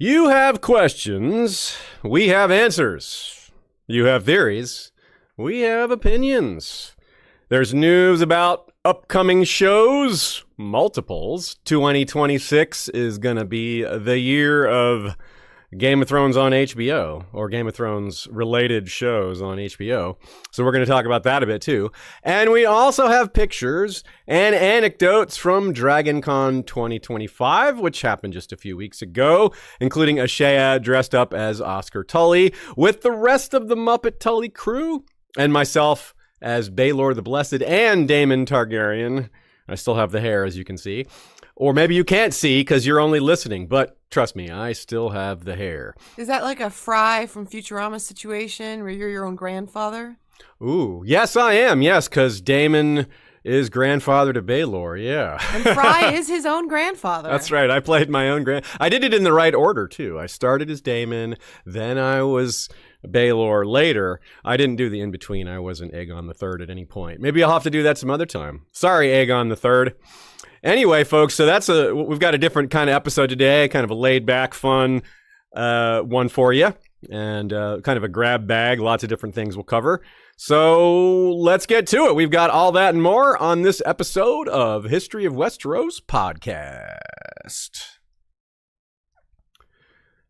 You have questions, we have answers. You have theories, we have opinions. There's news about upcoming shows, multiples. 2026 is going to be the year of Game of Thrones on HBO, or Game of Thrones related shows on HBO. So we're going to talk about that a bit too. And we also have pictures and anecdotes from DragonCon 2025, which happened just a few weeks ago, including Ashaya dressed up as Oscar Tully with the rest of the Muppet Tully crew, and myself as Baelor the Blessed and Daemon Targaryen. I still have the hair, as you can see. Or maybe you can't see because you're only listening, but trust me, I still have the hair. Is that like a Fry from Futurama situation where you're your own grandfather? Ooh, yes, I am. Yes, because Daemon is grandfather to Baelor, yeah. And Fry is his own grandfather. That's right. I played my own I did it in the right order, too. I started as Daemon, then I was Baelor later. I didn't do the in-between. I wasn't Aegon the Third at any point. Maybe I'll have to do that some other time. Sorry, Aegon the Third. Anyway, folks, so we've got a different kind of episode today, kind of a laid-back, fun one for you, and kind of a grab bag. Lots of different things we'll cover. So let's get to it. We've got all that and more on this episode of History of Westeros podcast.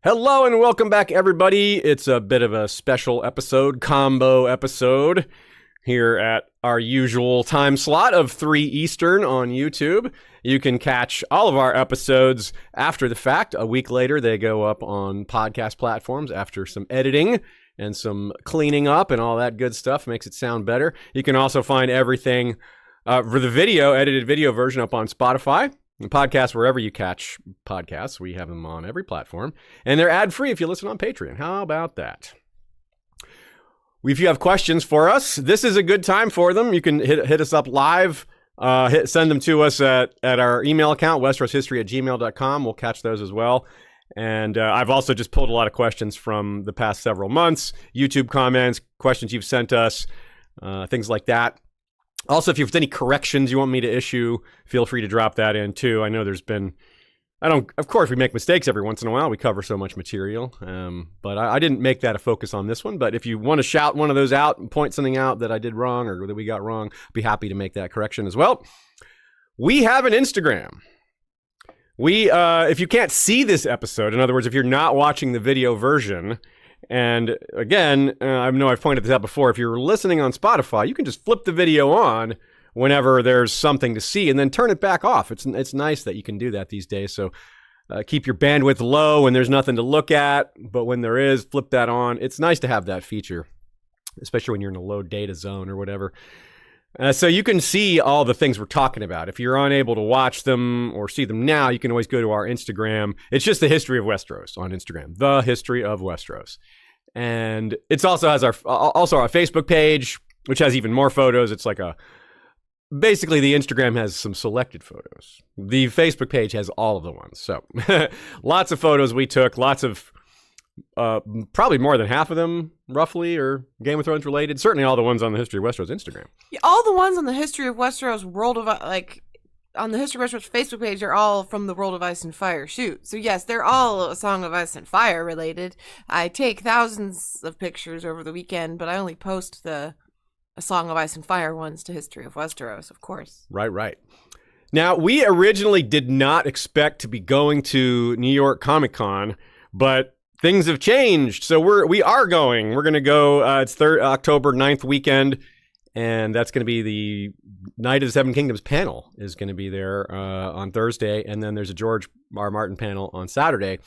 Hello and welcome back, everybody. It's a bit of a special episode, combo episode, here at our usual time slot of 3 Eastern on YouTube. You can catch all of our episodes after the fact. A week later, they go up on podcast platforms after some editing and some cleaning up and all that good stuff. Makes it sound better. You can also find everything for the edited video version up on Spotify and podcasts wherever you catch podcasts. We have them on every platform. And they're ad-free if you listen on Patreon. How about that? If you have questions for us, this is a good time for them. You can hit us up live. Send them to us at our email account, westeroshistory@gmail.com. We'll catch those as well. And I've also just pulled a lot of questions from the past several months, YouTube comments, questions you've sent us, things like that. Also, if you have any corrections you want me to issue, feel free to drop that in too. I know there's been... of course, we make mistakes every once in a while. We cover so much material. But I didn't make that a focus on this one. But if you want to shout one of those out and point something out that I did wrong or that we got wrong, I'd be happy to make that correction as well. We have an Instagram. If you can't see this episode, in other words, if you're not watching the video version, and again, I know I've pointed this out before, if you're listening on Spotify, you can just flip the video on whenever there's something to see and then turn it back off. It's nice that you can do that these days. So keep your bandwidth low when there's nothing to look at, but when there is, flip that on. It's nice to have that feature, especially when you're in a low data zone or whatever. So you can see all the things we're talking about. If you're unable to watch them or see them now, you can always go to our Instagram. It's just the History of Westeros on Instagram, the History of Westeros. And it also has our Facebook page, which has even more photos. It's like basically, the Instagram has some selected photos. The Facebook page has all of the ones. So lots of photos we took, lots of, probably more than half of them, roughly, are Game of Thrones related. Certainly all the ones on the History of Westeros Instagram. Yeah, all the ones on the History of Westeros on the History of Westeros Facebook page are all from the World of Ice and Fire shoot. So yes, they're all a Song of Ice and Fire related. I take thousands of pictures over the weekend, but I only post a Song of Ice and Fire ones to History of Westeros, of course. Right. Now, we originally did not expect to be going to New York Comic Con, but things have changed. So we are going. We're going to go, it's October 9th weekend, and that's going to be the Night of the Seven Kingdoms panel is going to be there on Thursday, and then there's a George R. Martin panel on Saturday.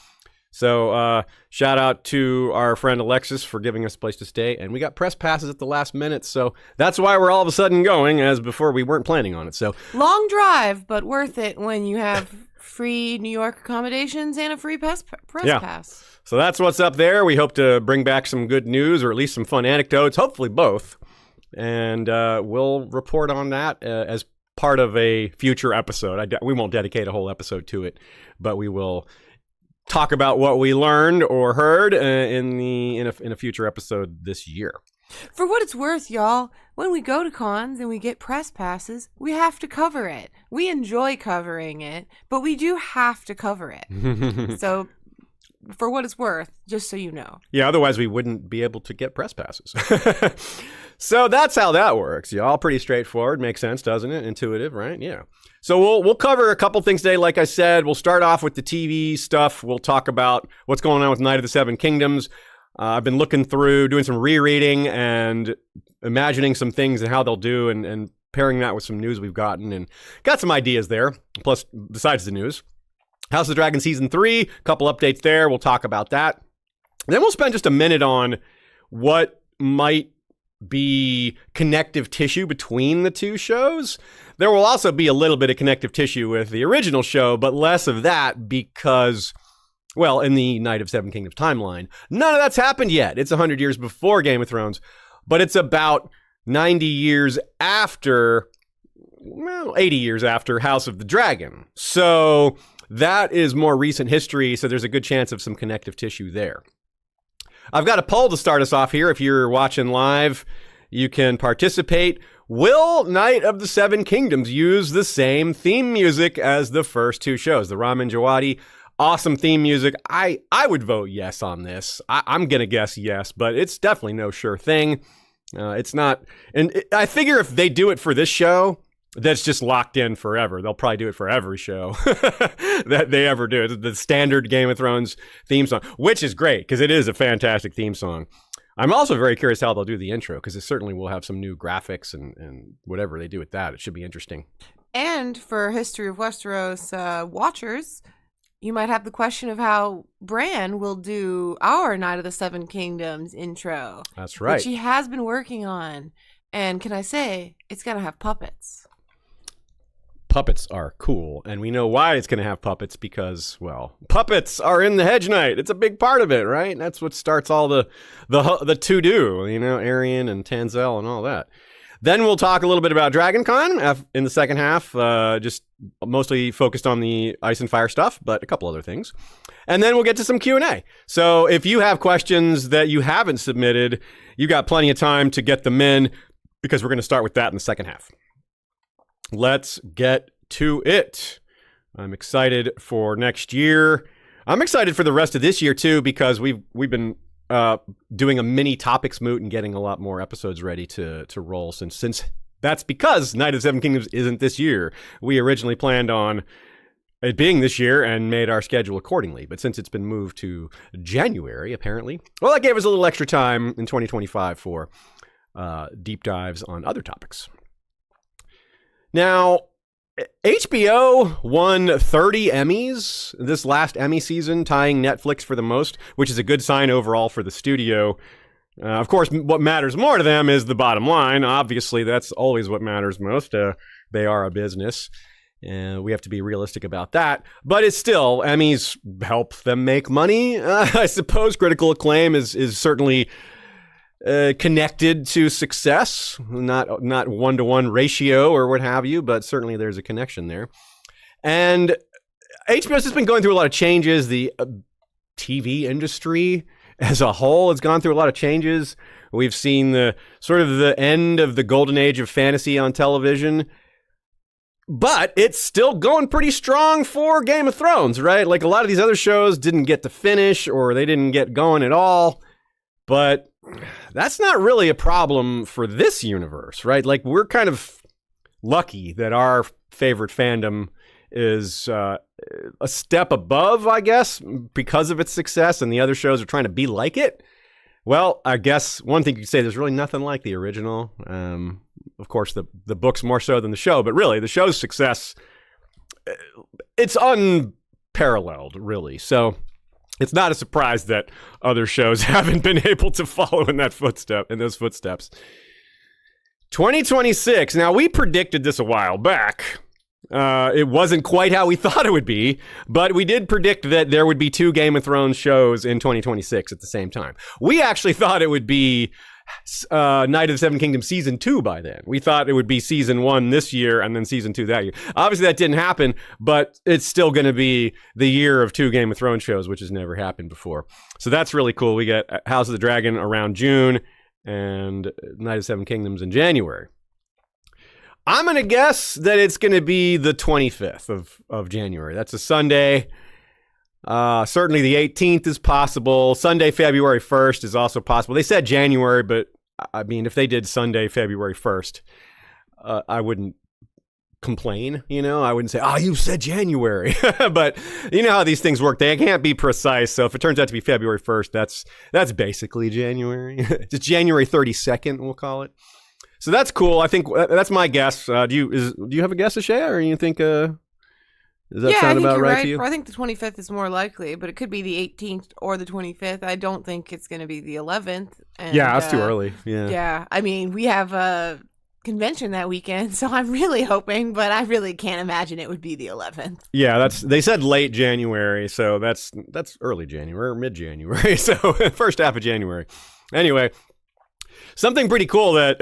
So shout out to our friend Alexis for giving us a place to stay. And we got press passes at the last minute. So that's why we're all of a sudden going, as before we weren't planning on it. So long drive, but worth it when you have free New York accommodations and a free press pass. So that's what's up there. We hope to bring back some good news or at least some fun anecdotes, hopefully both. And we'll report on that as part of a future episode. We won't dedicate a whole episode to it, but we will talk about what we learned or heard in a future episode this year. For what it's worth, y'all, when we go to cons and we get press passes, we have to cover it. We enjoy covering it, but we do have to cover it. So for what it's worth, just so you know. Yeah, otherwise we wouldn't be able to get press passes. So that's how that works. Yeah, all pretty straightforward. Makes sense, doesn't it? Intuitive, right? Yeah. So we'll cover a couple things today. Like I said, we'll start off with the TV stuff. We'll talk about what's going on with Night of the Seven Kingdoms. I've been looking through, doing some rereading and imagining some things and how they'll do, and pairing that with some news we've gotten, and got some ideas there. Plus, besides the news, House of the Dragon Season 3, a couple updates there. We'll talk about that. Then we'll spend just a minute on what might be connective tissue between the two shows. There will also be a little bit of connective tissue with the original show, but less of that because, well, in the Night of Seven Kingdoms timeline, none of that's happened yet. It's 100 years before Game of Thrones, but it's about 90 years after, well, 80 years after House of the Dragon. So that is more recent history, so there's a good chance of some connective tissue there. I've got a poll to start us off here. If you're watching live, you can participate. Will Night of the Seven Kingdoms use the same theme music as the first two shows? The Ramin Djawadi, awesome theme music. I would vote yes on this. I'm going to guess yes, but it's definitely no sure thing. It's not, and I figure if they do it for this show, that's just locked in forever. They'll probably do it for every show that they ever do. It's the standard Game of Thrones theme song, which is great because it is a fantastic theme song. I'm also very curious how they'll do the intro because it certainly will have some new graphics and whatever they do with that. It should be interesting. And for History of Westeros watchers, you might have the question of how Bran will do our Night of the Seven Kingdoms intro. That's right. Which he has been working on. And can I say, it's going to have puppets. Puppets are cool, and we know why it's going to have puppets because, well, puppets are in the Hedge Knight. It's a big part of it, right? That's what starts all the to-do, you know, Arian and Tanzel and all that. Then we'll talk a little bit about DragonCon in the second half, just mostly focused on the Ice and Fire stuff, but a couple other things. And then we'll get to some Q&A. So if you have questions that you haven't submitted, you got plenty of time to get them in because we're going to start with that in the second half. Let's get to it. I'm excited for next year. I'm excited for the rest of this year too because we've been doing a mini topics moot and getting a lot more episodes ready to roll since that's because Night of the Seven Kingdoms isn't this year. We originally planned on it being this year and made our schedule accordingly, but since it's been moved to January apparently, well, that gave us a little extra time in 2025 for deep dives on other topics. Now, HBO won 30 Emmys this last Emmy season, tying Netflix for the most, which is a good sign overall for the studio. Of course, what matters more to them is the bottom line. Obviously, that's always what matters most. They are a business, and we have to be realistic about that. But it's still, Emmys help them make money. I suppose critical acclaim is certainly connected to success, not 1-to-1 ratio or what have you, but certainly there's a connection there. And HBO's just been going through a lot of changes. The TV industry as a whole has gone through a lot of changes. We've seen the sort of the end of the golden age of fantasy on television, but it's still going pretty strong for Game of Thrones, right? Like a lot of these other shows didn't get to finish or they didn't get going at all, but that's not really a problem for this universe, right? Like we're kind of lucky that our favorite fandom is a step above, I guess, because of its success, and the other shows are trying to be like it. Well, I guess one thing you could say, there's really nothing like the original. Of course, the book's more so than the show, but really the show's success, it's unparalleled, really. So it's not a surprise that other shows haven't been able to follow in those footsteps. 2026. Now, we predicted this a while back. It wasn't quite how we thought it would be, but we did predict that there would be 2 Game of Thrones shows in 2026 at the same time. We actually thought it would be Night of the Seven Kingdoms Season 2 by then. We thought it would be Season 1 this year and then Season 2 that year. Obviously, that didn't happen, but it's still going to be the year of 2 Game of Thrones shows, which has never happened before. So that's really cool. We get House of the Dragon around June and Night of the Seven Kingdoms in January. I'm going to guess that it's going to be the 25th of January. That's a Sunday. Certainly the 18th is possible. Sunday, February 1st is also possible. They said January, but I mean, if they did Sunday, February 1st, I wouldn't complain, I wouldn't say, you said January. But you know how these things work. They can't be precise. So if it turns out to be February 1st, that's basically January. It's January 32nd, we'll call it. So that's cool. I think that's my guess. Do you have a guess, Ashaya, or you think does that sound about right to you? I think the 25th is more likely, but it could be the 18th or the 25th. I don't think it's going to be the 11th. And, yeah, that's too early. Yeah. Yeah. I mean, we have a convention that weekend, so I'm really hoping, but I really can't imagine it would be the 11th. Yeah, they said late January, so that's early January or mid-January, so first half of January. Anyway, something pretty cool that,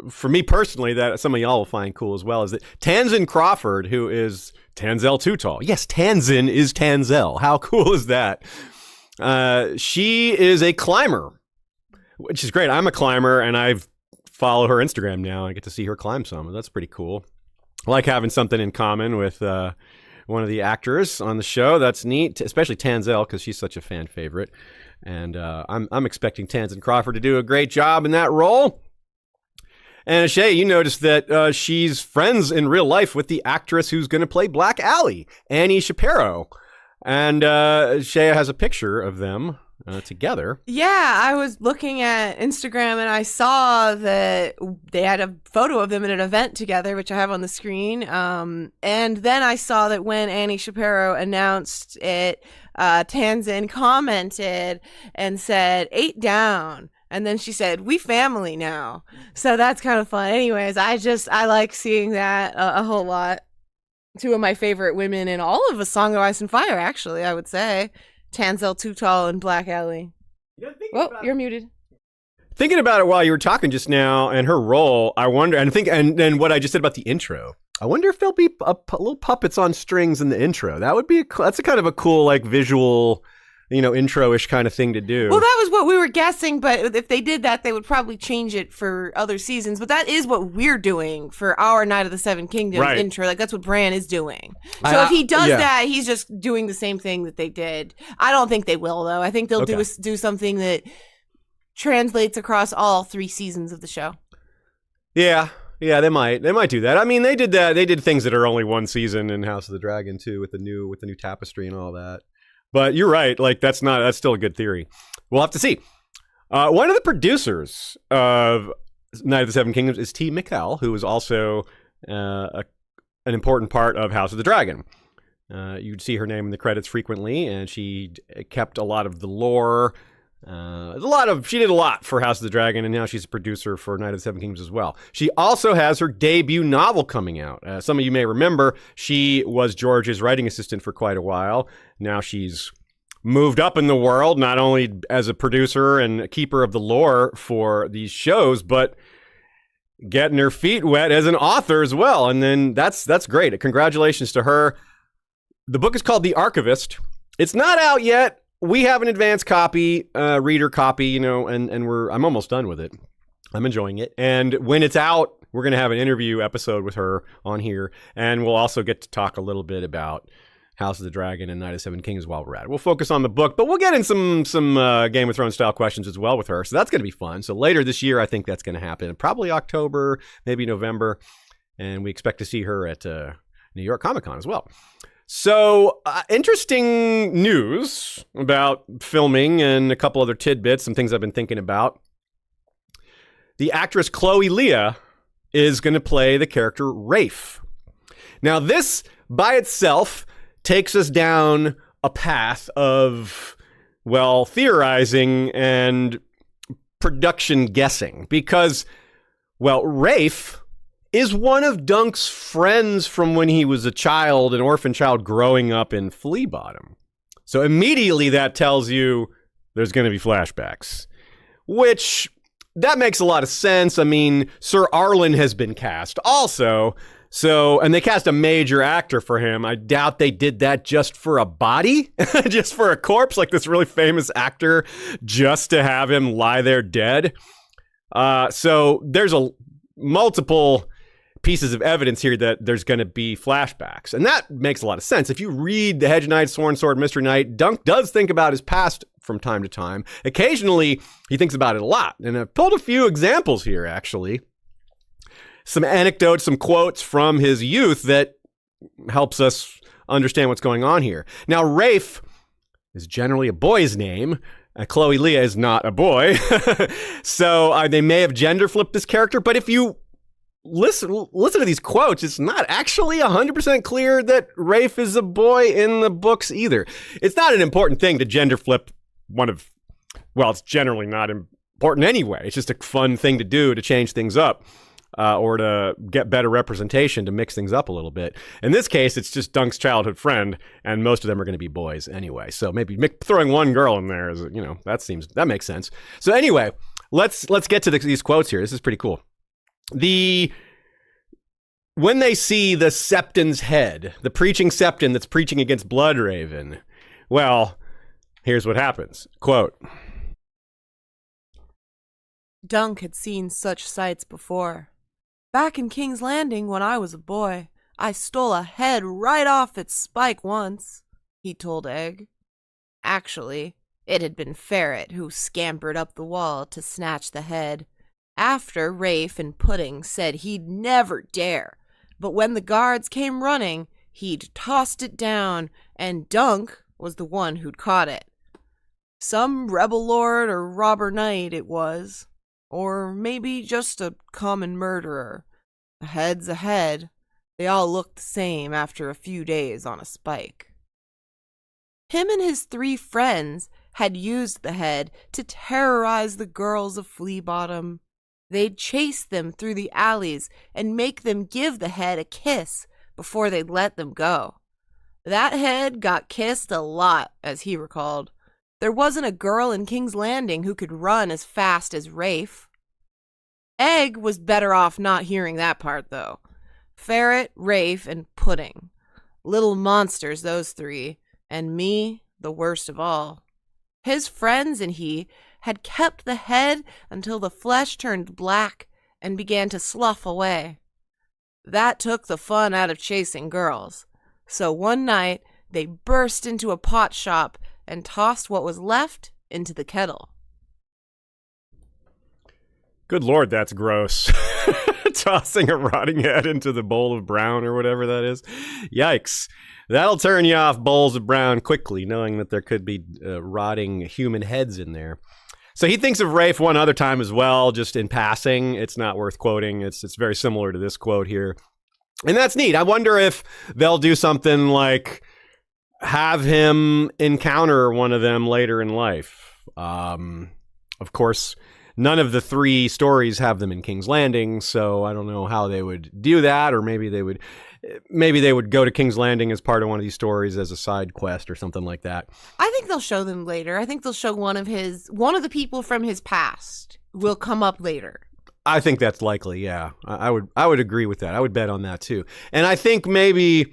for me personally, that some of y'all will find cool as well, is that Tanzin Crawford, who is Tanzel Too Tall. Yes, Tanzin is Tanzel. How cool is that? She is a climber, which is great. I'm a climber, and I've follow her Instagram now. I get to see her climb some. That's pretty cool. I like having something in common with one of the actors on the show. That's neat, especially Tanzel, because she's such a fan favorite. And I'm expecting Tanzin Crawford to do a great job in that role. And Shay, you noticed that she's friends in real life with the actress who's going to play Black Allie, Annie Shapiro. And Shaya has a picture of them together. Yeah, I was looking at Instagram and I saw that they had a photo of them at an event together, which I have on the screen. And then I saw that when Annie Shapiro announced it, Tanzin commented and said, 8 down. And then she said, we family now. So that's kind of fun. Anyways, I like seeing that a whole lot. Two of my favorite women in all of A Song of Ice and Fire, actually, I would say. Tanzel Too Tall and Black Allie. You're muted. Thinking about it while you were talking just now and her role, I wonder, and what I just said about the intro, I wonder if there'll be little puppets on strings in the intro. That's a kind of a cool, like, visual, intro-ish kind of thing to do. Well, that was what we were guessing, but if they did that, they would probably change it for other seasons. But that is what we're doing for our Night of the Seven Kingdoms intro. Like, that's what Bran is doing. So if he does that, he's just doing the same thing that they did. I don't think they will, though. I think they'll do something that translates across all 3 seasons of the show. Yeah, they might do that. I mean, they did that. They did things that are only 1 season in House of the Dragon too, with the new tapestry and all that. But you're right. Like, that's still a good theory. We'll have to see. One of the producers of Night of the Seven Kingdoms is T. Mikkel, who is also an important part of House of the Dragon. You'd see her name in the credits frequently, and she kept a lot of the lore. She did a lot for House of the Dragon, and now she's a producer for Night of the Seven Kingdoms as well. She also has her debut novel coming out. Some of you may remember, she was George's writing assistant for quite a while. Now she's moved up in the world, not only as a producer and a keeper of the lore for these shows, but getting her feet wet as an author as well. And then that's great. Congratulations to her. The book is called The Archivist. It's not out yet. We have an advanced copy, reader copy, and I'm almost done with it. I'm enjoying it. And when it's out, we're going to have an interview episode with her on here. And we'll also get to talk a little bit about House of the Dragon and Night of the Seven Kings while we're at it. We'll focus on the book, but we'll get in some Game of Thrones style questions as well with her. So that's going to be fun. So later this year, I think that's going to happen. Probably October, maybe November. And we expect to see her at New York Comic Con as well. So, interesting news about filming and a couple other tidbits, some things I've been thinking about. The actress Chloe Leah is going to play the character Rafe. Now, this by itself takes us down a path of, theorizing and production guessing. Because, Rafe is one of Dunk's friends from when he was an orphan child growing up in Flea Bottom. So immediately that tells you there's going to be flashbacks, which that makes a lot of sense. I mean, Sir Arlen has been cast also. And they cast a major actor for him. I doubt they did that just for a body, just for a corpse, like this really famous actor, just to have him lie there dead. So there's multiple pieces of evidence here that there's going to be flashbacks. And that makes a lot of sense. If you read The Hedge Knight, Sworn Sword, Mystery Knight, Dunk does think about his past from time to time. Occasionally, he thinks about it a lot. And I've pulled a few examples here, actually. Some anecdotes, some quotes from his youth that helps us understand what's going on here. Now, Rafe is generally a boy's name. Chloe Leah is not a boy. So they may have gender flipped this character, but if you listen to these quotes, it's not actually 100% clear that Rafe is a boy in the books either. It's not an important thing to gender flip it's generally not important anyway. It's just a fun thing to do to change things up. Or to get better representation, to mix things up a little bit. In this case, it's just Dunk's childhood friend, and most of them are going to be boys anyway. So maybe throwing one girl in there is, that makes sense. So anyway, let's get to these quotes here. This is pretty cool. When they see the Septon's head, the preaching Septon that's preaching against Bloodraven, well, here's what happens. Quote, Dunk had seen such sights before. Back in King's Landing when I was a boy, I stole a head right off its spike once, he told Egg. Actually, it had been Ferret who scampered up the wall to snatch the head, after Rafe and Pudding said he'd never dare, but when the guards came running, he'd tossed it down, and Dunk was the one who'd caught it. Some rebel lord or robber knight it was. Or maybe just a common murderer. A head's a head. They all look the same after a few days on a spike. Him and his 3 friends had used the head to terrorize the girls of Flea Bottom. They'd chase them through the alleys and make them give the head a kiss before they'd let them go. That head got kissed a lot, as he recalled. There wasn't a girl in King's Landing who could run as fast as Rafe. Egg was better off not hearing that part, though. Ferret, Rafe, and Pudding. Little monsters, those 3. And me, the worst of all. His friends and he had kept the head until the flesh turned black and began to slough away. That took the fun out of chasing girls. So one night, they burst into a pot shop and tossed what was left into the kettle. Good Lord, that's gross. Tossing a rotting head into the bowl of brown or whatever that is. Yikes. That'll turn you off bowls of brown quickly, knowing that there could be rotting human heads in there. So he thinks of Rafe one other time as well, just in passing. It's not worth quoting. It's very similar to this quote here. And that's neat. I wonder if they'll do something like have him encounter one of them later in life. Of course, none of the 3 stories have them in King's Landing, so I don't know how they would do that, or maybe they would go to King's Landing as part of one of these stories as a side quest or something like that. I think they'll show them later. I think they'll show one of the people from his past will come up later. I think that's likely, yeah. I would agree with that. I would bet on that too. And I think maybe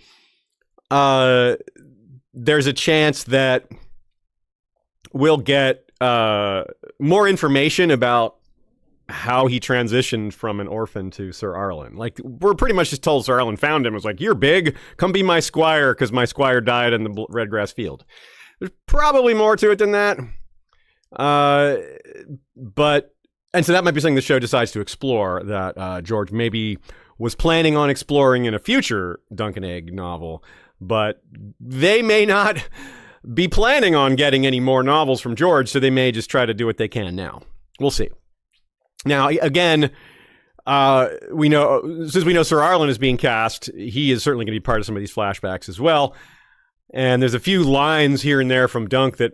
there's a chance that we'll get more information about how he transitioned from an orphan to Sir Arlen. Like, we're pretty much just told Sir Arlen found him. It was like, you're big, come be my squire, because my squire died in the red grass field. There's probably more to it than that. And so that might be something the show decides to explore, that George maybe was planning on exploring in a future Dunk and Egg novel, but they may not be planning on getting any more novels from George, so they may just try to do what they can now. We'll see. Now, again, since we know Sir Arlen is being cast, he is certainly going to be part of some of these flashbacks as well. And there's a few lines here and there from Dunk that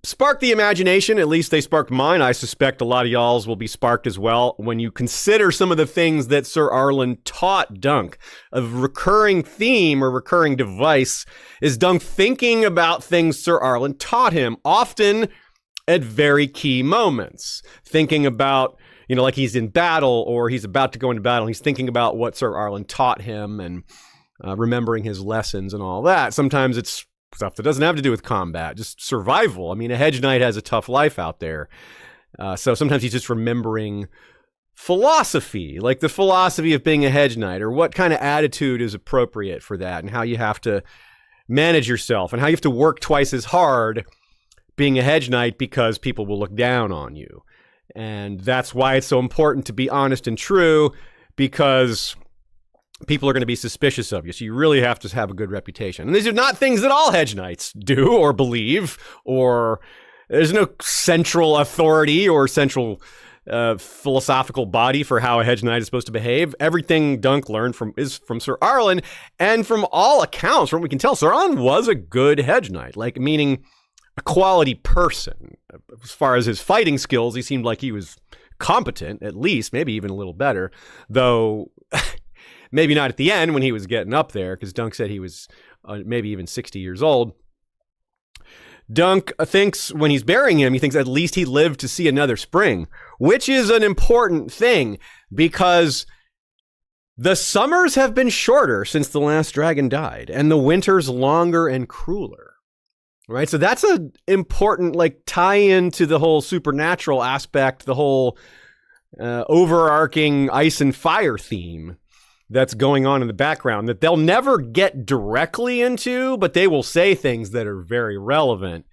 spark the imagination. At least they sparked mine. I suspect a lot of y'all's will be sparked as well when you consider some of the things that Sir Arlen taught Dunk. A recurring theme or recurring device is Dunk thinking about things Sir Arlen taught him, often at very key moments. Thinking about, like he's in battle or he's about to go into battle. He's thinking about what Sir Arlen taught him and remembering his lessons and all that. Sometimes it's stuff that doesn't have to do with combat, just survival. I mean, a hedge knight has a tough life out there. So sometimes he's just remembering philosophy, like the philosophy of being a hedge knight, or what kind of attitude is appropriate for that, and how you have to manage yourself, and how you have to work twice as hard being a hedge knight because people will look down on you. And that's why it's so important to be honest and true, because people are going to be suspicious of you. So you really have to have a good reputation. And these are not things that all hedge knights do or believe, or there's no central authority or central philosophical body for how a hedge knight is supposed to behave. Everything Dunk learned is from Sir Arlen, and from all accounts, from what we can tell, Sir Arlen was a good hedge knight, like meaning a quality person. As far as his fighting skills, he seemed like he was competent, at least, maybe even a little better, though maybe not at the end when he was getting up there, because Dunk said he was maybe even 60 years old. Dunk thinks when he's burying him, he thinks at least he lived to see another spring, which is an important thing because the summers have been shorter since the last dragon died, and the winters longer and crueler. Right? So that's an important tie-in to the whole supernatural aspect, the whole overarching ice and fire theme that's going on in the background that they'll never get directly into, but they will say things that are very relevant,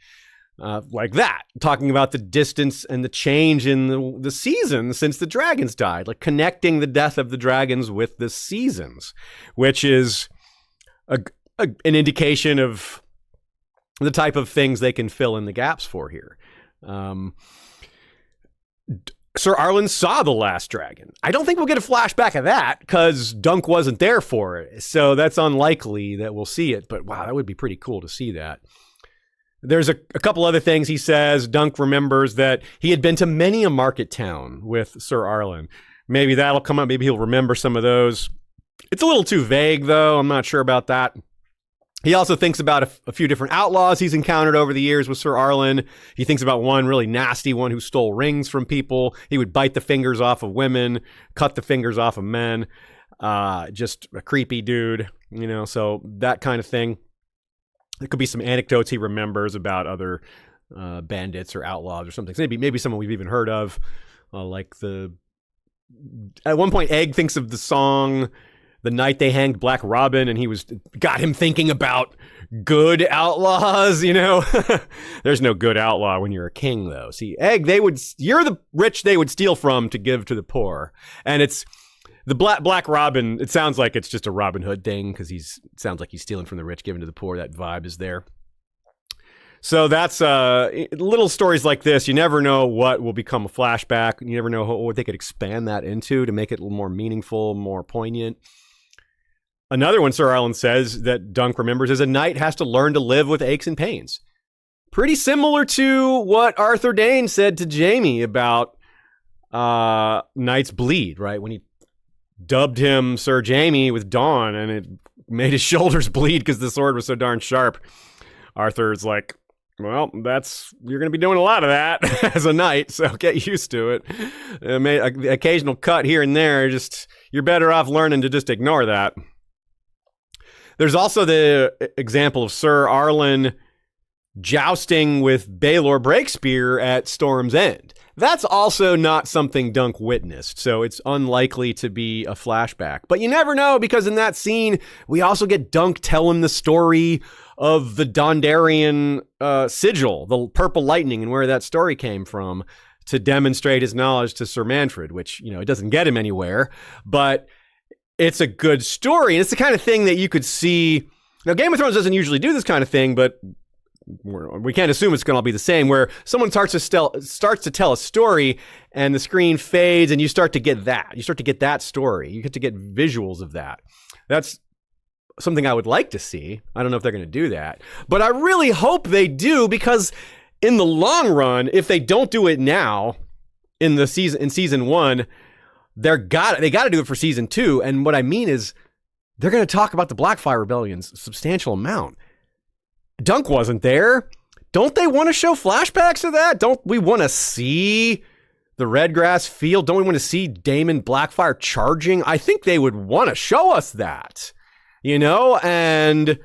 like that, talking about the distance and the change in the seasons since the dragons died, like connecting the death of the dragons with the seasons, which is an indication of the type of things they can fill in the gaps for here. Sir Arlen saw the last dragon. I don't think we'll get a flashback of that because Dunk wasn't there for it. So that's unlikely that we'll see it. But wow, that would be pretty cool to see that. There's a couple other things he says. Dunk remembers that he had been to many a market town with Sir Arlen. Maybe that'll come up. Maybe he'll remember some of those. It's a little too vague, though. I'm not sure about that. He also thinks about a few different outlaws he's encountered over the years with Sir Arlen. He thinks about one really nasty one who stole rings from people. He would bite the fingers off of women, cut the fingers off of men. Just a creepy dude, so that kind of thing. There could be some anecdotes he remembers about other bandits or outlaws or something. Maybe someone we've even heard of, at one point, Egg thinks of the song The Night They Hanged Black Robin, and got him thinking about good outlaws, There's no good outlaw when you're a king, though. See, Egg, you're the rich they would steal from to give to the poor. And it's the Black Robin, it sounds like it's just a Robin Hood thing, because it sounds like he's stealing from the rich, giving to the poor. That vibe is there. So that's little stories like this. You never know what will become a flashback. You never know what they could expand that into to make it a little more meaningful, more poignant. Another one Sir Arlen says that Dunk remembers is a knight has to learn to live with aches and pains. Pretty similar to what Arthur Dayne said to Jaime about knights bleed, right? When he dubbed him Sir Jaime with Dawn, and it made his shoulders bleed because the sword was so darn sharp. Arthur's like, well, you're going to be doing a lot of that as a knight, so get used to it. The occasional cut here and there, you're better off learning to just ignore that. There's also the example of Sir Arlen jousting with Baelor Breakspear at Storm's End. That's also not something Dunk witnessed, so it's unlikely to be a flashback. But you never know, because in that scene, we also get Dunk telling the story of the Dondarrion sigil, the purple lightning, and where that story came from, to demonstrate his knowledge to Sir Manfred, which, it doesn't get him anywhere, but it's a good story, and it's the kind of thing that you could see. Now, Game of Thrones doesn't usually do this kind of thing, but we can't assume it's going to be the same, where someone starts to tell a story and the screen fades and you start to get that. You start to get that story. You get to get visuals of that. That's something I would like to see. I don't know if they're going to do that, but I really hope they do, because in the long run, if they don't do it now in season 1, they got to do it for season 2. And what I mean is they're going to talk about the Blackfire Rebellion's substantial amount. Dunk wasn't there. Don't they want to show flashbacks of that? Don't we want to see the Redgrass field? Don't we want to see Daemon Blackfire charging? I think they would want to show us that, and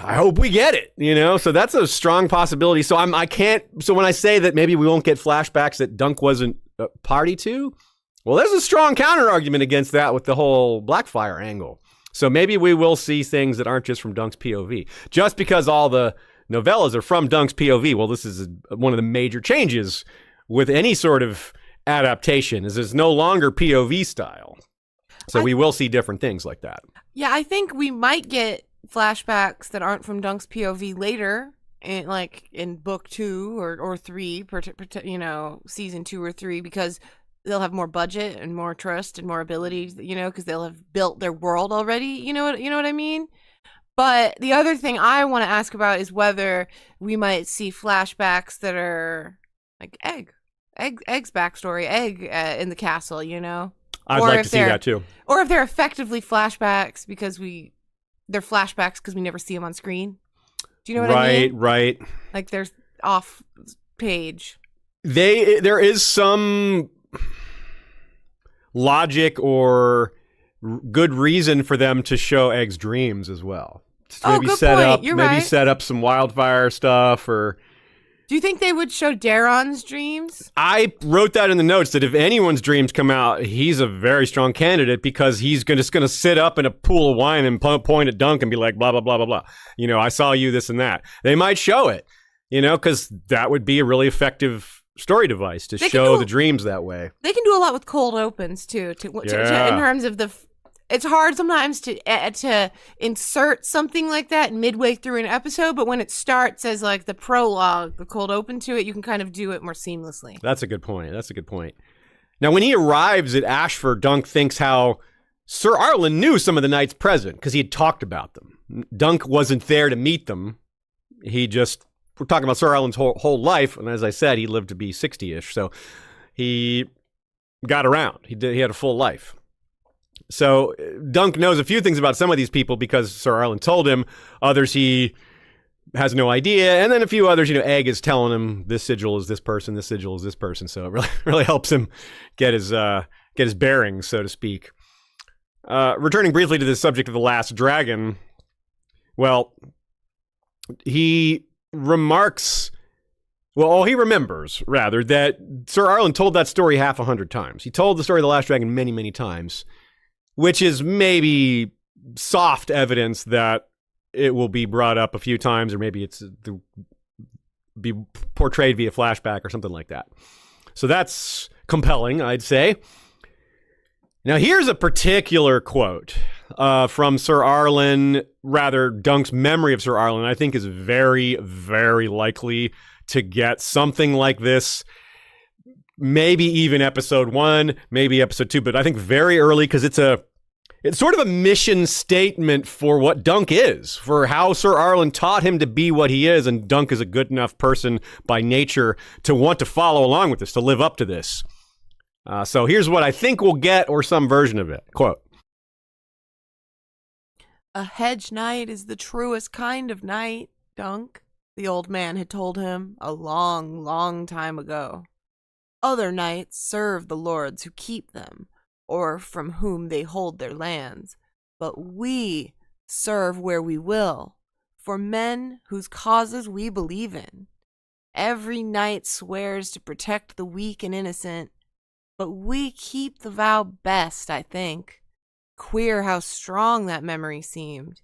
I hope we get it, so that's a strong possibility. So when I say that maybe we won't get flashbacks that Dunk wasn't party to, Well, there's a strong counter argument against that with the whole Blackfire angle. So maybe we will see things that aren't just from Dunk's POV. Just because all the novellas are from Dunk's POV, well, this is one of the major changes with any sort of adaptation, is it's no longer POV style. So we will see different things like that. Yeah, I think we might get flashbacks that aren't from Dunk's POV later, in book 2 or 3, season 2 or 3, because they'll have more budget and more trust and more ability, because they'll have built their world already. You know what I mean? But the other thing I want to ask about is whether we might see flashbacks that are like Egg's backstory, in the castle, I'd like to see that too. Or if they're effectively flashbacks because they're flashbacks because we never see them on screen. Do you know what I mean? Right. Like they're off page. There is some logic or good reason for them to show Egg's dreams as well. Good point. You're right. Set up some wildfire stuff or. Do you think they would show Daemon's dreams? I wrote that in the notes that if anyone's dreams come out, he's a very strong candidate because he's just going to sit up in a pool of wine and point at Dunk and be like, blah, blah, blah, blah, blah. I saw you, this and that. They might show it, because that would be a really effective story device to show the dreams that way. They can do a lot with cold opens, too, in terms of the... It's hard sometimes to insert something like that midway through an episode, but when it starts as like the prologue, the cold open to it, you can kind of do it more seamlessly. That's a good point. Now, when he arrives at Ashford, Dunk thinks how Sir Arlen knew some of the knights present because he had talked about them. Dunk wasn't there to meet them. We're talking about Sir Arlen's whole life, and as I said, he lived to be 60-ish, so he got around. He had a full life. So Dunk knows a few things about some of these people because Sir Arlen told him. Others he has no idea. And then a few others, Egg is telling him this sigil is this person, this sigil is this person. So it really helps him get his bearings, so to speak. Returning briefly to the subject of the last dragon, well, he remembers, rather, that Sir Arlen told that story 100 times. He told the story of the last dragon many, many times. Which is maybe soft evidence that it will be brought up a few times, or maybe it's be portrayed via flashback or something like that. So that's compelling, I'd say. Now, here's a particular quote from Sir Arlen, rather Dunk's memory of Sir Arlen, I think is very, very likely to get something like this. Maybe even episode 1, maybe episode 2, but I think very early because it's sort of a mission statement for what Dunk is, for how Sir Arlen taught him to be what he is, and Dunk is a good enough person by nature to want to follow along with this, to live up to this. So here's what I think we'll get, or some version of it. Quote. "A hedge knight is the truest kind of knight, Dunk," the old man had told him a long, long time ago. "Other knights serve the lords who keep them, or from whom they hold their lands. But we serve where we will, for men whose causes we believe in. Every knight swears to protect the weak and innocent, but we keep the vow best, I think." Queer how strong that memory seemed.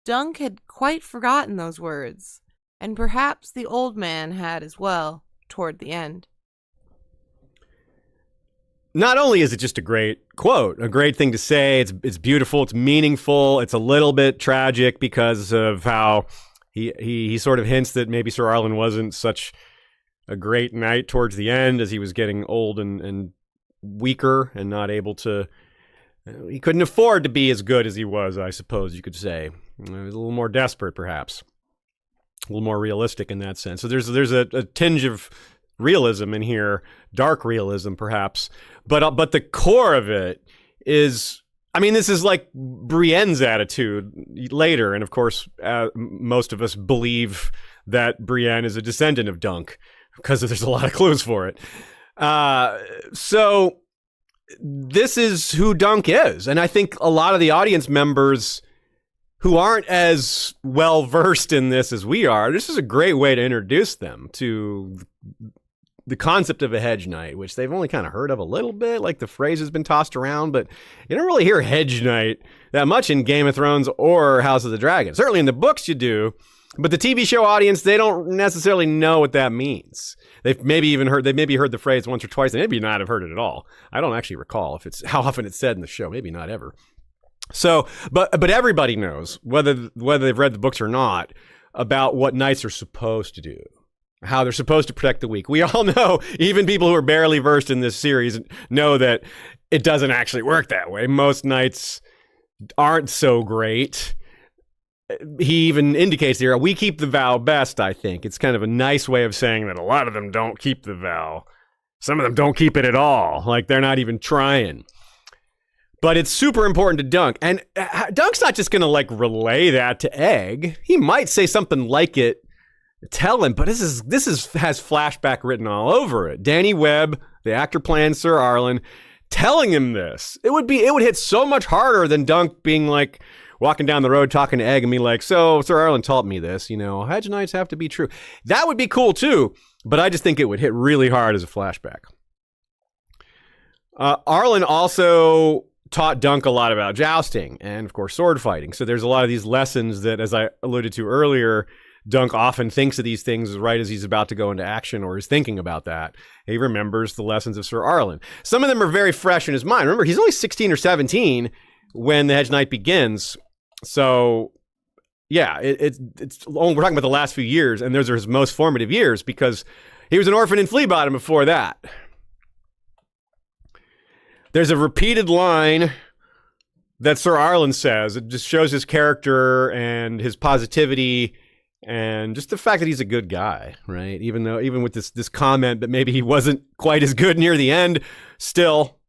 Dunk had quite forgotten those words, and perhaps the old man had as well, toward the end. Not only is it just a great quote, a great thing to say, it's beautiful, it's meaningful, it's a little bit tragic because of how he sort of hints that maybe Sir Arlen wasn't such a great knight towards the end as he was getting old and weaker and not able to, he couldn't afford to be as good as he was, I suppose you could say. He was a little more desperate, perhaps. A little more realistic in that sense. So there's a tinge of realism in here, dark realism perhaps, but the core of it is, I mean, this is like Brienne's attitude later, and of course most of us believe that Brienne is a descendant of Dunk because there's a lot of clues for it. So this is who Dunk is, and I think a lot of the audience members who aren't as well versed in this as we are, this is a great way to introduce them to the concept of a hedge knight, which they've only kind of heard of a little bit, like the phrase has been tossed around, but you don't really hear hedge knight that much in Game of Thrones or House of the Dragon. Certainly in the books you do, but the TV show audience, they don't necessarily know what that means. They've maybe heard the phrase once or twice. They maybe not have heard it at all. I don't actually recall how often it's said in the show. Maybe not ever. So, but everybody knows, whether they've read the books or not, about what knights are supposed to do, how they're supposed to protect the weak. We all know, even people who are barely versed in this series know that it doesn't actually work that way. Most knights aren't so great. He even indicates here, we keep the vow best, I think. It's kind of a nice way of saying that a lot of them don't keep the vow. Some of them don't keep it at all. Like, they're not even trying. But it's super important to Dunk. And Dunk's not just going to, like, relay that to Egg. He might say something like it, tell him, but this has flashback written all over it. Danny Webb, the actor playing Sir Arlen, telling him this. It would hit so much harder than Dunk being like, walking down the road talking to Egg and be like, so Sir Arlen taught me this, hedge knights have to be true. That would be cool too, but I just think it would hit really hard as a flashback. Arlen also taught Dunk a lot about jousting and, of course, sword fighting. So there's a lot of these lessons that, as I alluded to earlier, Dunk often thinks of these things right as he's about to go into action or is thinking about that. He remembers the lessons of Sir Arlen. Some of them are very fresh in his mind. Remember, he's only 16 or 17 when the Hedge Knight begins. So, yeah, we're talking about the last few years, and those are his most formative years because he was an orphan in Flea Bottom before that. There's a repeated line that Sir Arlen says. It just shows his character and his positivity and just the fact that he's a good guy, right? Even with this comment that maybe he wasn't quite as good near the end, still,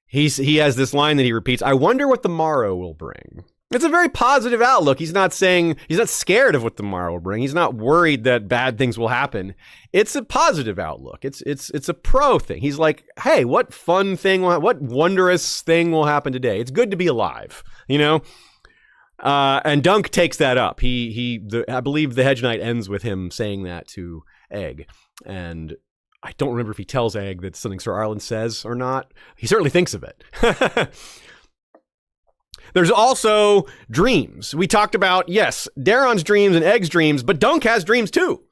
he has this line that he repeats, I wonder what the morrow will bring. It's a very positive outlook. He's not scared of what the morrow will bring. He's not worried that bad things will happen. It's a positive outlook. It's a pro thing. He's like, hey, what fun thing, what wondrous thing will happen today? It's good to be alive, and Dunk takes that up. I believe the Hedge Knight ends with him saying that to Egg. And I don't remember if he tells Egg that's something Sir Arlen says or not. He certainly thinks of it. There's also dreams. We talked about, yes, Daeron's dreams and Egg's dreams, but Dunk has dreams too.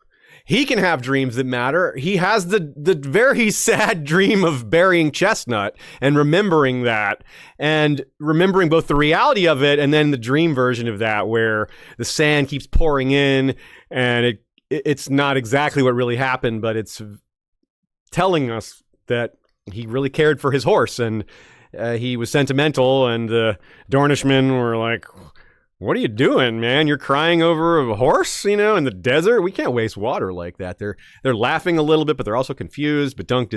He can have dreams that matter. He has the very sad dream of burying Chestnut and remembering that and remembering both the reality of it and then the dream version of that where the sand keeps pouring in and it's not exactly what really happened, but it's telling us that he really cared for his horse and he was sentimental, and the Dornishmen were like, what are you doing, man? You're crying over a horse, in the desert? We can't waste water like that. They're laughing a little bit, but they're also confused. But Dunk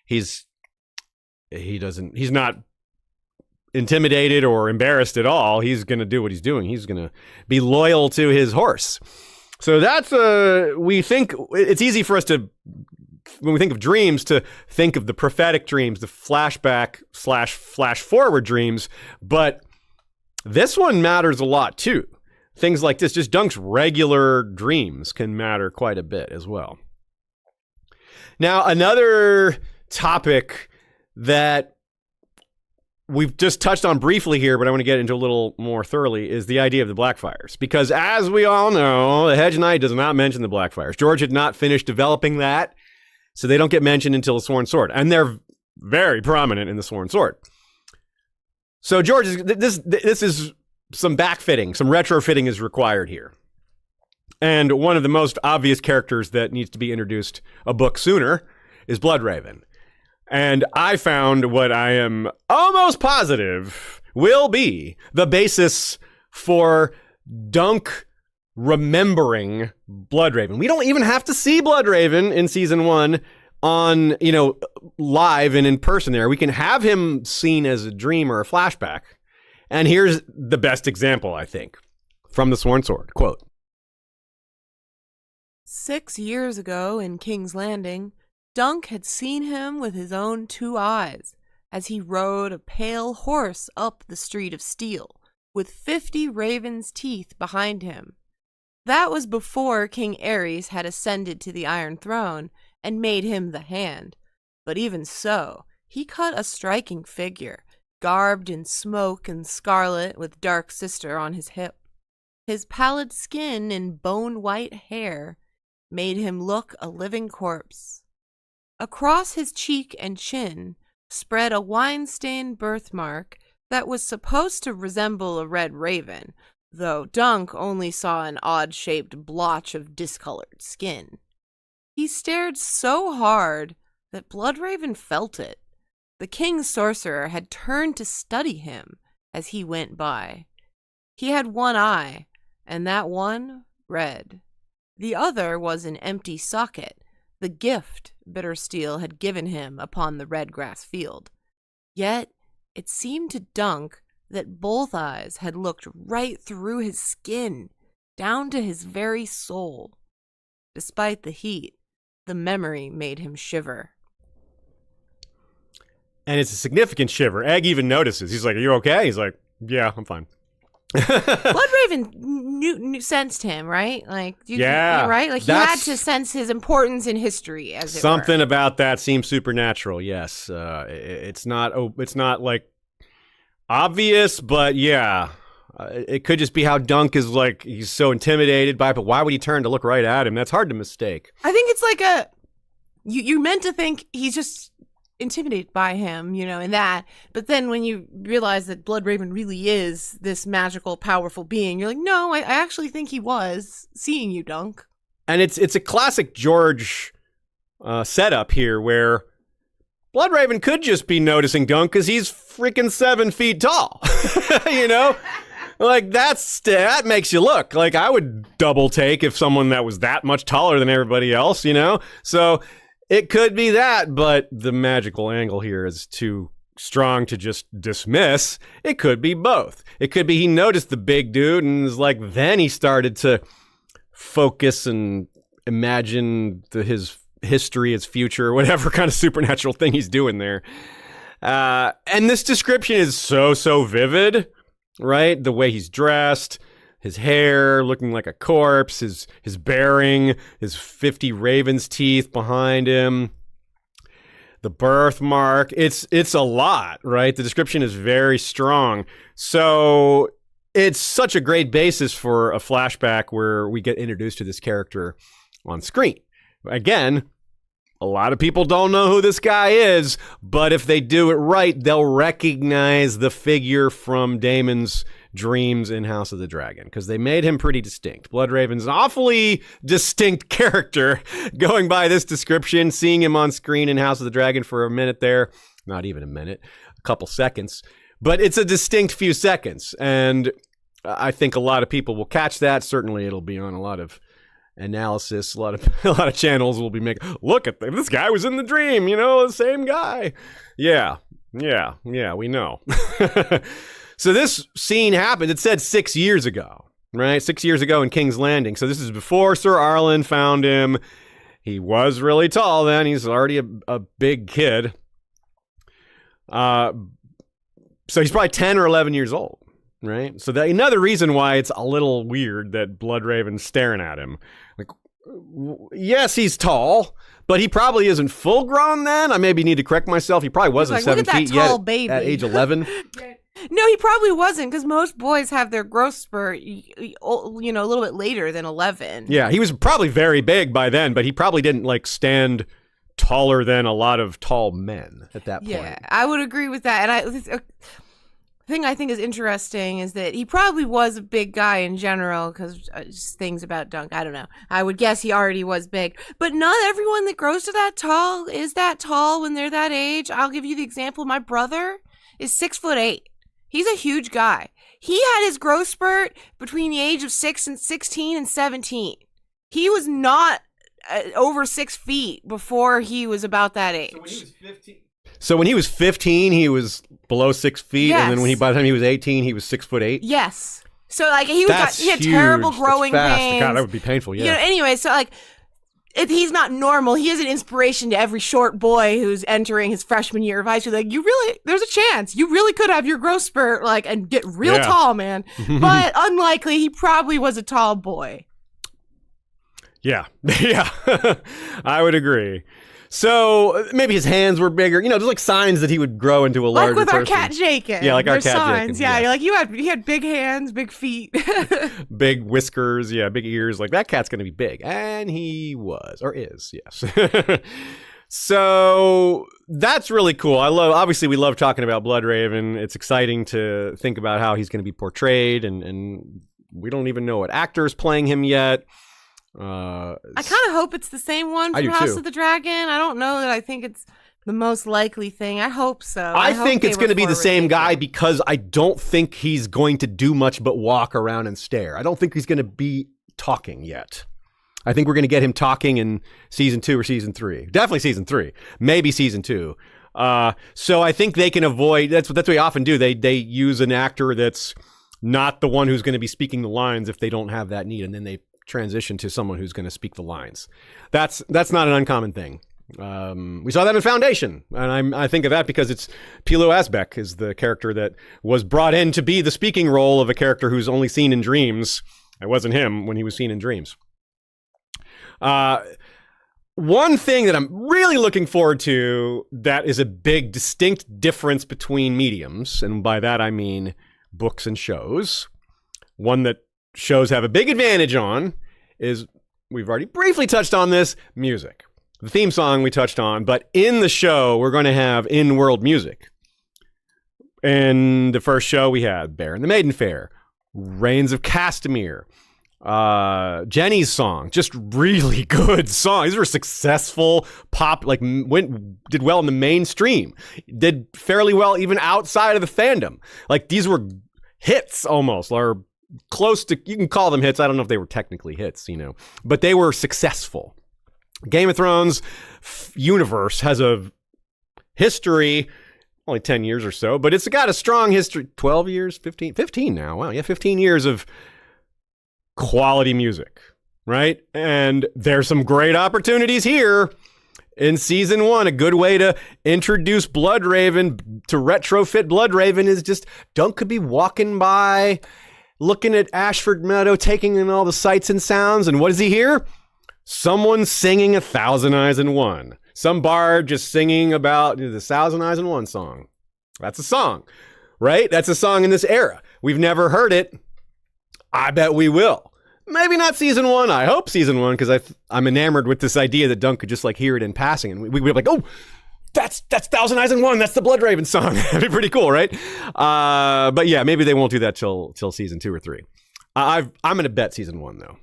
he's not intimidated or embarrassed at all. He's going to do what he's doing. He's going to be loyal to his horse. So that's we think it's easy for us to, when we think of dreams, to think of the prophetic dreams, the flashback / flash forward dreams, but this one matters a lot too. Things like this, just Dunk's regular dreams can matter quite a bit as well. Now, another topic that we've just touched on briefly here, but I want to get into a little more thoroughly, is the idea of the Blackfires. Because as we all know, the Hedge Knight does not mention the Blackfires. George had not finished developing that, so they don't get mentioned until the Sworn Sword. And they're very prominent in the Sworn Sword. So George, this is some backfitting, some retrofitting is required here. And one of the most obvious characters that needs to be introduced a book sooner is Bloodraven. And I found what I am almost positive will be the basis for Dunk remembering Bloodraven. We don't even have to see Bloodraven in season 1 on, live and in person there. We can have him seen as a dream or a flashback. And here's the best example, I think, from the Sworn Sword. Quote, 6 years ago in King's Landing, Dunk had seen him with his own 2 eyes as he rode a pale horse up the street of steel, with 50 ravens' teeth behind him. That was before King Aerys had ascended to the Iron Throne, and made him the hand. But even so, he cut a striking figure, garbed in smoke and scarlet with dark sister on his hip. His pallid skin and bone-white hair made him look a living corpse. Across his cheek and chin spread a wine-stained birthmark that was supposed to resemble a red raven, though Dunk only saw an odd-shaped blotch of discolored skin. He stared so hard that Bloodraven felt it. The king's sorcerer had turned to study him as he went by. He had one eye, and that one red. The other was an empty socket, the gift Bittersteel had given him upon the red grass field. Yet it seemed to Dunk that both eyes had looked right through his skin, down to his very soul. Despite the heat, the memory made him shiver. And it's a significant shiver. Egg even notices. He's like, "Are you okay?" He's like, "Yeah, I'm fine." Bloodraven sensed him, right? Like, right? Like, he had to sense his importance in history, as it something were. About that seems supernatural. Yes, it's not like obvious, but yeah, it could just be how Dunk is like. He's so intimidated by it, but why would he turn to look right at him? That's hard to mistake. I think it's like you're meant to think he's just intimidated by him, in that. But then when you realize that Bloodraven really is this magical, powerful being, you're like, no, I actually think he was seeing you, Dunk. And it's a classic George setup here where Bloodraven could just be noticing Dunk because he's freaking 7 feet tall. Like that makes you look like I would double take if someone that was that much taller than everybody else, So it could be that, but the magical angle here is too strong to just dismiss. It could be both. It could be he noticed the big dude and is like, then he started to focus and imagine his history, his future, whatever kind of supernatural thing he's doing there. And this description is so vivid, right? The way he's dressed, his hair looking like a corpse, his bearing, his 50 raven's teeth behind him, the birthmark. It's a lot, right? The description is very strong. So it's such a great basis for a flashback where we get introduced to this character on screen. Again, a lot of people don't know who this guy is, but if they do it right, they'll recognize the figure from Daemon's dreams in House of the Dragon, because they made him pretty distinct. Bloodraven's an awfully distinct character, going by this description, seeing him on screen in House of the Dragon for a minute there. Not even a minute, a couple seconds. But it's a distinct few seconds, and I think a lot of people will catch that. Certainly it'll be on a lot of analysis. A lot of channels will be making, look at this guy was in the dream, the same guy. Yeah, we know. So this scene happened, it said 6 years ago, right? 6 years ago in King's Landing. So this is before Sir Arlen found him. He was really tall then. He's already a big kid. So he's probably 10 or 11 years old, right? So another reason why it's a little weird that Bloodraven's staring at him. Like, yes, he's tall, but he probably isn't full grown then. I maybe need to correct myself. He probably wasn't 7 feet yet baby. At age 11. No, he probably wasn't, because most boys have their growth spurt, a little bit later than 11. Yeah, he was probably very big by then, but he probably didn't stand taller than a lot of tall men at that point. Yeah, I would agree with that. And the thing I think is interesting is that he probably was a big guy in general, because just things about Dunk, I don't know. I would guess he already was big. But not everyone that grows to that tall is that tall when they're that age. I'll give you the example. My brother is 6'8". He's a huge guy. He had his growth spurt between the age of 16 and 17. He was not over 6 feet before he was about that age. So when he was 15, he was below 6 feet, yes. And then by the time he was 18, he was 6'8". Yes. So he had terrible growing pains. God, that would be painful. Yeah. Anyway, so he's not normal. He is an inspiration to every short boy who's entering his freshman year of high school. There's a chance. You really could have your growth spurt, and get real tall, man. But unlikely. He probably was a tall boy. Yeah. Yeah. I would agree. So maybe his hands were bigger. There's like signs that he would grow into a larger like with person. our cat Jacob. Yeah, like our There's cat signs. Jacob. Yeah, Yeah. you're like he had big hands, big feet. Big whiskers. Yeah, big ears. Like that cat's going to be big. And he was, or is, yes. So that's really cool. Obviously we love talking about Bloodraven. It's exciting to think about how he's going to be portrayed, and we don't even know what actor's playing him yet. I kind of hope it's the same one I from do House too. of the Dragon. I don't know that I think it's the most likely thing. I hope so. I hope think they it's were going to be the same guy forward-thinking. because I don't think he's going to do much but walk around and stare. I don't think he's going to be talking yet. I think we're going to get him talking in season 2 or season 3. Definitely season 3. Maybe season 2. So I think they can avoid. That's what we often do. They use an actor that's not the one who's going to be speaking the lines if they don't have that need, and then they transition to someone who's going to speak the lines. That's not an uncommon thing. We saw that in Foundation, and I think of that because it's Pilo Asbeck is the character that was brought in to be the speaking role of a character who's only seen in dreams. It wasn't him when he was seen in dreams. One thing that I'm really looking forward to that is a big distinct difference between mediums, and by that I mean books and shows. One that shows have a big advantage on is, we've already briefly touched on this, music. The theme song we touched on, but in the show, we're going to have in-world music. In the first show, we had Bear and the Maiden Fair, Reigns of Castamere, Jenny's song, just really good songs. These were successful pop, did well in the mainstream, did fairly well even outside of the fandom. Like these were hits almost, or close to, you can call them hits. I don't know if they were technically hits, but they were successful. Game of Thrones universe has a history, only 10 years or so, but it's got a strong history, 12 years, 15 now. Wow. Yeah. 15 years of quality music, right? And there's some great opportunities here in season 1. A good way to introduce Bloodraven, to retrofit Bloodraven, is just Dunk could be walking by, looking at Ashford Meadow, taking in all the sights and sounds, and what does he hear? Someone singing 1,000 Eyes in One. Some bard just singing about the 1,000 Eyes in One song. That's a song, right? That's a song in this era. We've never heard it. I bet we will. Maybe not season 1. I hope season 1, because I'm enamored with this idea that Dunk could just like hear it in passing, and we'd be like, oh, that's 1,000 Eyes in One. That's the Bloodraven song. That'd be pretty cool, right? But yeah, maybe they won't do that till season 2 or 3. I'm going to bet season 1 though.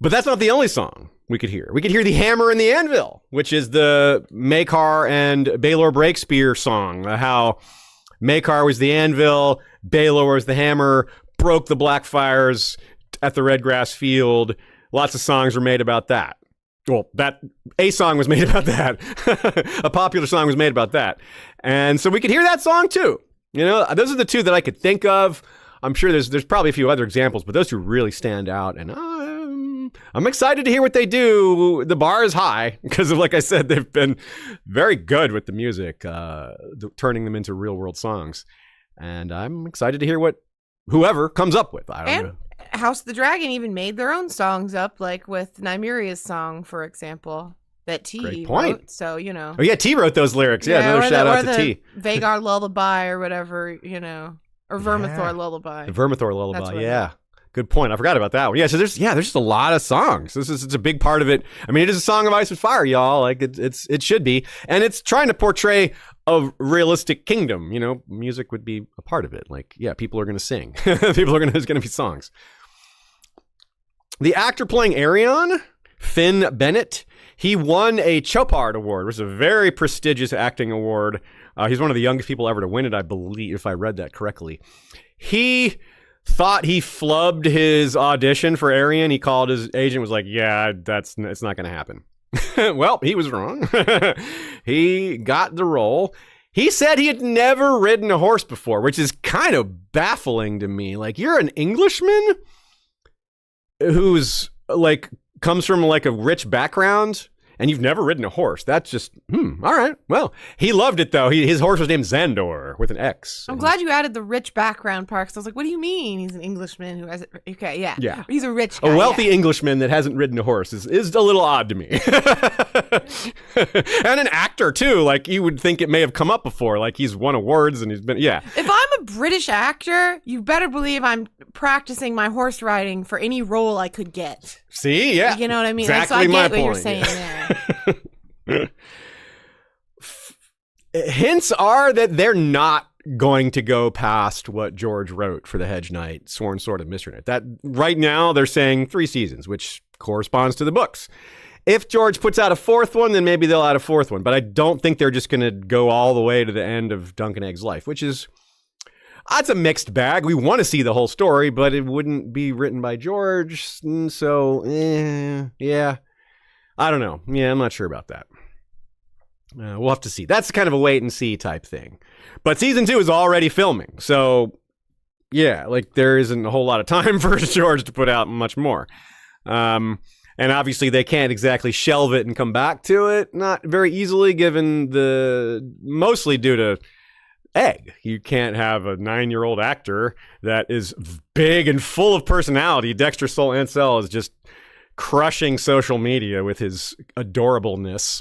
But that's not the only song we could hear. We could hear the Hammer and the Anvil, which is the Maekar and Baelor Breakspear song. How Maekar was the anvil, Baelor was the hammer, broke the Blackfires at the Redgrass Field. Lots of songs were made about that. Well, a song was made about that. A popular song was made about that. And so we could hear that song too. Those are the two that I could think of. I'm sure there's probably a few other examples, but those two really stand out. And I'm excited to hear what they do. The bar is high because, like I said, they've been very good with the music, turning them into real world songs. And I'm excited to hear what whoever comes up with. I don't know. House of the Dragon even made their own songs up, like with Nymeria's song, for example, that T wrote. So, Oh, yeah, T wrote those lyrics. Yeah, another shout out to T. Vagar Lullaby or whatever, or Vermithor Lullaby. The Vermithor Lullaby, yeah. Good point. I forgot about that one. Yeah, so there's just a lot of songs. It's a big part of it. I mean, it is a song of ice and fire, y'all. Like it should be, and it's trying to portray a realistic kingdom. Music would be a part of it. Like, yeah, people are going to sing. There's going to be songs. The actor playing Aerion, Finn Bennett, he won a Chopard Award, which is a very prestigious acting award. He's one of the youngest people ever to win it, I believe, if I read that correctly. He thought he flubbed his audition for Aerion. He called his agent, was like, yeah, it's not going to happen. Well, he was wrong. He got the role. He said he had never ridden a horse before, which is kind of baffling to me. Like, you're an Englishman who's like comes from like a rich background, and you've never ridden a horse. That's just, all right. Well, he loved it, though. His horse was named Xandor with an X. I'm glad you added the rich background part, because I was like, what do you mean he's an Englishman who has it? Okay, yeah. Yeah. He's a rich guy. A wealthy Englishman that hasn't ridden a horse is a little odd to me. And an actor, too. Like, you would think it may have come up before. Like, he's won awards and he's been, yeah. If I'm a British actor, you better believe I'm practicing my horse riding for any role I could get. See? Yeah. You know what I mean? Exactly so I my get what point. you're saying there. Hints are that they're not going to go past what George wrote for the Hedge Knight, Sworn Sword of Mystery Knight. That right now they're saying 3 seasons, which corresponds to the books. If George puts out a 4th one, then maybe they'll add a 4th one. But I don't think they're just going to go all the way to the end of Dunk and Egg's life, which is, it's a mixed bag. We want to see the whole story, but it wouldn't be written by George. So, yeah. I don't know. Yeah, I'm not sure about that. We'll have to see. That's kind of a wait and see type thing. But season 2 is already filming. So, yeah, like there isn't a whole lot of time for George to put out much more. And obviously they can't exactly shelve it and come back to it. Not very easily, given mostly due to Egg. You can't have a 9-year-old actor that is big and full of personality. Dexter Soul Ansel is just crushing social media with his adorableness.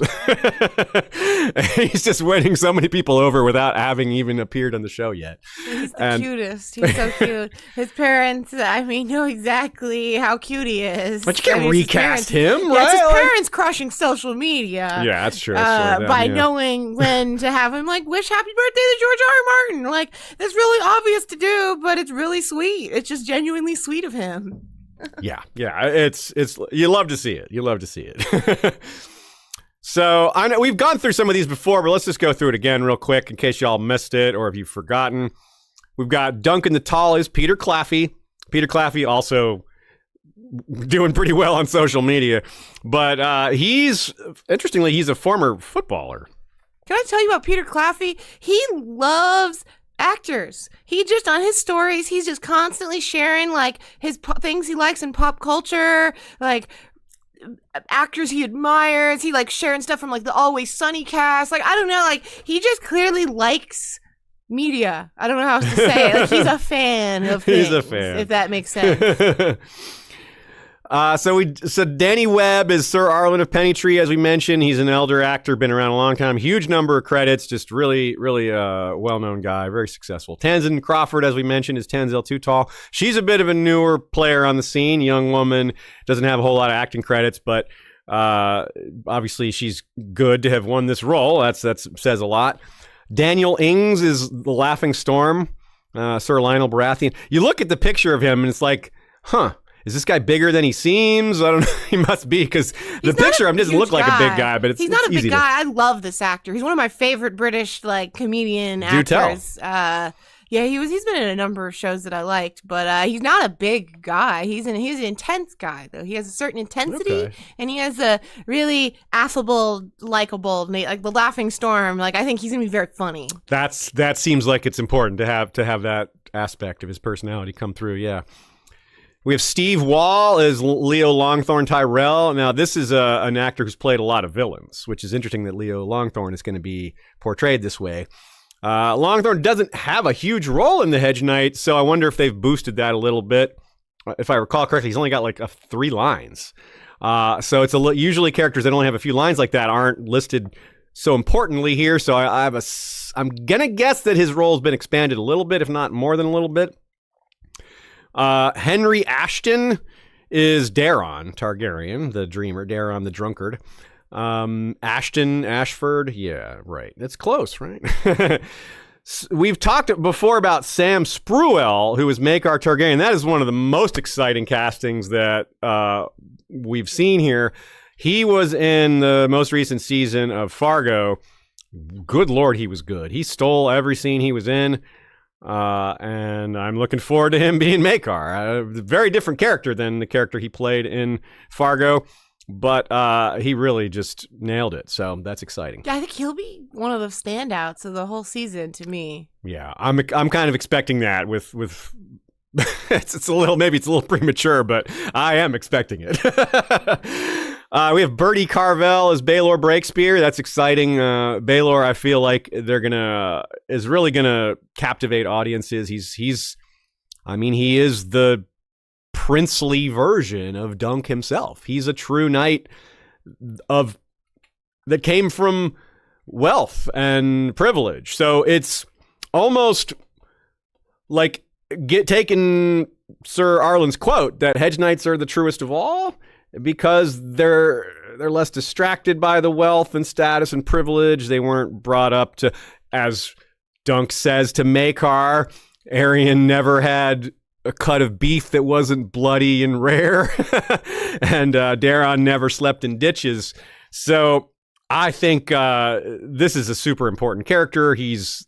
He's just winning so many people over without having even appeared on the show yet. He's the cutest. He's so cute. His parents, know exactly how cute he is. But you can't recast him, right? Yeah, it's his parents crushing social media. Yeah, that's true. By knowing when to have him, wish happy birthday to George R. R. Martin. That's really obvious to do, but it's really sweet. It's just genuinely sweet of him. Yeah, it's you love to see it. You love to see it. So I know we've gone through some of these before, but let's just go through it again real quick in case y'all missed it or if you've forgotten. We've got Duncan the Tully, Peter Claffey. Peter Claffey also doing pretty well on social media, but he's a former footballer. Can I tell you about Peter Claffey? He loves actors. He just, on his stories, he's just constantly sharing his things he likes in pop culture, actors he admires. He sharing stuff from the Always Sunny cast. I don't know, he just clearly likes media. I don't know how else to say it. He's a fan of things. He's a fan, if that makes sense. So Danny Webb is Sir Arlen of Pennytree, as we mentioned. He's an elder actor, been around a long time. Huge number of credits, just really, really well-known guy, very successful. Tamsin Crawford, as we mentioned, is Tanzil Too-Tall. She's a bit of a newer player on the scene, young woman, doesn't have a whole lot of acting credits, but obviously she's good to have won this role. That says a lot. Daniel Ings is the Laughing Storm, Sir Lionel Baratheon. You look at the picture of him, and it's is this guy bigger than he seems? I don't know. He must be, because the picture of him doesn't look like a big guy, but he's not a big guy. I love this actor. He's one of my favorite British comedian actors. Do tell. Yeah, he's been in a number of shows that I liked, but he's not a big guy. He's an intense guy, though. He has a certain intensity, and he has a really affable, likable, the Laughing Storm. I think he's gonna be very funny. That seems like it's important to have that aspect of his personality come through. Yeah. We have Steve Wall as Leo Longthorn Tyrell. Now, this is an actor who's played a lot of villains, which is interesting that Leo Longthorn is going to be portrayed this way. Longthorn doesn't have a huge role in The Hedge Knight, so I wonder if they've boosted that a little bit. If I recall correctly, he's only got 3 lines. So it's usually characters that only have a few lines like that aren't listed so importantly here. So I'm going to guess that his role has been expanded a little bit, if not more than a little bit. Henry Ashton is Daemon Targaryen, the dreamer, Daemon the drunkard. Ashford, yeah, right. That's close, right? We've talked before about Sam Spruell, who is Maekar Targaryen. That is one of the most exciting castings that we've seen here. He was in the most recent season of Fargo. Good Lord, he was good. He stole every scene he was in. And I'm looking forward to him being Maekar. A very different character than the character he played in Fargo, but he really just nailed it. So that's exciting. Yeah, I think he'll be one of the standouts of the whole season to me. Yeah, I'm kind of expecting that with it's a little premature, but I am expecting it. We have Bertie Carvel as Baelor Breakspear. That's exciting. Baelor, I feel like is really gonna captivate audiences. He is the princely version of Dunk himself. He's a true knight that came from wealth and privilege. So it's almost like taking Sir Arlen's quote that hedge knights are the truest of all, because they're less distracted by the wealth and status and privilege. They weren't brought up to, as Dunk says to Maekar, Arryn never had a cut of beef that wasn't bloody and rare, and Daemon never slept in ditches. So I think this is a super important character. He's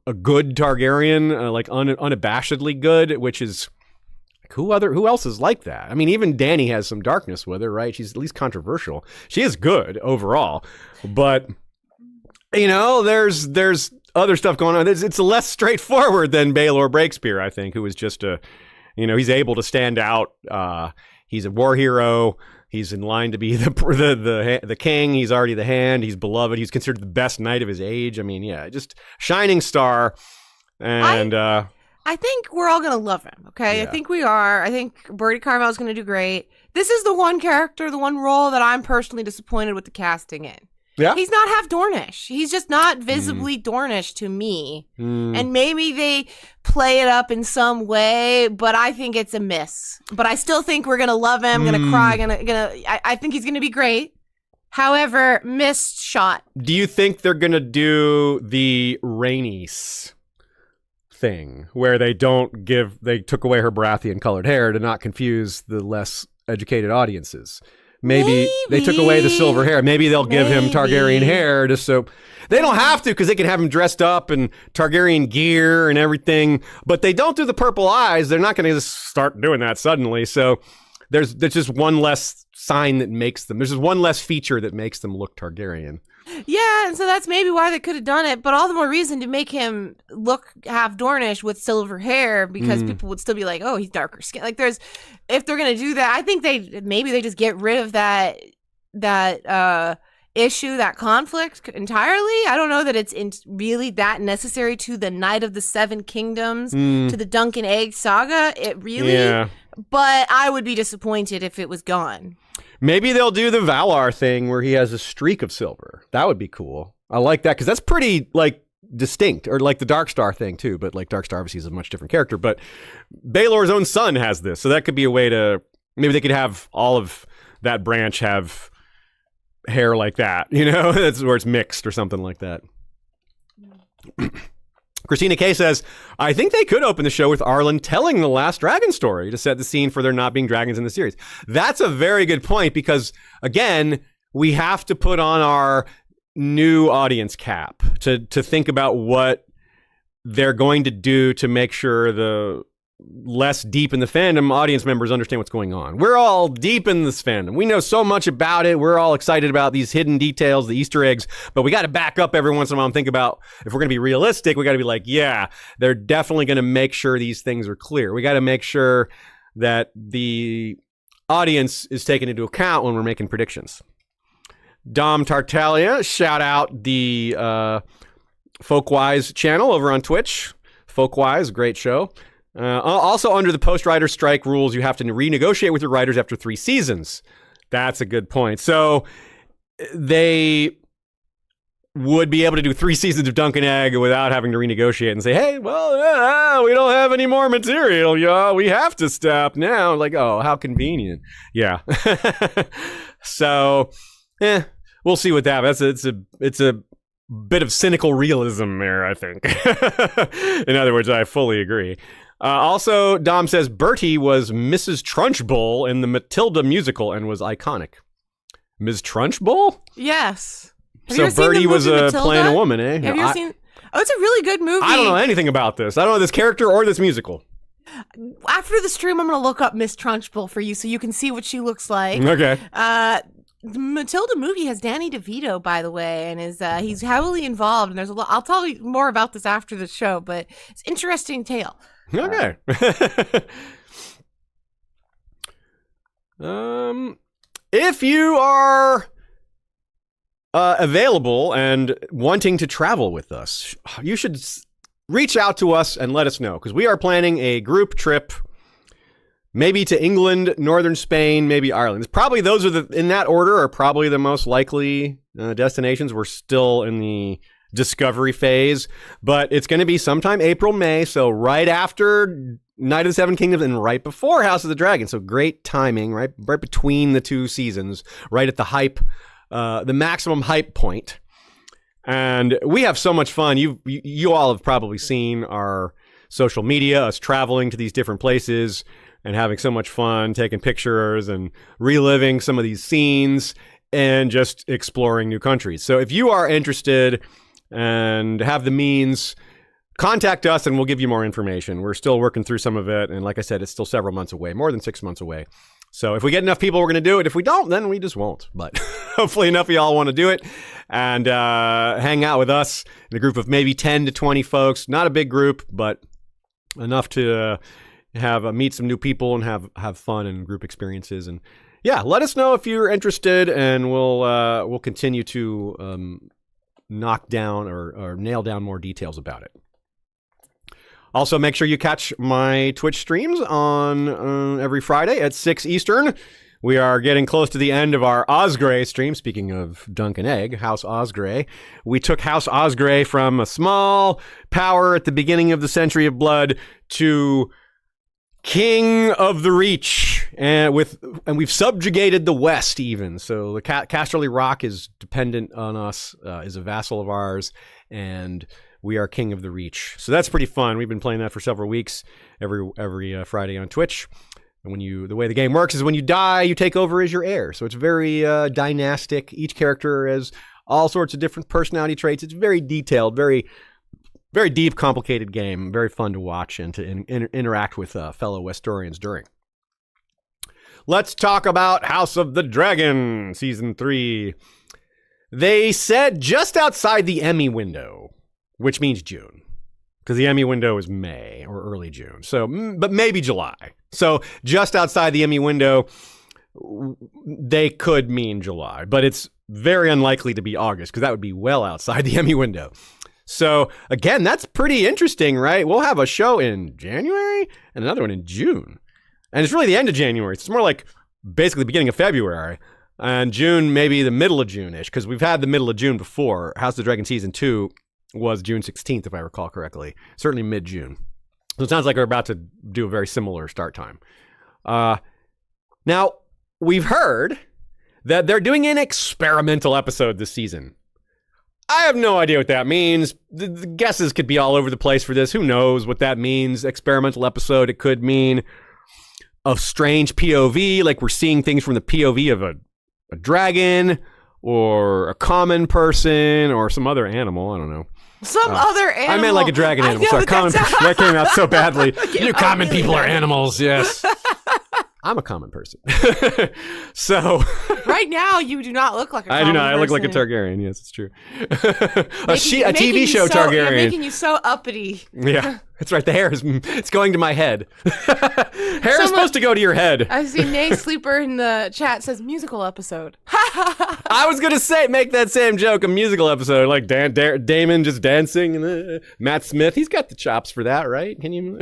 a good Targaryen, like unabashedly good, which is who else is like that? I mean, even Dany has some darkness with her, right? She's at least controversial. She is good overall, but there's other stuff going on. It's less straightforward than Baelor Breakspear, I think, who is just he's able to stand out. He's a war hero. He's in line to be the king. He's already the hand. He's beloved. He's considered the best knight of his age. I mean, yeah, just shining star. And I think we're all going to love him, okay? Yeah. I think we are. I think Bertie Carvel is going to do great. This is the one character, the one role that I'm personally disappointed with the casting in. Yeah. He's not half Dornish. He's just not visibly Dornish to me. And maybe they play it up in some way, but I think it's a miss. But I still think we're going to love him, going to cry, I think he's going to be great. However, missed shot. Do you think they're going to do the Rhaenys thing where they took away her Baratheon colored hair to not confuse the less educated audiences? Maybe they took away the silver hair. Maybe they'll give him Targaryen hair just so they don't have to, because they can have him dressed up in Targaryen gear and everything. But they don't do the purple eyes. They're not going to just start doing that suddenly. So there's just one less sign that makes them. There's just one less feature that makes them look Targaryen. Yeah, and so that's maybe why they could have done it, but all the more reason to make him look half Dornish with silver hair, because people would still be like, oh, he's darker skin. Like, if they're going to do that, I think they just get rid of that issue, that conflict entirely. I don't know that it's really that necessary to the Knight of the Seven Kingdoms, to the Dunk and Egg saga. It really, but I would be disappointed if it was gone. Maybe they'll do the Valar thing where he has a streak of silver. That would be cool. I like that, because that's pretty, like, distinct. Or like the Darkstar thing, too. But, like, Darkstar obviously is a much different character. But Baelor's own son has this. So that could be a way to... Maybe they could have all of that branch have hair like that. That's where it's mixed or something like that. Christina K says, I think they could open the show with Arlen telling the last dragon story to set the scene for there not being dragons in the series. That's a very good point, because, again, we have to put on our new audience cap to think about what they're going to do to make sure the less deep in the fandom audience members understand what's going on. We're all deep in this fandom. We know so much about it. We're all excited about these hidden details, the Easter eggs, but we got to back up every once in a while and think about, if we're going to be realistic, we got to be like, yeah, they're definitely going to make sure these things are clear. We got to make sure that the audience is taken into account when we're making predictions. Dom Tartaglia, shout out the Folkwise channel over on Twitch. Folkwise, great show. Also, under the post-writer strike rules, you have to renegotiate with your writers after 3 seasons. That's a good point. So they would be able to do 3 seasons of Dunk and Egg without having to renegotiate and say, hey, well, we don't have any more material, y'all. We have to stop now. Like, oh, how convenient. Yeah. So, we'll see what that happens. It's a bit of cynical realism there, I think. In other words, I fully agree. Also, Dom says Bertie was Mrs. Trunchbull in the Matilda musical and was iconic. Ms. Trunchbull? Yes. So Bertie was playing a woman, eh? Have you seen? Oh, it's a really good movie. I don't know anything about this. I don't know this character or this musical. After the stream, I'm going to look up Miss Trunchbull for you so you can see what she looks like. Okay. The Matilda movie has Danny DeVito, by the way, and he's heavily involved. And there's a lot. I'll tell you more about this after the show, but it's an interesting tale. Okay. if you are available and wanting to travel with us, you should reach out to us and let us know, because we are planning a group trip, maybe to England, northern Spain, maybe Ireland. It's probably those are in that order are probably the most likely destinations. We're still in the discovery phase, but it's going to be sometime April, May, so right after Night of the Seven Kingdoms and right before House of the Dragon. So great timing, right between the two seasons, right at the hype, the maximum hype point. And we have so much fun. You all have probably seen our social media, us traveling to these different places and having so much fun, taking pictures and reliving some of these scenes and just exploring new countries. So if you are interested and have the means, contact us and we'll give you more information. We're still working through some of it. And like I said, it's still several months away, more than 6 months away. So if we get enough people, we're going to do it. If we don't, then we just won't. But hopefully enough of y'all want to do it and hang out with us in a group of maybe 10 to 20 folks. Not a big group, but enough to have meet some new people and have fun and group experiences. And yeah, let us know if you're interested, and we'll continue to knock down or nail down more details about it. Also, make sure you catch my Twitch streams on every Friday at 6 Eastern. We are getting close to the end of our Osgrey stream. Speaking of Dunk and Egg, House Osgrey. We took House Osgrey from a small power at the beginning of the Century of Blood to King of the Reach, and we've subjugated the West even. So the Casterly Rock is dependent on us, is a vassal of ours, and we are King of the Reach. So that's pretty fun. We've been playing that for several weeks, every Friday on Twitch. And the way the game works is when you die, you take over as your heir. So it's very dynastic. Each character has all sorts of different personality traits. It's very detailed, very very deep, complicated game. Very fun to watch and to interact with fellow Westorians during. Let's talk about House of the Dragon, Season 3. They said just outside the Emmy window, which means June, because the Emmy window is May or early June. So, but maybe July. So just outside the Emmy window, they could mean July, but it's very unlikely to be August, because that would be well outside the Emmy window. So again, that's pretty interesting, right? We'll have a show in January and another one in June. And it's really the end of January. It's more like basically the beginning of February. And June, maybe the middle of June-ish, because we've had the middle of June before. House of the Dragon Season 2 was June 16th, if I recall correctly. Certainly mid-June. So it sounds like we're about to do a very similar start time. Now, we've heard that they're doing an experimental episode this season. I have no idea what that means. The guesses could be all over the place for this. Who knows what that means? Experimental episode. It could mean a strange POV, like we're seeing things from the POV of a dragon or a common person or some other animal. I don't know. Some other animal. I meant like a dragon animal. Sorry, common. That came out so badly. You common people are animals. Yes. I'm a common person. So right now, you do not look like a common person. I do not. I look like a Targaryen. Yes, it's true. A TV show Targaryen. You're making you so uppity. Yeah, that's right. The hair it's going to my head. Hair is supposed to go to your head. I see Nay Sleeper in the chat says musical episode. I was going to make that same joke, a musical episode, like Daemon just dancing. And Matt Smith, he's got the chops for that, right? Can you...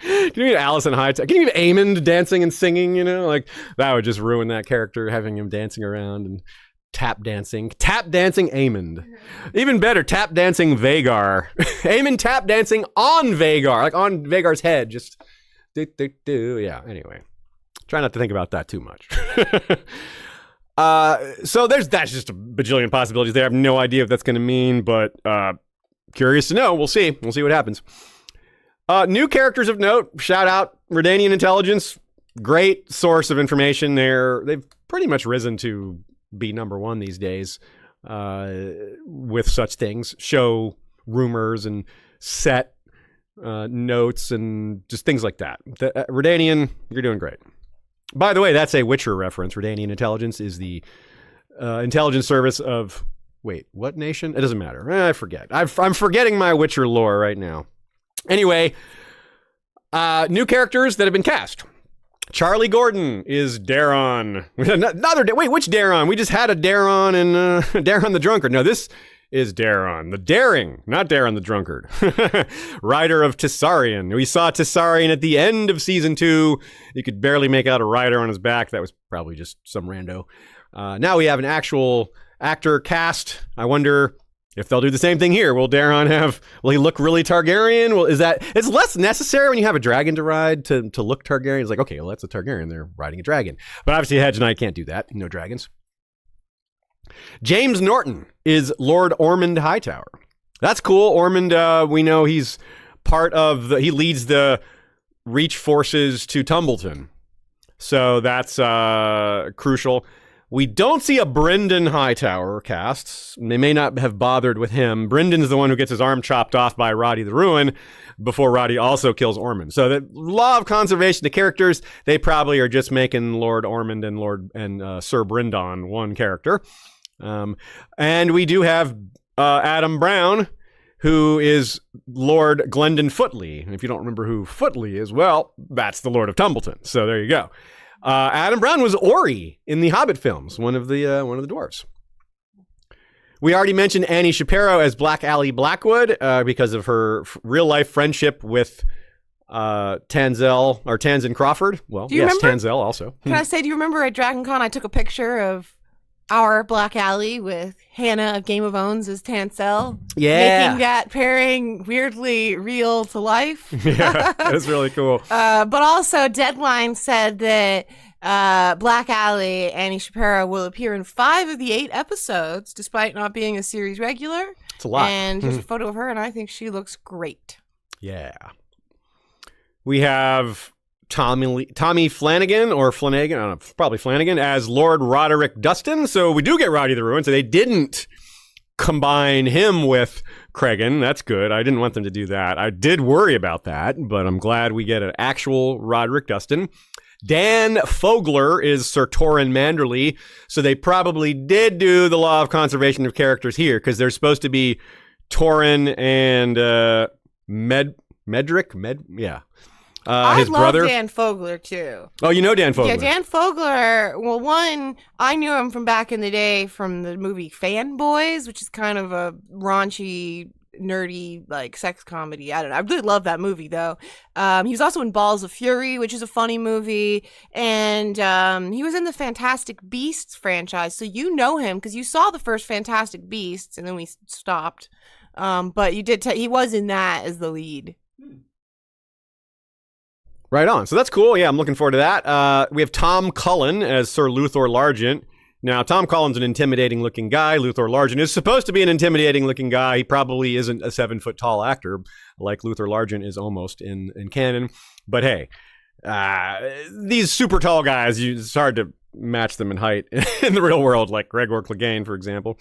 Can you get Allison Hightower? Can you get Aemond dancing and singing? You know, like that would just ruin that character, having him dancing around and tap dancing Aemond. Even better, tap dancing Vhagar. Aemond tap dancing on Vhagar, like on Vhagar's head. Just do. Yeah. Anyway, try not to think about that too much. So that's just a bajillion possibilities there. I have no idea what that's going to mean, but curious to know. We'll see. We'll see what happens. New characters of note, shout out Redanian Intelligence, great source of information there. They've pretty much risen to be number one these days with such things. Show rumors and set notes and just things like that. Redanian, you're doing great. By the way, that's a Witcher reference. Redanian Intelligence is the intelligence service of, wait, what nation? It doesn't matter. I forget. I'm forgetting my Witcher lore right now. Anyway, new characters that have been cast. Charlie Gordon is Daron. Wait, which Daron? We just had a Daron and Daron the Drunkard. No, this is Daron the Daring, not Daron the Drunkard. Rider of Tessarion. We saw Tessarion at the end of season 2. You could barely make out a rider on his back. That was probably just some rando. Now we have an actual actor cast. I wonder if they'll do the same thing here. Will he look really Targaryen? It's less necessary when you have a dragon to ride to look Targaryen. It's like, okay, well, that's a Targaryen. They're riding a dragon. But obviously Hedge and I can't do that. No dragons. James Norton is Lord Ormond Hightower. That's cool. Ormond, we know he's he leads the Reach forces to Tumbleton. So that's crucial. We don't see a Brynden Hightower cast. They may not have bothered with him. Brendan's the one who gets his arm chopped off by Roddy the Ruin before Roddy also kills Ormond. So the law of conservation of characters, they probably are just making Lord Ormond and Sir Bryndon one character. And we do have Adam Brown, who is Lord Glendon Footley. And if you don't remember who Footley is, well, that's the Lord of Tumbleton. So there you go. Adam Brown was Ori in the Hobbit films, one of the dwarves. We already mentioned Annie Shapiro as Black Allie Blackwood because of her real-life friendship with Tanzin Crawford. Well, yes, Tanzell also. Can I say, do you remember at DragonCon I took a picture of our Black Allie with Hannah of Game of Thrones as Tansel? Yeah. Making that pairing weirdly real to life. Yeah, that's really cool. But also Deadline said that Black Allie, Annie Shapiro, will appear in 5 of the 8 episodes, despite not being a series regular. It's a lot. And here's a photo of her, and I think she looks great. Yeah. We have Tommy Flanagan, or Flanagan, I don't know, probably Flanagan, as Lord Roderick Dustin. So we do get Roddy the Ruin. So they didn't combine him with Cregan. That's good. I didn't want them to do that. I did worry about that, but I'm glad we get an actual Roderick Dustin. Dan Fogler is Sir Torrin Manderley. So they probably did do the law of conservation of characters here, because they're supposed to be Torrin and Medrick. Yeah. His brother. Dan Fogler, too. Oh, you know Dan Fogler. Yeah, Dan Fogler. Well, one, I knew him from back in the day from the movie Fanboys, which is kind of a raunchy, nerdy, like, sex comedy. I don't know. I really love that movie, though. He was also in Balls of Fury, which is a funny movie. And he was in the Fantastic Beasts franchise. So you know him because you saw the first Fantastic Beasts, and then we stopped. But you did. He was in that as the lead. Right on. So that's cool. Yeah, I'm looking forward to that. We have Tom Cullen as Sir Luthor Largent. Now, Tom Cullen's an intimidating-looking guy. Luthor Largent is supposed to be an intimidating-looking guy. He probably isn't a 7-foot-tall actor, like Luthor Largent is almost in canon. But hey, these super tall guys, it's hard to match them in height in the real world, like Gregor Clegane, for example.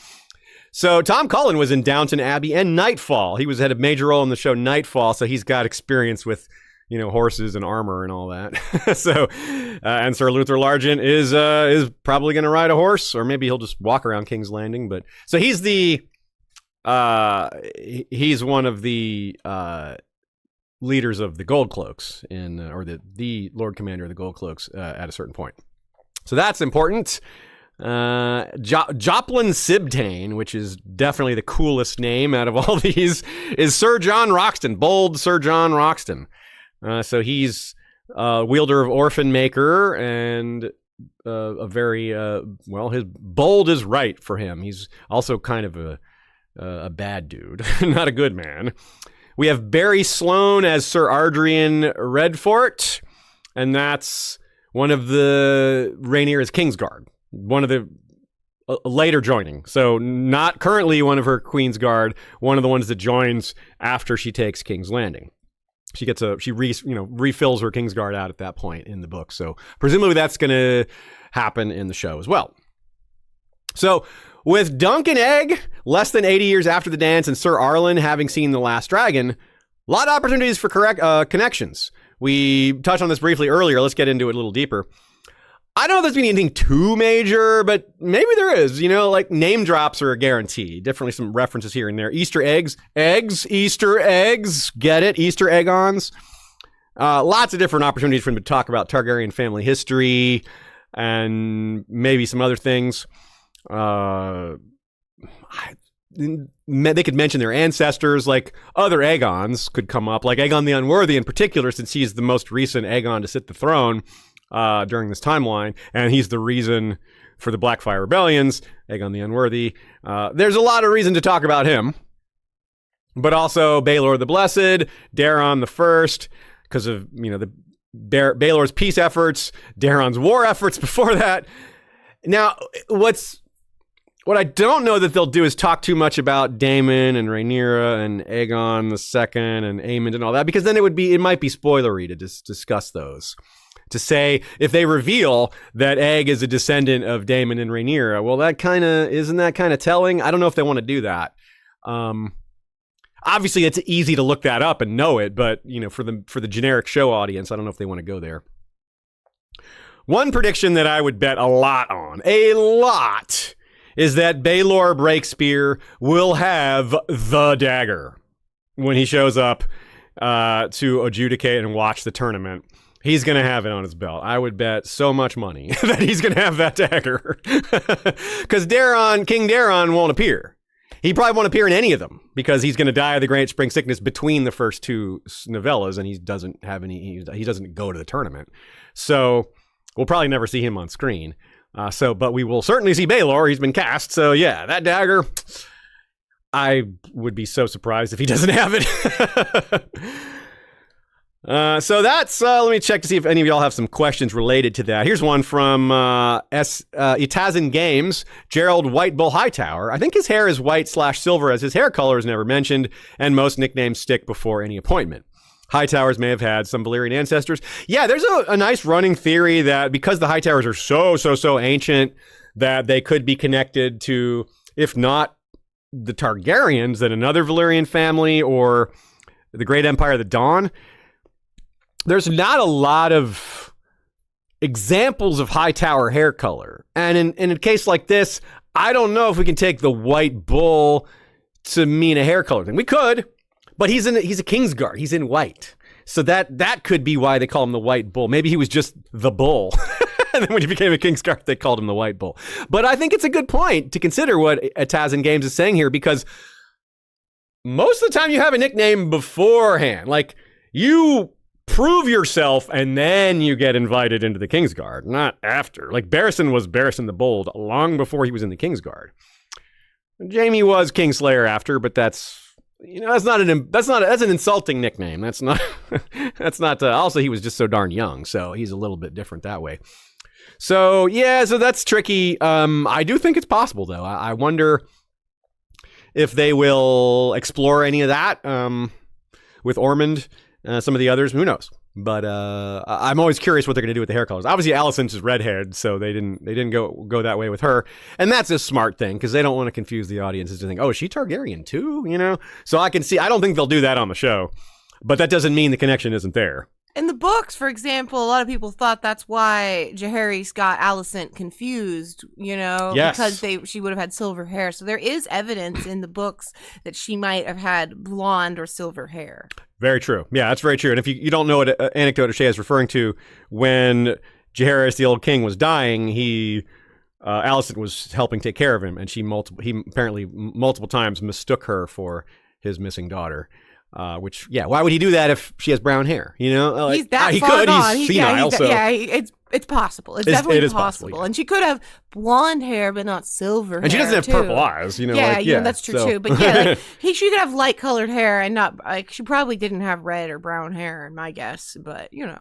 So Tom Cullen was in Downton Abbey and Nightfall. He had a major role in the show Nightfall, so he's got experience with horses and armor and all that. So, and Sir Luthor Largent is probably going to ride a horse, or maybe he'll just walk around King's Landing. But so he's one of the leaders of the Gold Cloaks or the Lord Commander of the Gold Cloaks at a certain point. So that's important. Joplin Sibtane, which is definitely the coolest name out of all these, is Sir John Roxton, bold Sir John Roxton. So he's wielder of Orphan Maker, and a very his bold is right for him. He's also kind of a bad dude, not a good man. We have Barry Sloane as Sir Ardrian Redfort, and that's one of the Rhaenyra's Kingsguard, one of the later joining. So not currently one of her Queen's Guard, one of the ones that joins after she takes King's Landing. She refills her Kingsguard out at that point in the book. So presumably that's going to happen in the show as well. So with Dunk and Egg less than 80 years after the dance and Sir Arlen having seen The Last Dragon, a lot of opportunities for connections. We touched on this briefly earlier. Let's get into it a little deeper. I don't know if there's been anything too major, but maybe there is. Like name drops are a guarantee. Definitely some references here and there. Easter eggs, Easter eggs. Get it? Easter egg-ons. Lots of different opportunities for him to talk about Targaryen family history and maybe some other things. They could mention their ancestors, like other Aegons could come up, like Aegon the Unworthy in particular, since he's the most recent Aegon to sit the throne during this timeline, and he's the reason for the Blackfire rebellions, Aegon the Unworthy. There's a lot of reason to talk about him, but also Baelor the Blessed, Daemon the First, because of the Baelor's peace efforts, Daemon's war efforts before that. Now, what I don't know that they'll do is talk too much about Daemon and Rhaenyra and Aegon II and Aemond and all that, because then it might be spoilery to discuss those. To say, if they reveal that Egg is a descendant of Daemon and Rhaenyra, well, isn't that kind of telling? I don't know if they want to do that. Obviously, it's easy to look that up and know it, but for the generic show audience, I don't know if they want to go there. One prediction that I would bet a lot, is that Baelor Breakspear will have the dagger when he shows up to adjudicate and watch the tournament. He's going to have it on his belt. I would bet so much money that he's going to have that dagger. Because King Daemon won't appear. He probably won't appear in any of them because he's going to die of the Great Spring Sickness between the first two novellas, and he doesn't go to the tournament. So we'll probably never see him on screen. But we will certainly see Baelor. He's been cast. So yeah, that dagger, I would be so surprised if he doesn't have it. So that's, let me check to see if any of y'all have some questions related to that. Here's one from Itazan Games, Gerald White Bull Hightower. I think his hair is white/silver as his hair color is never mentioned, and most nicknames stick before any appointment. Hightowers may have had some Valyrian ancestors. Yeah, there's a nice running theory that because the Hightowers are so ancient that they could be connected to, if not the Targaryens, then another Valyrian family or the Great Empire of the Dawn. There's not a lot of examples of Hightower hair color. And in a case like this, I don't know if we can take the white bull to mean a hair color thing. We could, but he's a Kingsguard. He's in white. So that could be why they call him the White Bull. Maybe he was just the bull. And then when he became a Kingsguard, they called him the White Bull. But I think it's a good point to consider what Itazan Games is saying here, because most of the time you have a nickname beforehand. Like, you prove yourself and then you get invited into the Kingsguard, not after. Like, Barristan was Barristan the Bold long before he was in the Kingsguard. Jaime was Kingslayer after, but that's an insulting nickname. That's not also he was just so darn young, so he's a little bit different that way. So yeah, so that's tricky. I do think it's possible though. I wonder if they will explore any of that with Ormond, some of the others. Who knows? But I'm always curious what they're going to do with the hair colors. Obviously, Alicent's is redhead, so they didn't go that way with her, and that's a smart thing because they don't want to confuse the audiences to think, oh, is she Targaryen too? So I can see. I don't think they'll do that on the show, but that doesn't mean the connection isn't there. In the books, for example, a lot of people thought that's why Jaehaerys got Alicent confused, Yes. because she would have had silver hair. So there is evidence in the books that she might have had blonde or silver hair. Very true. Yeah, that's very true. And if you don't know what anecdote Ashaya is referring to, when Jaehaerys, the old king, was dying, Alicent was helping take care of him, and he apparently multiple times mistook her for his missing daughter. Which, yeah, why would he do that if she has brown hair? Like, he's that far gone. He's senile. It's possible. It's definitely possible. Yeah. And she could have blonde hair, but not silver hair. And she doesn't have purple eyes. That's true too. But yeah, she could have light colored hair and not she probably didn't have red or brown hair, in my guess. But Yeah.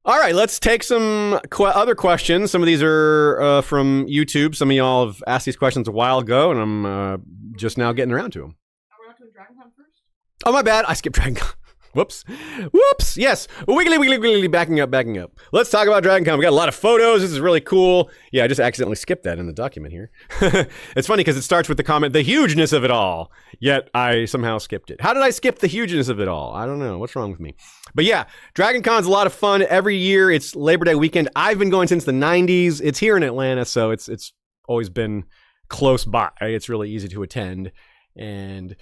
All right, let's take some other questions. Some of these are from YouTube. Some of y'all have asked these questions a while ago, and I'm just now getting around to them. DragonCon first? Oh, my bad. I skipped DragonCon. Whoops. Yes. Wiggly. Backing up. Let's talk about DragonCon. We got a lot of photos. This is really cool. Yeah, I just accidentally skipped that in the document here. It's funny because it starts with the comment, the hugeness of it all. Yet I somehow skipped it. How did I skip the hugeness of it all? I don't know. What's wrong with me? But yeah, DragonCon's a lot of fun. Every year, it's Labor Day weekend. I've been going since the 90s. It's here in Atlanta, so it's always been close by. It's really easy to attend. And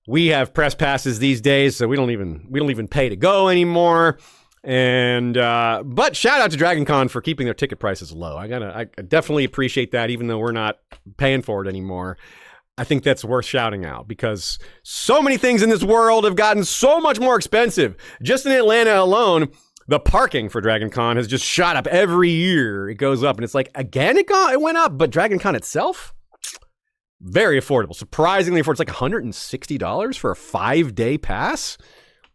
we have press passes these days, so we don't even pay to go anymore. And but shout out to DragonCon for keeping their ticket prices low. I definitely appreciate that, even though we're not paying for it anymore. I think that's worth shouting out because so many things in this world have gotten so much more expensive. Just in Atlanta alone, the parking for DragonCon has just shot up every year. It goes up, and it's like, again, it went up, but DragonCon itself, very affordable. Surprisingly affordable. It's like $160 for a 5-day pass.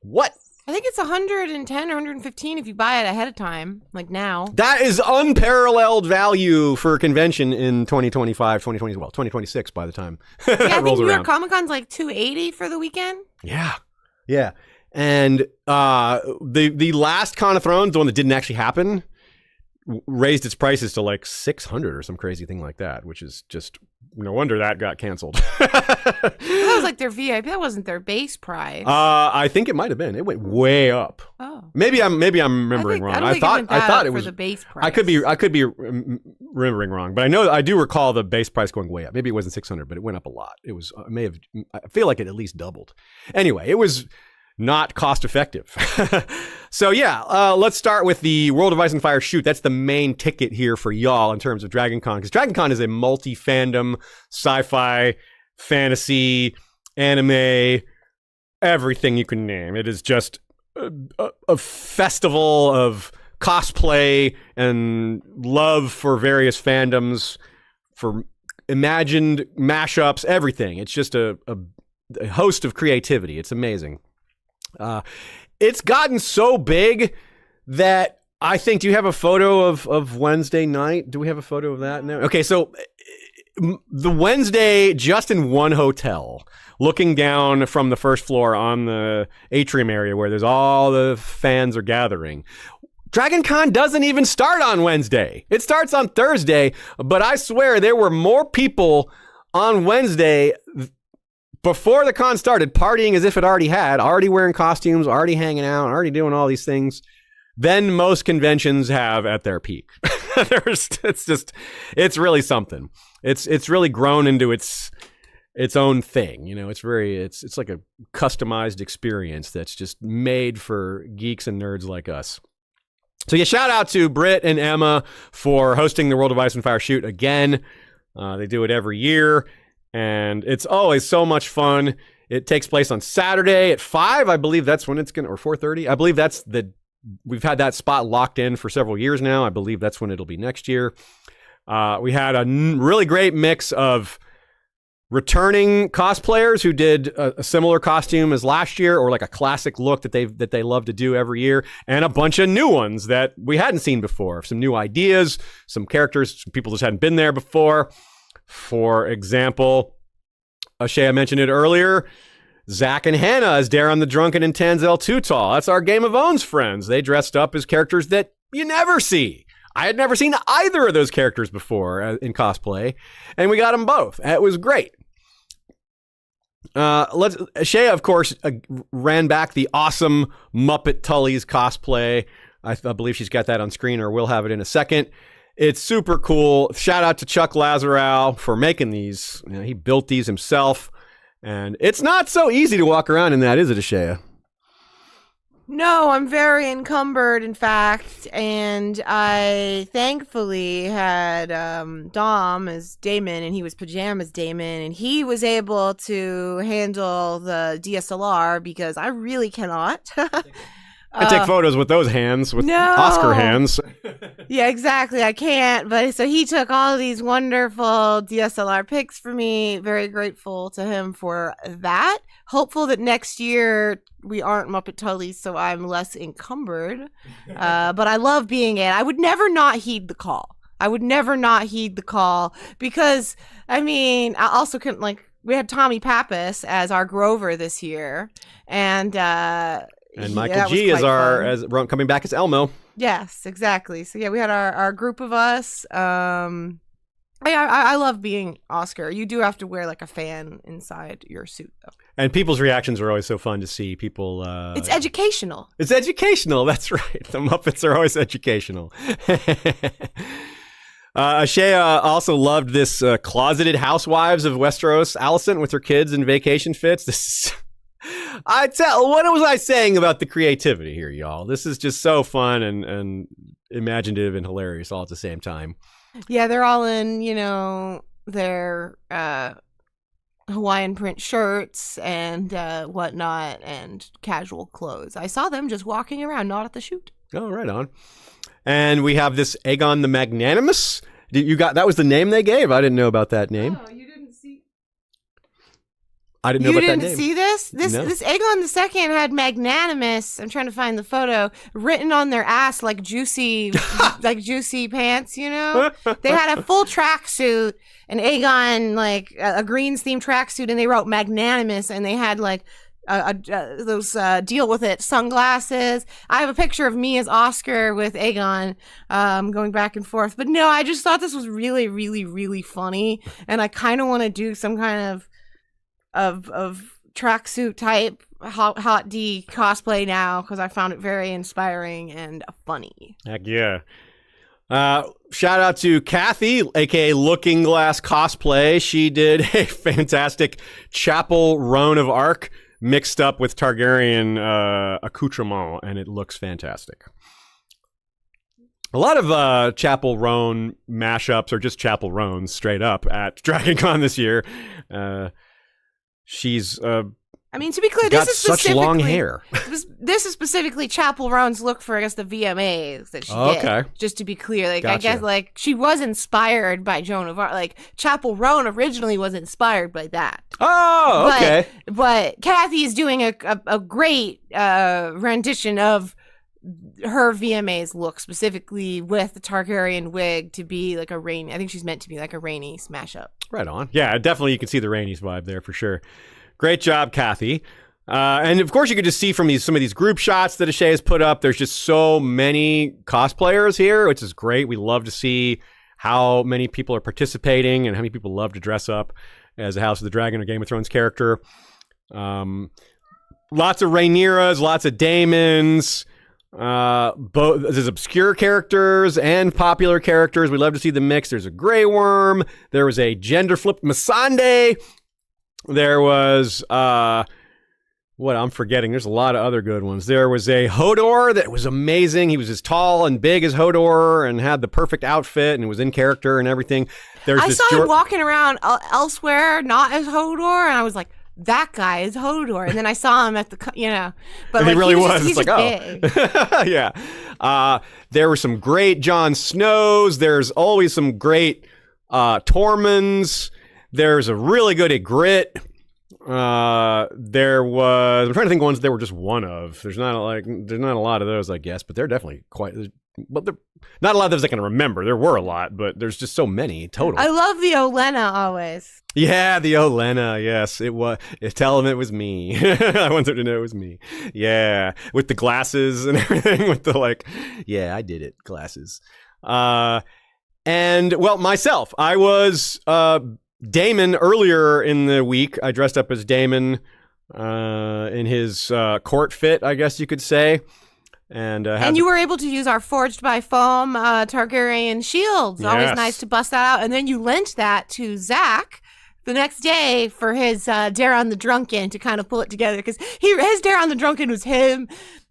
What? I think it's 110 or 115 if you buy it ahead of time, like now. That is unparalleled value for a convention in 2025, 2020, well, 2026 by the time yeah, I think rolls New around. York Comic Con's like $280 for the weekend. Yeah. And the last Con of Thrones, the one that didn't actually happen, raised its prices to like $600 or some crazy thing like that, which is just no wonder that got canceled. That was like their VIP. That wasn't their base price. I think it might have been. It went way up. Oh, maybe I'm remembering wrong. I thought it was for the base price. I could be remembering wrong, but I do recall the base price going way up. Maybe it wasn't 600, but it went up a lot. It was I feel like it at least doubled. Anyway, it was not cost effective. So yeah, let's start with the World of Ice and Fire shoot. That's the main ticket here for y'all in terms of DragonCon, because DragonCon is a multi-fandom, sci-fi, fantasy, anime, everything you can name. It is just a festival of cosplay and love for various fandoms, for imagined mashups, everything. It's just a host of creativity. It's amazing. It's gotten so big that I think, do you have a photo of Wednesday night? Do we have a photo of that now? Okay, so the Wednesday, just in one hotel, looking down from the first floor on the atrium area where there's all the fans are gathering. DragonCon doesn't even start on Wednesday. It starts on Thursday, but I swear there were more people on Wednesday before the con started, partying as if it already had, already wearing costumes, already hanging out, already doing all these things, than most conventions have at their peak. It's really something. It's really grown into its own thing. You know, it's like a customized experience that's just made for geeks and nerds like us. So yeah, shout out to Britt and Emma for hosting the World of Ice and Fire shoot again. They do it every year. And it's always so much fun. It takes place on Saturday at 5. I believe that's when it's going to, or 4:30. I believe we've had that spot locked in for several years now. I believe that's when it'll be next year. We had a really great mix of returning cosplayers who did a similar costume as last year, or like a classic look that they love to do every year, and a bunch of new ones that we hadn't seen before. Some new ideas, some characters, some people just hadn't been there before. For example, Ashaya mentioned it earlier, Zach and Hannah as Daron the Drunken and Tanzel Tutal. That's our Game of Thrones friends. They dressed up as characters that you never see. I had never seen either of those characters before in cosplay, and we got them both. It was great. Ashaya, of course, ran back the awesome Muppet Tully's cosplay. I believe she's got that on screen, or we'll have it in a second. It's super cool. Shout out to Chuck Lazarow for making these. You know, he built these himself. And it's not so easy to walk around in that, is it, Ashaya? No, I'm very encumbered, in fact. And I thankfully had Dom as Daemon, and he was Pajamas Daemon. And he was able to handle the DSLR because I really cannot. I take photos with those hands, with Oscar hands. Yeah, exactly. I can't. But so he took all these wonderful DSLR pics for me. Very grateful to him for that. Hopeful that next year we aren't Muppet Tully, so I'm less encumbered. But I love being it. I would never not heed the call. Because, I mean, I also couldn't, like, we had Tommy Pappas as our Grover this year. And Michael G is coming back as Elmo. Yes, exactly. So yeah, we had our group of us. I love being Oscar. You do have to wear like a fan inside your suit, though. And people's reactions are always so fun to see. People. It's educational. It's educational. That's right. The Muppets are always educational. Ashaya also loved this closeted housewives of Westeros, Alicent with her kids in vacation fits. What was I saying about the creativity here, y'all? This is just so fun and imaginative and hilarious all at the same time. Yeah, they're all in, their Hawaiian print shirts and whatnot and casual clothes. I saw them just walking around, not at the shoot. Oh, right on. And we have this Aegon the Magnanimous. That was the name they gave? I didn't know about that name. Oh, you didn't see... I didn't know about that name. You didn't see this? This Aegon II had magnanimous, I'm trying to find the photo, written on their ass like juicy like juicy pants, They had a full tracksuit, and Aegon, like a Greens themed tracksuit, and they wrote magnanimous, and they had like those deal with it sunglasses. I have a picture of me as Oscar with Aegon going back and forth. But no, I just thought this was really, really, really funny, and I kind of want to do some kind of tracksuit type hot D cosplay now because I found it very inspiring and funny. Heck yeah. Shout out to Kathy, aka Looking Glass Cosplay. She did a fantastic Chapel Roan of Arc mixed up with Targaryen accoutrement, and it looks fantastic. A lot of Chapel Roan mashups or just Chapel Roans straight up at DragonCon this year. She's I mean, to be clear, got this is such long hair. This is specifically Chapel Roan's look for, I guess, the VMAs that she did. Just to be clear, like Gotcha. I guess, like she was inspired by Joan of Arc. Like Chapel Roan originally was inspired by that. Oh, okay. But Kathy is doing a great rendition of her VMA's look, specifically with the Targaryen wig to be like a rainy. I think she's meant to be like a rainy smash up. Right on. Yeah, definitely you can see the Rainey's vibe there for sure. Great job, Kathy. And of course, you could just see from some of these group shots that Ashaya has put up, there's just so many cosplayers here, which is great. We love to see how many people are participating and how many people love to dress up as a House of the Dragon or Game of Thrones character. Lots of Rhaenyras, lots of Daemons. Both there's obscure characters and popular characters. We love to see the mix. There's a Grey Worm. There was a gender flipped Missandei. There was what I'm forgetting. There's a lot of other good ones. There was a Hodor that was amazing. He was as tall and big as Hodor and had the perfect outfit and was in character and everything. I saw him walking around elsewhere, not as Hodor, and I was like, that guy is Hodor. And then I saw him at the, but like, he really was. He's like, big. Yeah. There were some great Jon Snows. There's always some great Tormunds. There's a really good Ygritte. There was, I'm trying to think of ones there were just one of. There's not a lot of those, I guess, but they're definitely but they're not a lot of those I can remember. There were a lot, but there's just so many total. I love the Olenna always. Yeah, the Olenna, yes. Tell them it was me. I want them to know it was me. Yeah, with the glasses and everything, with the yeah, I did it, glasses. And, well, myself, I was Daemon earlier in the week. I dressed up as Daemon in his court fit, I guess you could say. And you were able to use our Forged by Foam Targaryen shields. Yes. Always nice to bust that out. And then you lent that to Zach the next day for his Dare on the Drunken to kind of pull it together. Because his Dare on the Drunken was him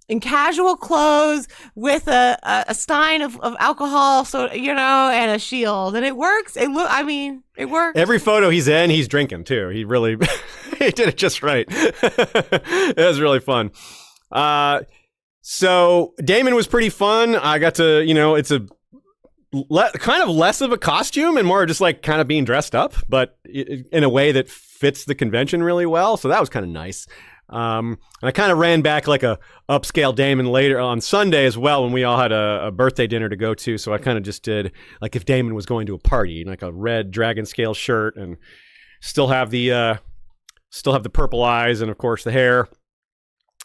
in casual clothes with a stein of alcohol, so and a shield. And it works. It works. Every photo he's in, he's drinking too. He really he did it just right. It was really fun. So Daemon was pretty fun. I got to, it's a kind of less of a costume and more just kind of being dressed up, but in a way that fits the convention really well. So that was kind of nice. And I kind of ran back like a upscale Daemon later on Sunday as well when we all had a birthday dinner to go to. So I kind of just did if Daemon was going to a party, like a red dragon scale shirt and still have the purple eyes and of course the hair.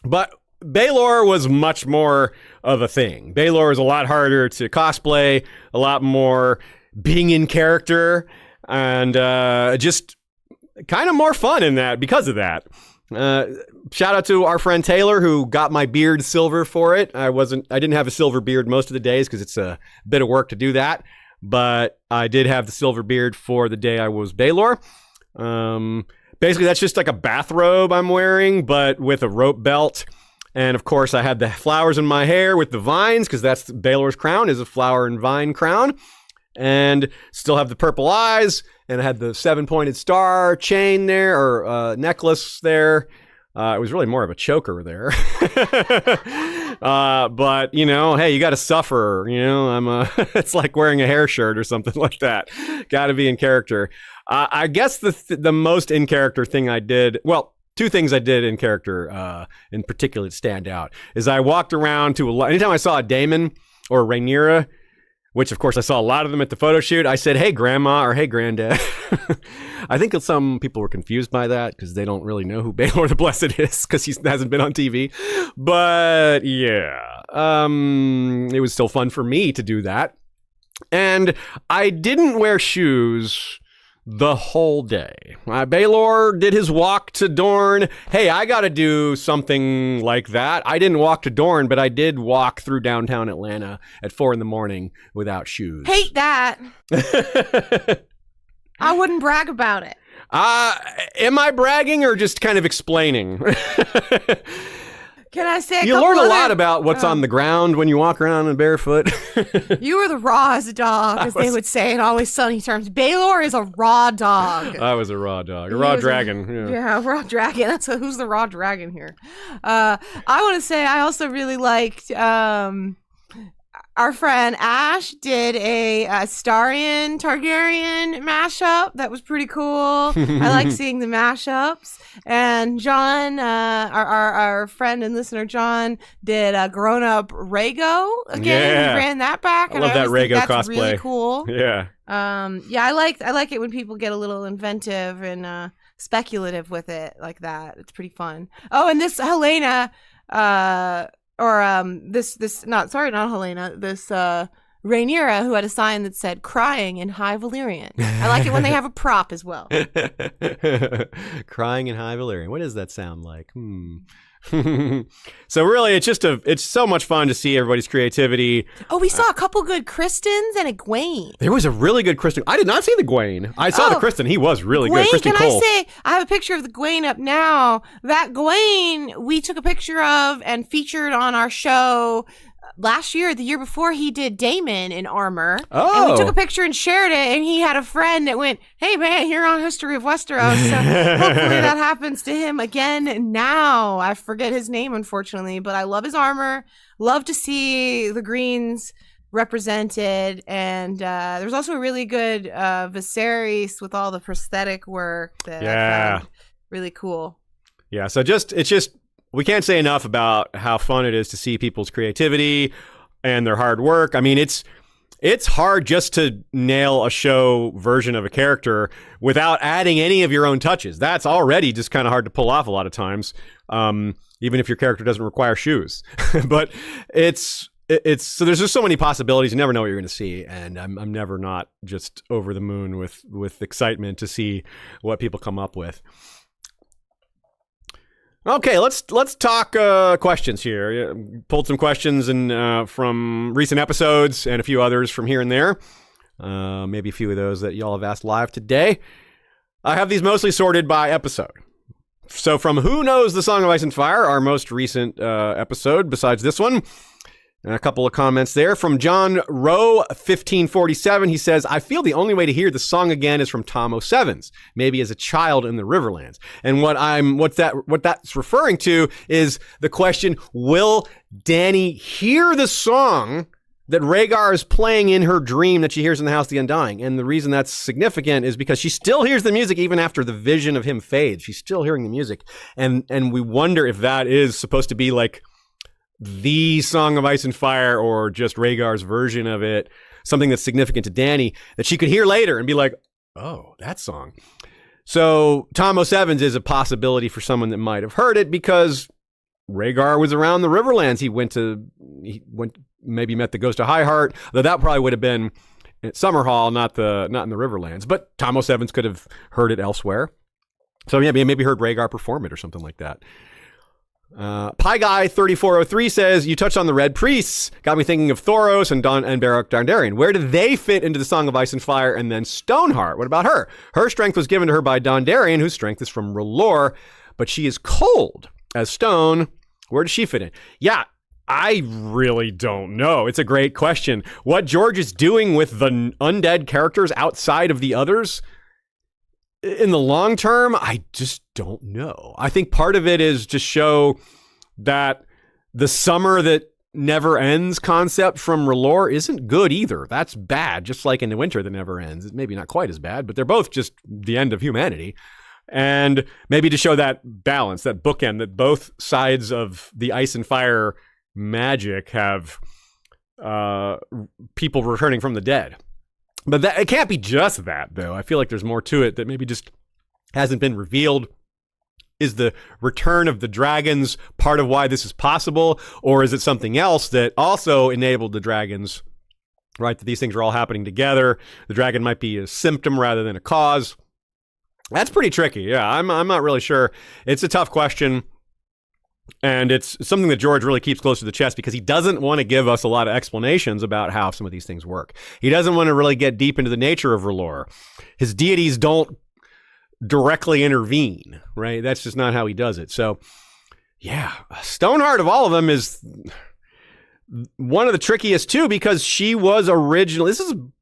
But Baelor was much more of a thing. Baelor was a lot harder to cosplay, a lot more being in character, and just kind of more fun in that because of that. Shout out to our friend Taylor who got my beard silver for it. I didn't have a silver beard most of the days because it's a bit of work to do that, but I did have the silver beard for the day I was Baelor. basically that's just like a bathrobe I'm wearing, but with a rope belt. And of course, I had the flowers in my hair with the vines, because that's Baelor's crown, is a flower and vine crown. And still have the purple eyes, and I had the 7-pointed star chain there, or necklace there. It was really more of a choker there. But, you know, hey, you got to suffer. You know, it's like wearing a hair shirt or something like that. Got to be in character. I guess the most in character thing I did, well, two things I did in character in particular that stand out, is I walked around to anytime I saw a Daemon or a Rhaenyra, which of course I saw a lot of them at the photo shoot, I said, hey, grandma, or hey, granddad. I think some people were confused by that because they don't really know who Baelor the Blessed is, because he hasn't been on TV. But yeah, it was still fun for me to do that. And I didn't wear shoes the whole day. Baelor did his walk to Dorne. Hey, I got to do something like that. I didn't walk to Dorne, but I did walk through downtown Atlanta at 4 a.m. without shoes. Hate that. I wouldn't brag about it. Am I bragging or just kind of explaining? Can I say you learn a lot about what's on the ground when you walk around barefoot. You were the rawest dog, as they would say in Always Sunny terms. Baelor is a raw dog. I was a raw dog. A raw dragon. Yeah, raw dragon. Who's the raw dragon here? I want to say I also really liked... our friend Ash did a Astarion Targaryen mashup. That was pretty cool. I like seeing the mashups. And John, our friend and listener John, did a grown-up Rhaego again. Yeah. He ran that back. I love that Rhaego that's cosplay. Really cool. Yeah. Yeah, I like it when people get a little inventive and speculative with it like that. It's pretty fun. Oh, and this Helena. Not Helena, this Rhaenyra, who had a sign that said crying in High Valyrian. I like it when they have a prop as well. Crying in High Valyrian. What does that sound like? So really, it's so much fun to see everybody's creativity. Oh, we saw a couple good Kristens and a Gwaine. There was a really good Kristen. I did not see the Gwaine. I saw the Kristen. He was really Gwaine, good. Kristen can Cole. I say, I have a picture of the Gwaine up now. That Gwaine we took a picture of and featured on our show last year, the year before. He did Daemon in armor. Oh. And we took a picture and shared it, and he had a friend that went, hey man, you're on History of Westeros. So hopefully that happens to him again now. I forget his name, unfortunately, but I love his armor. Love to see the Greens represented. And there's also a really good Viserys with all the prosthetic work that I found really cool. Yeah, so it's just we can't say enough about how fun it is to see people's creativity and their hard work. I mean, it's hard just to nail a show version of a character without adding any of your own touches. That's already just kind of hard to pull off a lot of times, even if your character doesn't require shoes. But it's so there's just so many possibilities. You never know what you're going to see, and I'm never not just over the moon with excitement to see what people come up with. Okay, let's talk questions here. Pulled some questions from recent episodes and a few others from here and there. Maybe a few of those that y'all have asked live today. I have these mostly sorted by episode. So from Who Knows the Song of Ice and Fire, our most recent episode, besides this one, and a couple of comments there. From John Rowe 1547, he says, I feel the only way to hear the song again is from Tom O'Sevens, maybe as a child in the Riverlands. And what that's referring to is the question, will Dany hear the song that Rhaegar is playing in her dream that she hears in the House of the Undying? And the reason that's significant is because she still hears the music even after the vision of him fades. She's still hearing the music. And we wonder if that is supposed to be like the Song of Ice and Fire, or just Rhaegar's version of it, something that's significant to Dany that she could hear later and be like, oh, that song. So Tom O'Sevens is a possibility for someone that might have heard it because Rhaegar was around the Riverlands. He went maybe met the Ghost of Highheart, though that probably would have been at Summerhall, not in the Riverlands. But Tom O'Sevens could have heard it elsewhere. So yeah, maybe heard Rhaegar perform it or something like that. Pie Guy 3403 says, you touched on the Red Priests. Got me thinking of Thoros and Beric Dondarrion. Where do they fit into the Song of Ice and Fire? And then Stoneheart. What about her? Her strength was given to her by Dondarrion, whose strength is from R'hllor, but she is cold as stone. Where does she fit in? Yeah, I really don't know. It's a great question. What George is doing with the undead characters outside of the others in the long term, I just don't know. I think part of it is to show that the summer that never ends concept from R'hllor isn't good either. That's bad, just like in the winter that never ends. It's maybe not quite as bad, but they're both just the end of humanity. And maybe to show that balance, that bookend, that both sides of the ice and fire magic have people returning from the dead. But it can't be just that, though. I feel like there's more to it that maybe just hasn't been revealed. Is the return of the dragons part of why this is possible? Or is it something else that also enabled the dragons, right? That these things are all happening together. The dragon might be a symptom rather than a cause. That's pretty tricky. Yeah, I'm not really sure. It's a tough question. And it's something that George really keeps close to the chest because he doesn't want to give us a lot of explanations about how some of these things work. He doesn't want to really get deep into the nature of R'hllor. His deities don't directly intervene, right? That's just not how he does it. So, yeah, Stoneheart of all of them is one of the trickiest too because she was originally,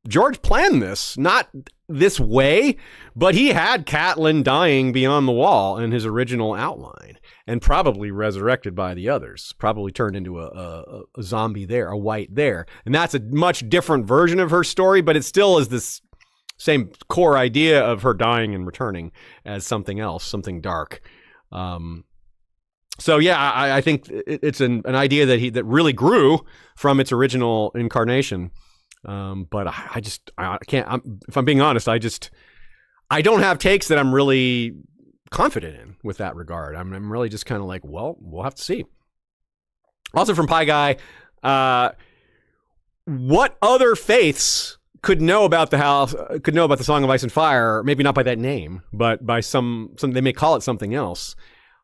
George planned this, not this way, but he had Catelyn dying beyond the wall in his original outline. And probably resurrected by the others, probably turned into a zombie there, a white there. And that's a much different version of her story, but it still is this same core idea of her dying and returning as something else, something dark. So yeah, I think it's an idea that really grew from its original incarnation. But I can't, if I'm being honest, I don't have takes that I'm really confident in with that regard. I'm really just kind of like, well, we'll have to see. Also from Pie Guy, what other faiths could know about the Song of Ice and Fire? Maybe not by that name, but by some they may call it something else.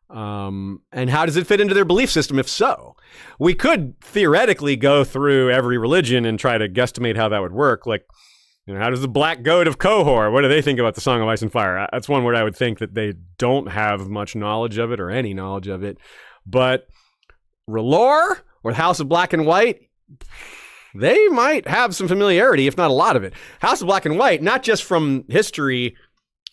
And how does it fit into their belief system? If so, we could theoretically go through every religion and try to guesstimate how that would work. Like, how does the Black Goat of Qohor, what do they think about the Song of Ice and Fire? That's one where I would think that they don't have much knowledge of it or any knowledge of it. But R'hllor or the House of Black and White, they might have some familiarity, if not a lot of it. House of Black and White, not just from history,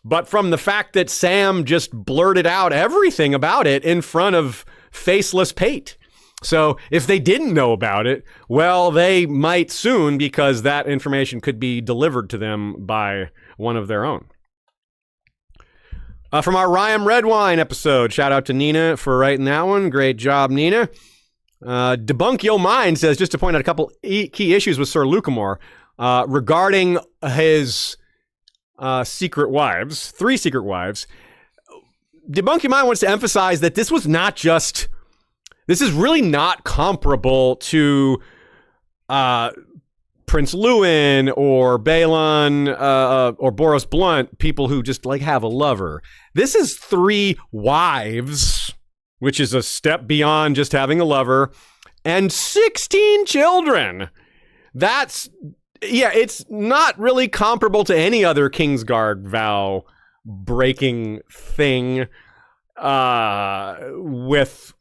but from the fact that Sam just blurted out everything about it in front of faceless Pate. So if they didn't know about it, well, they might soon because that information could be delivered to them by one of their own. From our Ryam Redwine episode, shout out to Nina for writing that one. Great job, Nina. Debunk Yo Mind says, just to point out a couple key issues with Sir Lucamore regarding his secret wives, 3 secret wives. Debunk Yo Mind wants to emphasize that this is really not comparable to Prince Lewin or Balon or Boros Blunt, people who just like have a lover. This is 3 wives, which is a step beyond just having a lover, and 16 children. It's not really comparable to any other Kingsguard vow breaking thing with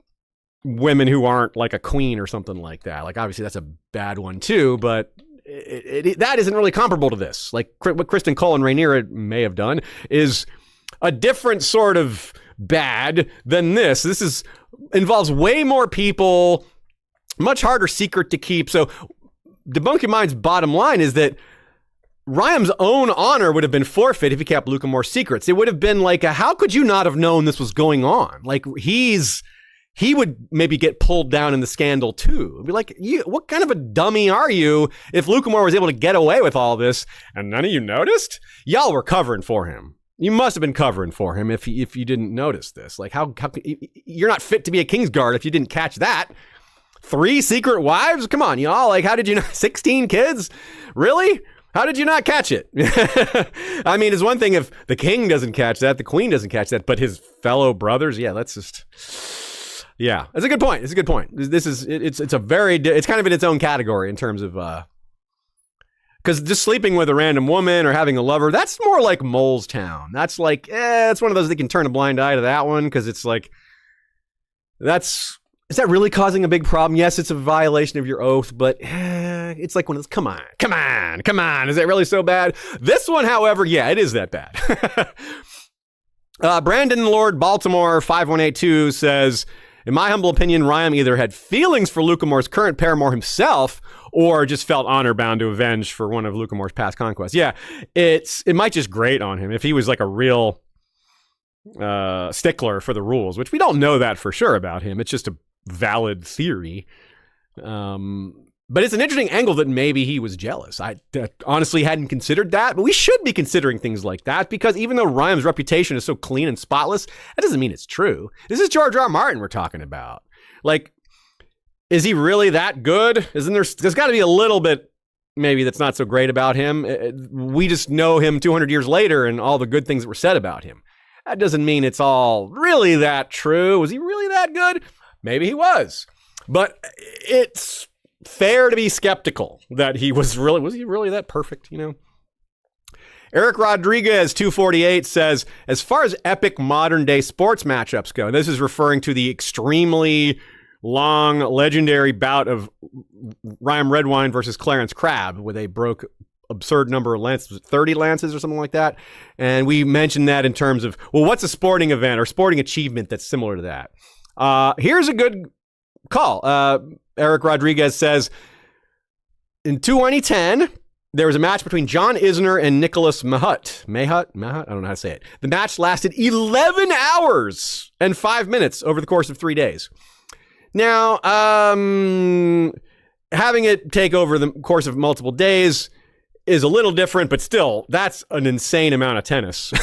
women who aren't like a queen or something like that. Like, obviously that's a bad one too, but that isn't really comparable to this. Like what Kristen Cole and Rhaenyra may have done is a different sort of bad than this. This involves way more people, much harder secret to keep. So Debunk Your Mind's bottom line is that Ryam's own honor would have been forfeit if he kept Lucamore's secrets. It would have been like, how could you not have known this was going on? Like, he would maybe get pulled down in the scandal too. It'd be like, what kind of a dummy are you if Lucamore was able to get away with all this and none of you noticed? Y'all were covering for him. You must have been covering for him if you didn't notice this. Like, how you're not fit to be a Kingsguard if you didn't catch that. 3 secret wives? Come on, y'all. Like, how did you not? 16 kids? Really? How did you not catch it? I mean, it's one thing if the king doesn't catch that, the queen doesn't catch that, but his fellow brothers, yeah, that's just... Yeah, it's a good point. It's a good point. It's a very, it's kind of in its own category in terms of, because just sleeping with a random woman or having a lover, that's more like Mole's Town. That's like, it's one of those they can turn a blind eye to that one because it's like, is that really causing a big problem? Yes, it's a violation of your oath, but it's like one of those, come on. Is it really so bad? This one, however, yeah, it is that bad. Brandon Lord Baltimore 5182 says, in my humble opinion, Ryan either had feelings for Lucamore's current paramour himself or just felt honor bound to avenge for one of Lucamore's past conquests. Yeah, it might just grate on him if he was like a real stickler for the rules, which we don't know that for sure about him. It's just a valid theory. But it's an interesting angle that maybe he was jealous. I honestly hadn't considered that, but we should be considering things like that because even though Ryan's reputation is so clean and spotless, that doesn't mean it's true. This is George R. R. Martin we're talking about. Like, is he really that good? There's got to be a little bit maybe that's not so great about him. We just know him 200 years later and all the good things that were said about him. That doesn't mean it's all really that true. Was he really that good? Maybe he was. But it's fair to be skeptical that he was he really that perfect, you know? Eric Rodriguez 248 says, as far as epic modern day sports matchups go, this is referring to the extremely long legendary bout of Ryan Redwine versus Clarence Crabb, where they broke absurd number of lances, 30 lances or something like that. And we mentioned that in terms of, well, what's a sporting event or sporting achievement that's similar to that? Here's a good call. Eric Rodriguez says, in 2010, there was a match between John Isner and Nicholas Mahut. Mahut? I don't know how to say it. The match lasted 11 hours and 5 minutes over the course of 3 days. Now, having it take over the course of multiple days is a little different, but still, that's an insane amount of tennis.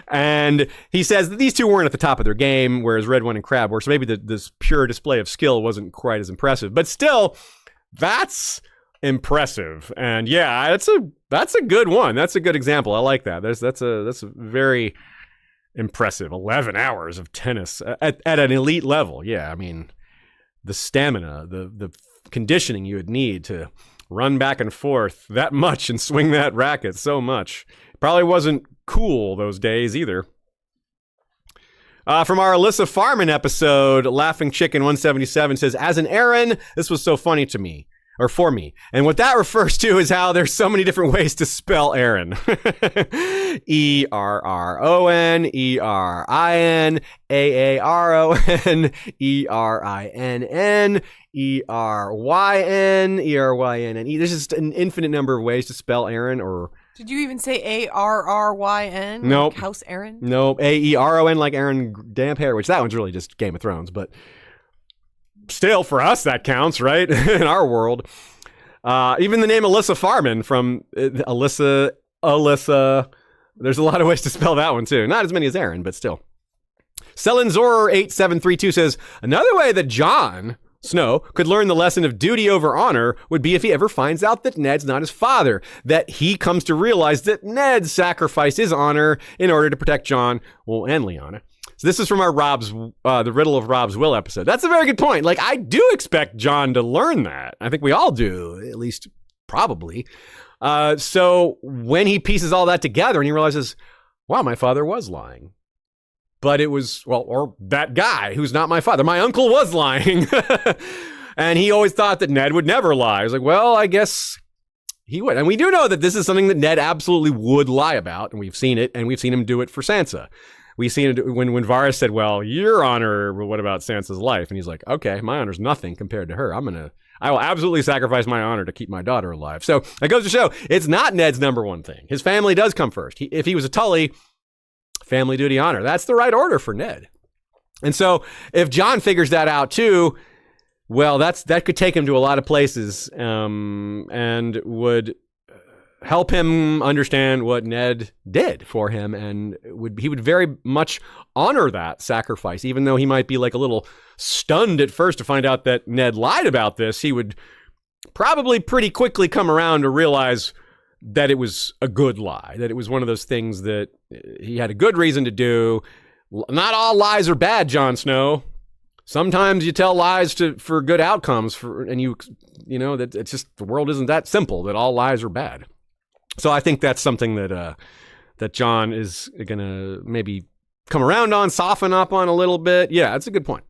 And he says that these two weren't at the top of their game, whereas Redwine and Crabb were, so maybe this pure display of skill wasn't quite as impressive. But still, that's impressive. And yeah, that's a good one. That's a good example. I like that. That's a very impressive 11 hours of tennis at an elite level. Yeah, I mean, the stamina, the conditioning you would need to run back and forth that much and swing that racket so much. Probably wasn't cool those days either. From our Alyssa Farman episode, Laughing Chicken 177 says, as an Aaron, this was so funny to me. Or for me. And what that refers to is how there's so many different ways to spell Aaron. E-R-R-O-N, E-R-I-N, A-A-R-O-N, E-R-I-N-N, E-R-Y-N, E-R-Y-N-N-E. There's just an infinite number of ways to spell Aaron. Or did you even say A-R-R-Y-N? Nope. Like House Aaron? Nope. A-E-R-O-N like Aaron Damp Hair, which that one's really just Game of Thrones, but still, for us, that counts, right? In our world. Even the name Alyssa Farman from Alyssa. There's a lot of ways to spell that one, too. Not as many as Aaron, but still. Selinzor8732 says, another way that Jon Snow could learn the lesson of duty over honor would be if he ever finds out that Ned's not his father, that he comes to realize that Ned sacrificed his honor in order to protect Jon, well, and Lyanna. So this is from our the Riddle of Rob's Will episode. That's a very good point. Like, I do expect Jon to learn that. I think we all do, at least probably. So when he pieces all that together and he realizes, wow, my father was lying. But it was, well, or that guy who's not my father. My uncle was lying. And he always thought that Ned would never lie. I was like, well, I guess he would. And we do know that this is something that Ned absolutely would lie about. And we've seen it, and we've seen him do it for Sansa. We've seen it when Varys said, well, your honor, what about Sansa's life? And he's like, okay, my honor's nothing compared to her. I will absolutely sacrifice my honor to keep my daughter alive. So it goes to show, it's not Ned's number one thing. His family does come first. If he was a Tully, family, duty, honor. That's the right order for Ned. And so if Jon figures that out too, well, that could take him to a lot of places and would help him understand what Ned did for him, and he would very much honor that sacrifice, even though he might be like a little stunned at first to find out that Ned lied about this. He would probably pretty quickly come around to realize that it was a good lie, that it was one of those things that he had a good reason to do. Not all lies are bad, Jon Snow. sometimes you tell lies for good outcomes, and you know that it's just the world isn't that simple, that all lies are bad. So I think that's something that Jon is gonna maybe come around on, soften up on a little bit. Yeah, that's a good point.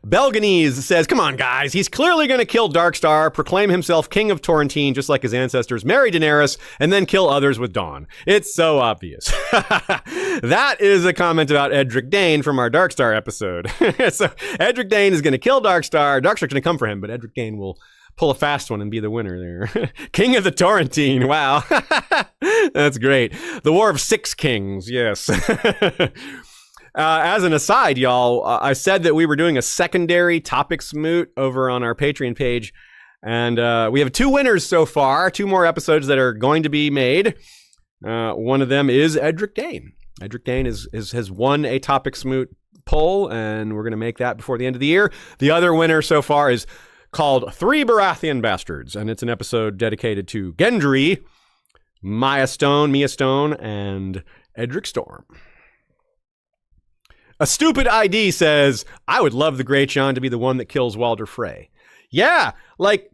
Belganese says, come on, guys. He's clearly going to kill Darkstar, proclaim himself king of Torrentine, just like his ancestors, marry Daenerys, and then kill others with Dawn. It's so obvious. That is a comment about Edric Dane from our Darkstar episode. So Edric Dane is going to kill Darkstar. Darkstar's going to come for him, but Edric Dane will pull a fast one and be the winner there. King of the Torrentine. Wow. That's great. The War of Six Kings. Yes. As an aside, y'all, I said that we were doing a secondary topics moot over on our Patreon page, and we have 2 winners so far, 2 more episodes that are going to be made. One of them is Edric Dane. Edric Dane has won a topics moot poll, and we're going to make that before the end of the year. The other winner so far is called 3 Baratheon Bastards, and it's an episode dedicated to Gendry, Mia Stone, and Edric Storm. A stupid ID says, I would love the Great Jon to be the one that kills Walder Frey. Yeah, like,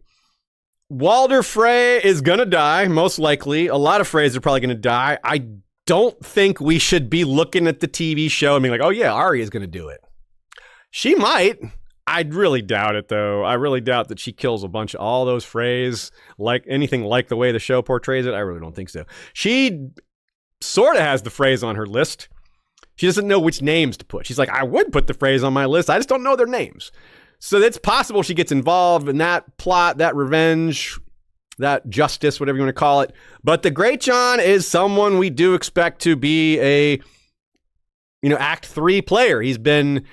Walder Frey is gonna die, most likely. A lot of Freys are probably gonna die. I don't think we should be looking at the TV show and being like, oh yeah, Arya's gonna do it. She might. I'd really doubt it, though. I really doubt that she kills a bunch of all those Freys, like anything like the way the show portrays it. I really don't think so. She sort of has the Freys on her list. She doesn't know which names to put. She's like, I would put the Freys on my list. I just don't know their names. So it's possible she gets involved in that plot, that revenge, that justice, whatever you want to call it. But the Great Jon is someone we do expect to be a, Act 3 player. He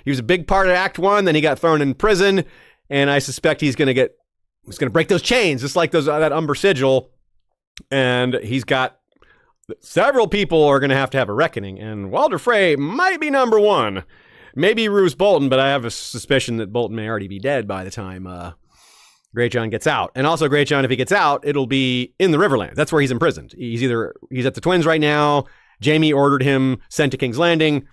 was a big part of Act 1, then he got thrown in prison, and I suspect he's going to break those chains, just like that Umber Sigil, and he's got several people are going to have a reckoning, and Walder Frey might be number 1. Maybe Roose Bolton, but I have a suspicion that Bolton may already be dead by the time Great Jon gets out. And also, Great Jon, if he gets out, it'll be in the Riverlands. That's where he's imprisoned. He's at the Twins right now. Jaime ordered him sent to King's Landing.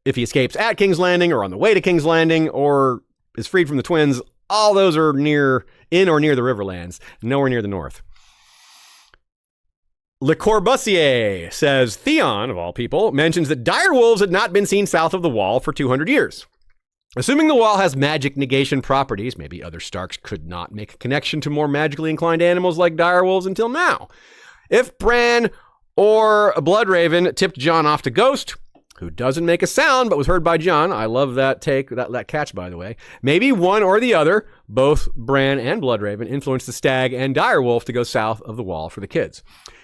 If he escapes at King's Landing or on the way to King's Landing or is freed from the Twins, all those are in or near the Riverlands, nowhere near the north. Le Corbusier says, Theon, of all people, mentions that dire wolves had not been seen south of the Wall for 200 years. Assuming the Wall has magic negation properties, maybe other Starks could not make a connection to more magically inclined animals like dire wolves until now. If Bran or Bloodraven tipped Jon off to Ghost, who doesn't make a sound but was heard by Jon, I love that take, that catch, by the way, maybe one or the other, both Bran and Bloodraven, influenced the Stag and Direwolf to go south of the Wall for the kids.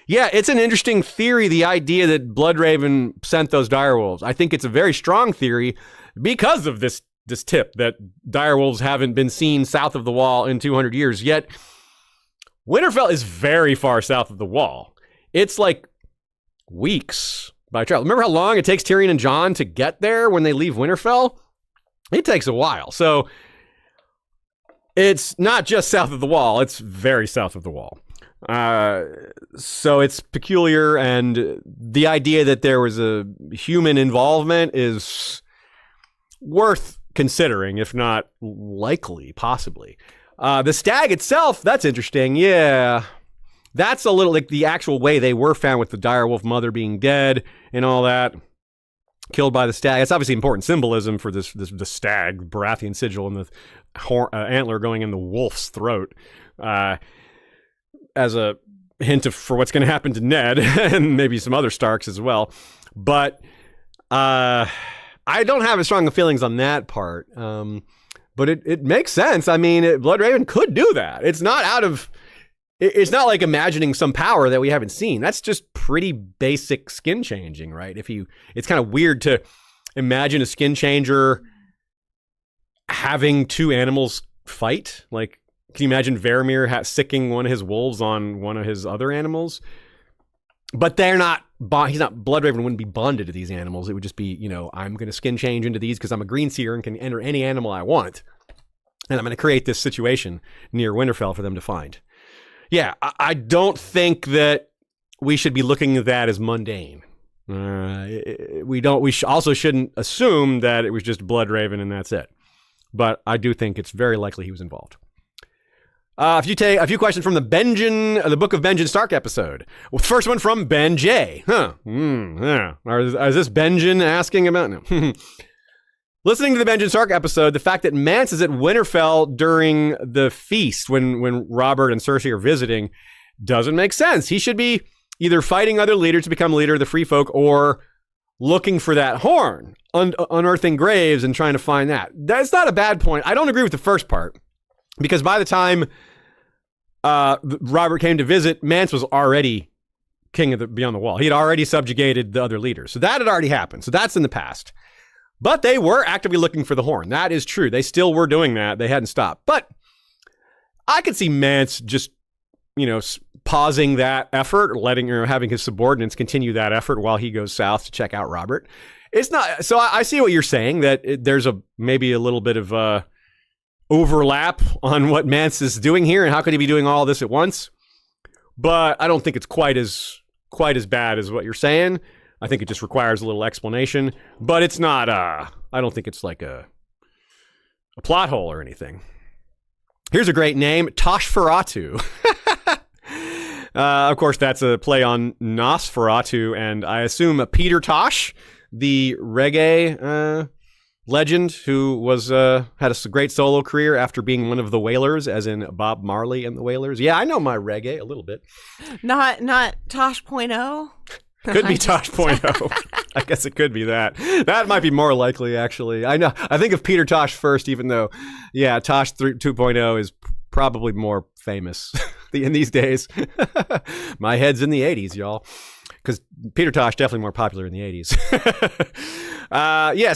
Yeah, it's an interesting theory, the idea that Bloodraven sent those direwolves. I think it's a very strong theory because of this tip that direwolves haven't been seen south of the Wall in 200 years. Yet, Winterfell is very far south of the Wall. It's like weeks by travel. Remember how long it takes Tyrion and Jon to get there when they leave Winterfell? It takes a while. So, it's not just south of the Wall, it's very south of the Wall. So it's peculiar, and the idea that there was a human involvement is worth considering, if not likely, possibly. The Stag itself, that's interesting. Yeah, that's a little like the actual way they were found, with the direwolf mother being dead and all that, killed by the Stag. That's obviously important symbolism for the Stag, Baratheon sigil, and the antler going in the wolf's throat. As a hint for what's going to happen to Ned and maybe some other Starks as well. But I don't have as strong feelings on that part. But it makes sense. I mean, Bloodraven could do that. It's not like imagining some power that we haven't seen. That's just pretty basic skin changing, right? It's kind of weird to imagine a skin changer having 2 animals fight. Like, can you imagine Varamir sicking one of his wolves on one of his other animals? But they're not, Bloodraven wouldn't be bonded to these animals. It would just be, I'm going to skin change into these because I'm a green seer and can enter any animal I want. And I'm going to create this situation near Winterfell for them to find. Yeah, I don't think that we should be looking at that as mundane. We also shouldn't assume that it was just Bloodraven and that's it. But I do think it's very likely he was involved. If you take a few questions from the Book of Benjen Stark episode. Well, first one from Ben J. Yeah. Is this Benjen asking about? No. Listening to the Benjen Stark episode, the fact that Mance is at Winterfell during the feast when Robert and Cersei are visiting doesn't make sense. He should be either fighting other leaders to become leader of the Free Folk or looking for that horn, unearthing graves and trying to find that. That's not a bad point. I don't agree with the first part. Because by the time Robert came to visit, Mance was already king of Beyond the Wall. He had already subjugated the other leaders. So that had already happened. So that's in the past. But they were actively looking for the horn. That is true. They still were doing that. They hadn't stopped. But I could see Mance just, pausing that effort, or having his subordinates continue that effort while he goes south to check out Robert. It's not. So I see what you're saying, that there's maybe a little bit of overlap on what Mance is doing here and how could he be doing all this at once. But I don't think it's quite as bad as what you're saying. I think it just requires a little explanation, but it's not I don't think it's like a plot hole or anything. Here's a great name, Toshferatu. Of course, that's a play on Nosferatu, and I assume Peter Tosh, the reggae legend who was had a great solo career after being one of the Wailers, as in Bob Marley and the Wailers. Yeah, I know my reggae a little bit. Not Tosh.0. Could be Tosh.0. I guess it could be that. That might be more likely, actually. I know. I think of Peter Tosh first, even though, yeah, Tosh 2.0 is probably more famous in these days. My head's in the 80s, y'all. Because Peter Tosh definitely more popular in the 80s.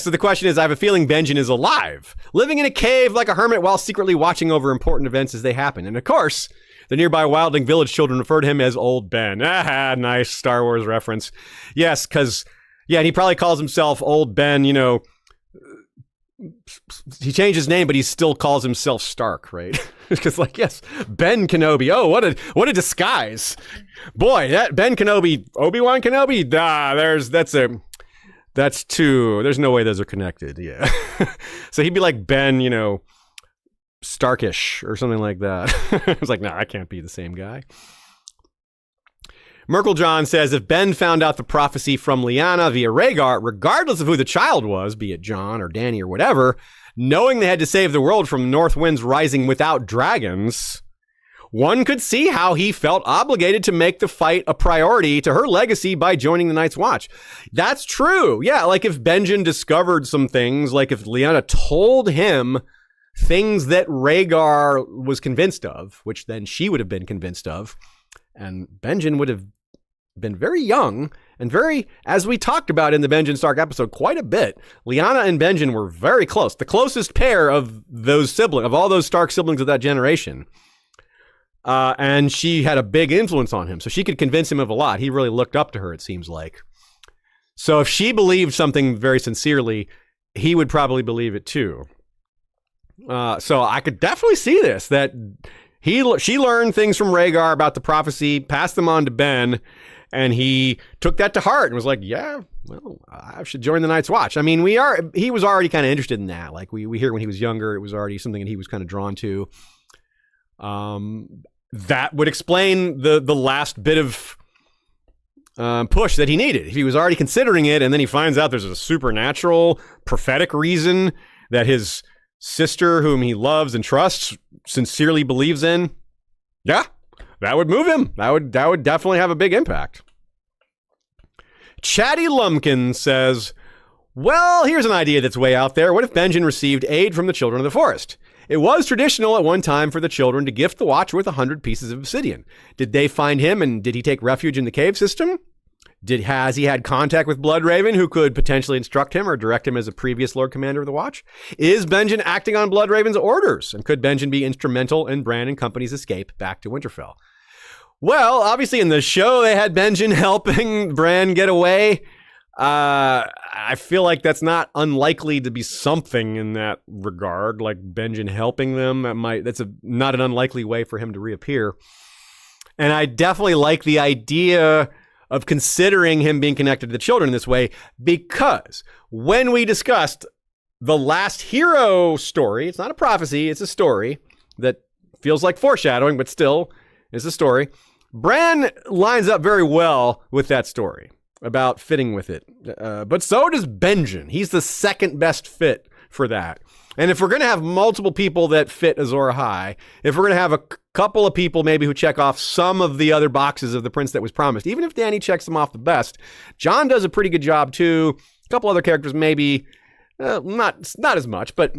So the question is, I have a feeling Benjen is alive, living in a cave like a hermit while secretly watching over important events as they happen. And of course, the nearby Wildling Village children refer to him as Old Ben. Nice Star Wars reference. Yes, because, and he probably calls himself Old Ben, he changed his name, but he still calls himself Stark, right? Because, yes, Ben Kenobi. Oh, what a disguise, boy! That Ben Kenobi, Obi-Wan Kenobi. That's two. There's no way those are connected. Yeah. So he'd be like Ben, Starkish or something like that. I was like, nah, I can't be the same guy. Merkel John says, if Ben found out the prophecy from Lyanna via Rhaegar, regardless of who the child was, be it Jon or Dany or whatever, knowing they had to save the world from north winds rising without dragons, one could see how he felt obligated to make the fight a priority to her legacy by joining the Night's Watch. That's true. Yeah, if Benjen discovered some things, if Lyanna told him things that Rhaegar was convinced of, which then she would have been convinced of, and Benjen would have been very young and very, as we talked about in the Benjen Stark episode quite a bit, Lyanna and Benjen were very close. The closest pair of those siblings, of all those Stark siblings of that generation. And she had a big influence on him, so she could convince him of a lot. He really looked up to her, it seems like. So if she believed something very sincerely, he would probably believe it too. So I could definitely see this, that she learned things from Rhaegar about the prophecy, passed them on to Ben, and he took that to heart and was like, yeah, well, I should join the Night's Watch. I mean, he was already kind of interested in that. We hear when he was younger, it was already something that he was kind of drawn to. That would explain the last bit of push that he needed. If he was already considering it, and then he finds out there's a supernatural, prophetic reason that his sister, whom he loves and trusts, sincerely believes in, yeah, that would move him. That would definitely have a big impact. Chatty Lumpkin says, well, here's an idea that's way out there. What if Benjen received aid from the Children of the Forest? It was traditional at one time for the children to gift the Watch with 100 pieces of obsidian. Did they find him, and did he take refuge in the cave system? Has he had contact with Bloodraven, who could potentially instruct him or direct him as a previous Lord Commander of the Watch? Is Benjen acting on Bloodraven's orders? And could Benjen be instrumental in Bran and company's escape back to Winterfell? Well, obviously in the show, they had Benjen helping Bran get away. I feel like that's not unlikely to be something in that regard, like Benjen helping them. That's not an unlikely way for him to reappear. And I definitely like the idea of considering him being connected to the children in this way, because when we discussed the last hero story, it's not a prophecy, it's a story that feels like foreshadowing, but still is a story. Bran lines up very well with that story about fitting with it. But so does Benjen. He's the second best fit for that. And if we're going to have multiple people that fit Azor Ahai, if we're going to have a couple of people maybe who check off some of the other boxes of the prince that was promised, even if Dany checks them off the best, Jon does a pretty good job too. A couple other characters maybe not as much, but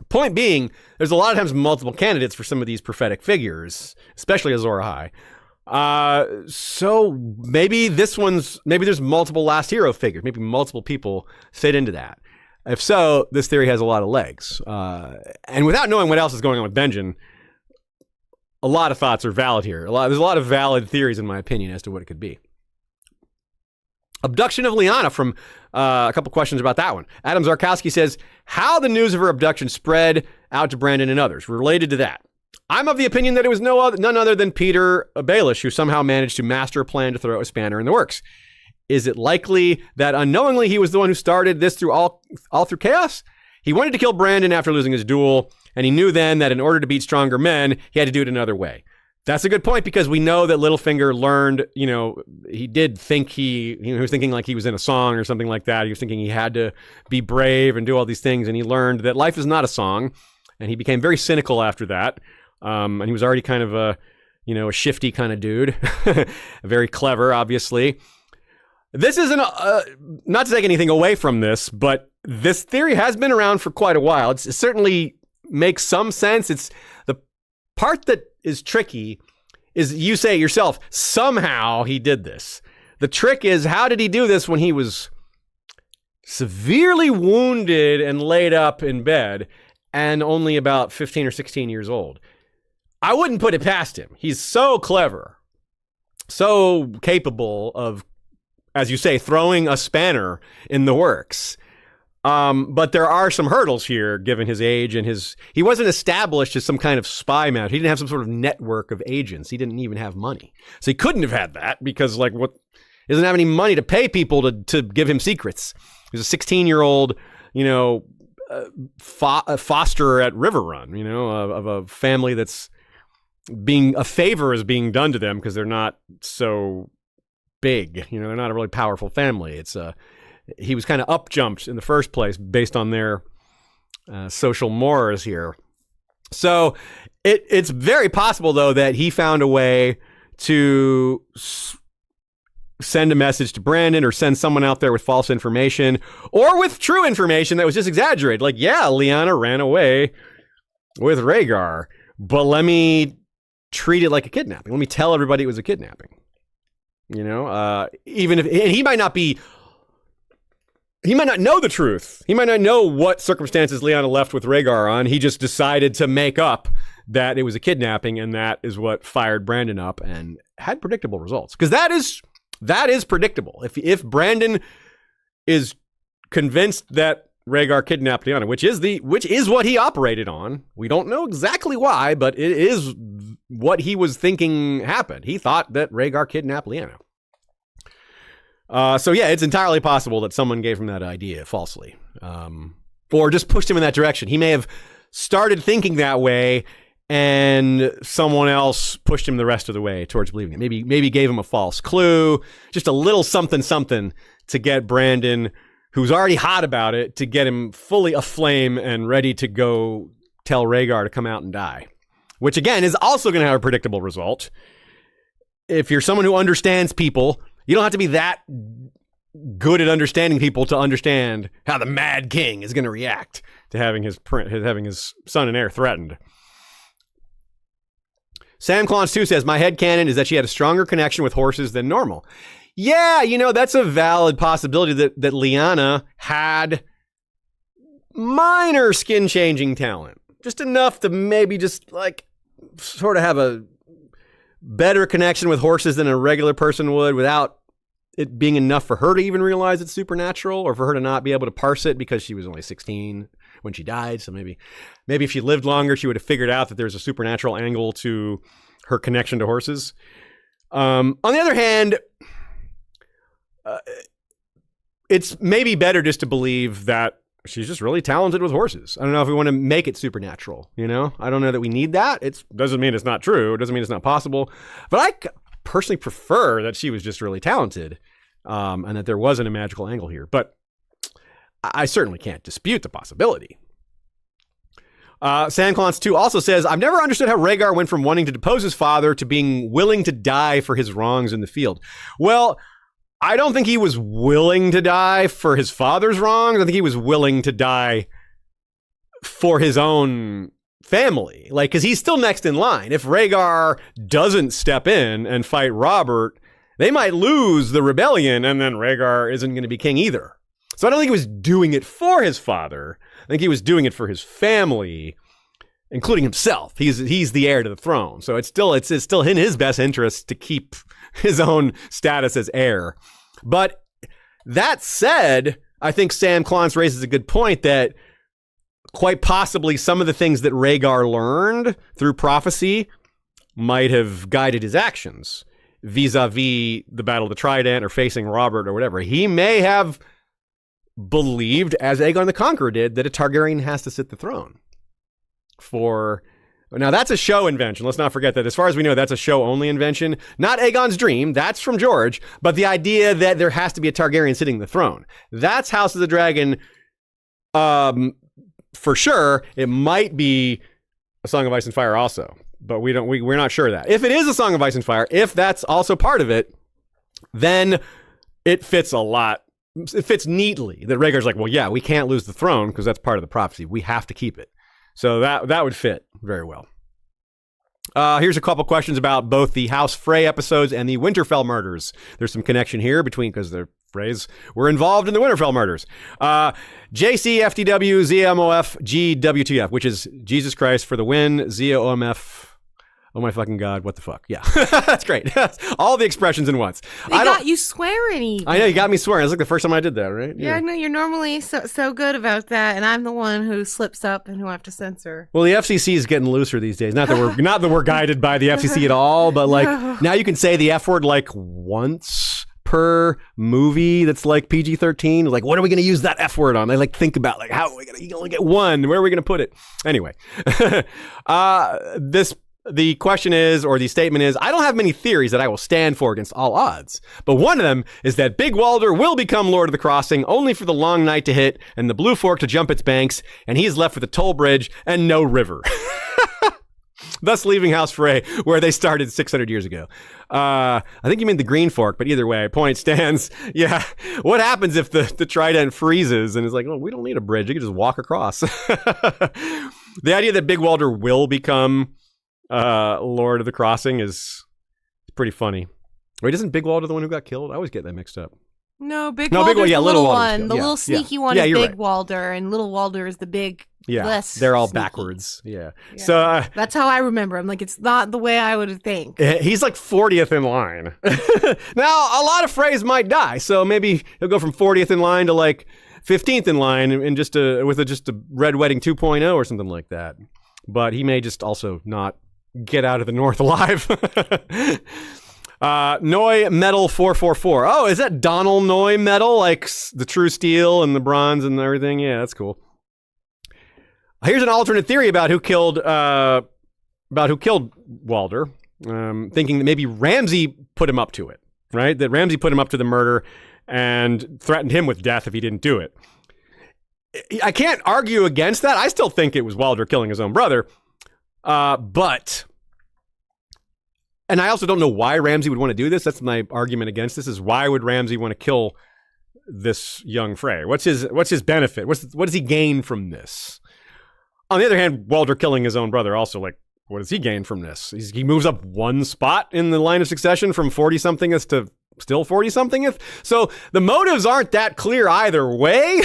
point being, there's a lot of times multiple candidates for some of these prophetic figures, especially Azor Ahai. So maybe there's multiple last hero figures, maybe multiple people fit into that. If so, this theory has a lot of legs. And without knowing what else is going on with Benjen, a lot of thoughts are valid here. There's a lot of valid theories, in my opinion, as to what it could be. Abduction of Lyanna from a couple questions about that one. Adam Zarkowski says, how the news of her abduction spread out to Brandon and others. Related to that, I'm of the opinion that it was none other than Peter Baelish who somehow managed to master a plan to throw a spanner in the works. Is it likely that unknowingly he was the one who started this through all through chaos? He wanted to kill Brandon after losing his duel, and he knew then that in order to beat stronger men, he had to do it another way. That's a good point, because we know that Littlefinger learned, he did think he was thinking like he was in a song or something like that. He was thinking he had to be brave and do all these things, and he learned that life is not a song, and he became very cynical after that. And he was already kind of a shifty kind of dude, very clever, obviously. This isn't, not to take anything away from this, but this theory has been around for quite a while. It certainly makes some sense. It's the part that is tricky is you say it yourself, somehow he did this. The trick is, how did he do this when he was severely wounded and laid up in bed and only about 15 or 16 years old? I wouldn't put it past him. He's so clever, so capable of, as you say, throwing a spanner in the works. But there are some hurdles here, given his age and he wasn't established as some kind of spy master. He didn't have some sort of network of agents. He didn't even have money. So he couldn't have had that because he doesn't have any money to pay people to give him secrets. He's a 16-year-old, foster at Riverrun, of a family that's a favor is being done to them because they're not so big, they're not a really powerful family. He was kind of up-jumped in the first place based on their social mores here. So it's very possible, though, that he found a way to send a message to Brandon or send someone out there with false information or with true information that was just exaggerated. Like, yeah, Lyanna ran away with Rhaegar, but let me treat it like a kidnapping. Let me tell everybody it was a kidnapping. Even if he might not know the truth. He might not know what circumstances Lyanna left with Rhaegar on. He just decided to make up that it was a kidnapping, and that is what fired Brandon up and had predictable results. Because that is predictable. If Brandon is convinced that Rhaegar kidnapped Lyanna, which is what he operated on. We don't know exactly why, but it is what he was thinking happened. He thought that Rhaegar kidnapped Lyanna. So yeah, it's entirely possible that someone gave him that idea falsely, or just pushed him in that direction. He may have started thinking that way, and someone else pushed him the rest of the way towards believing it. Maybe gave him a false clue, just a little something to get Brandon, who's already hot about it, to get him fully aflame and ready to go tell Rhaegar to come out and die. Which, again, is also going to have a predictable result. If you're someone who understands people, you don't have to be that good at understanding people to understand how the Mad King is going to react to having his son and heir threatened. Sam Clons 2 says, my headcanon is that she had a stronger connection with horses than normal. Yeah, that's a valid possibility that Lyanna had minor skin-changing talent. Just enough to maybe just, sort of have a better connection with horses than a regular person would without it being enough for her to even realize it's supernatural, or for her to not be able to parse it because she was only 16 when she died. So maybe if she lived longer, she would have figured out that there's a supernatural angle to her connection to horses. On the other hand, it's maybe better just to believe that she's just really talented with horses. I don't know if we want to make it supernatural, you know? I don't know that we need that. It doesn't mean it's not true. It doesn't mean it's not possible. But I personally prefer that she was just really talented and that there wasn't a magical angle here. But I certainly can't dispute the possibility. Sandclance 2 also says, I've never understood how Rhaegar went from wanting to depose his father to being willing to die for his wrongs in the field. Well, I don't think he was willing to die for his father's wrongs. I think he was willing to die for his own family. Like, because he's still next in line. If Rhaegar doesn't step in and fight Robert, they might lose the rebellion, and then Rhaegar isn't going to be king either. So I don't think he was doing it for his father. I think he was doing it for his family, including himself. He's the heir to the throne. So it's still in his best interest to keep his own status as heir. But that said, I think Sam Clance raises a good point that quite possibly some of the things that Rhaegar learned through prophecy might have guided his actions vis-a-vis the Battle of the Trident or facing Robert or whatever. He may have believed, as Aegon the Conqueror did, that a Targaryen has to sit the throne. Now, that's a show invention. Let's not forget that. As far as we know, that's a show-only invention. Not Aegon's dream. That's from George. But the idea that there has to be a Targaryen sitting the throne. That's House of the Dragon. For sure, it might be A Song of Ice and Fire also. But we're not sure of that. If it is A Song of Ice and Fire, if that's also part of it, then it fits a lot. It fits neatly that Rhaegar's like, well, yeah, we can't lose the throne because that's part of the prophecy. We have to keep it. So that would fit very well. Here's a couple questions about both the House Frey episodes and the Winterfell murders. There's some connection here because the Freys were involved in the Winterfell murders. JC, FTW, ZMOF, GWTF, which is Jesus Christ for the win, ZOMF. Oh my fucking God, what the fuck? Yeah, that's great. All the expressions in once. They got you swearing even. I know, you got me swearing. It's like the first time I did that, right? Yeah, no, you're normally so good about that, and I'm the one who slips up and who I have to censor. Well, the FCC is getting looser these days. Not that we're guided by the FCC at all, but like now you can say the F word like once per movie that's like PG-13. Like, what are we going to use that F word on? They like think about like how are we going to, you only get one. Where are we going to put it? Anyway, the question is, or the statement is, I don't have many theories that I will stand for against all odds. But one of them is that Big Walder will become Lord of the Crossing only for the long night to hit and the Blue Fork to jump its banks, and he is left with a toll bridge and no river. Thus leaving House Frey where they started 600 years ago. I think you mean the Green Fork, but either way, point stands. Yeah. What happens if the Trident freezes and is like, oh, we don't need a bridge. You can just walk across. The idea that Big Walder will become Lord of the Crossing is pretty funny. Wait, isn't Big Walder the one who got killed? I always get that mixed up. No, Big Walder's the little one. The little sneaky one is Big right. Walder, and Little Walder is the big. Yeah, they're all sneaky. Backwards. Yeah. So that's how I remember him. Like, it's not the way I would think. He's like 40th in line. Now, a lot of Freys might die, so maybe he'll go from 40th in line to like 15th in line, and just a Red Wedding 2.0 or something like that. But he may just also not get out of the North alive. Noi Metal 444. Oh, is that Donald Noi Metal? Like the true steel and the bronze and everything? Yeah, that's cool. Here's an alternate theory about who killed Walder. Thinking that maybe Ramsay put him up to it, right? That Ramsay put him up to the murder and threatened him with death if he didn't do it. I can't argue against that. I still think it was Walder killing his own brother. But I also don't know why Ramsay would want to do this. That's my argument against this, is why would Ramsay want to kill this young Frey? What's his benefit? What does he gain from this? On the other hand, Walder killing his own brother also, like, what does he gain from this? He moves up one spot in the line of succession from 40-somethingth to still 40-somethingth. So the motives aren't that clear either way.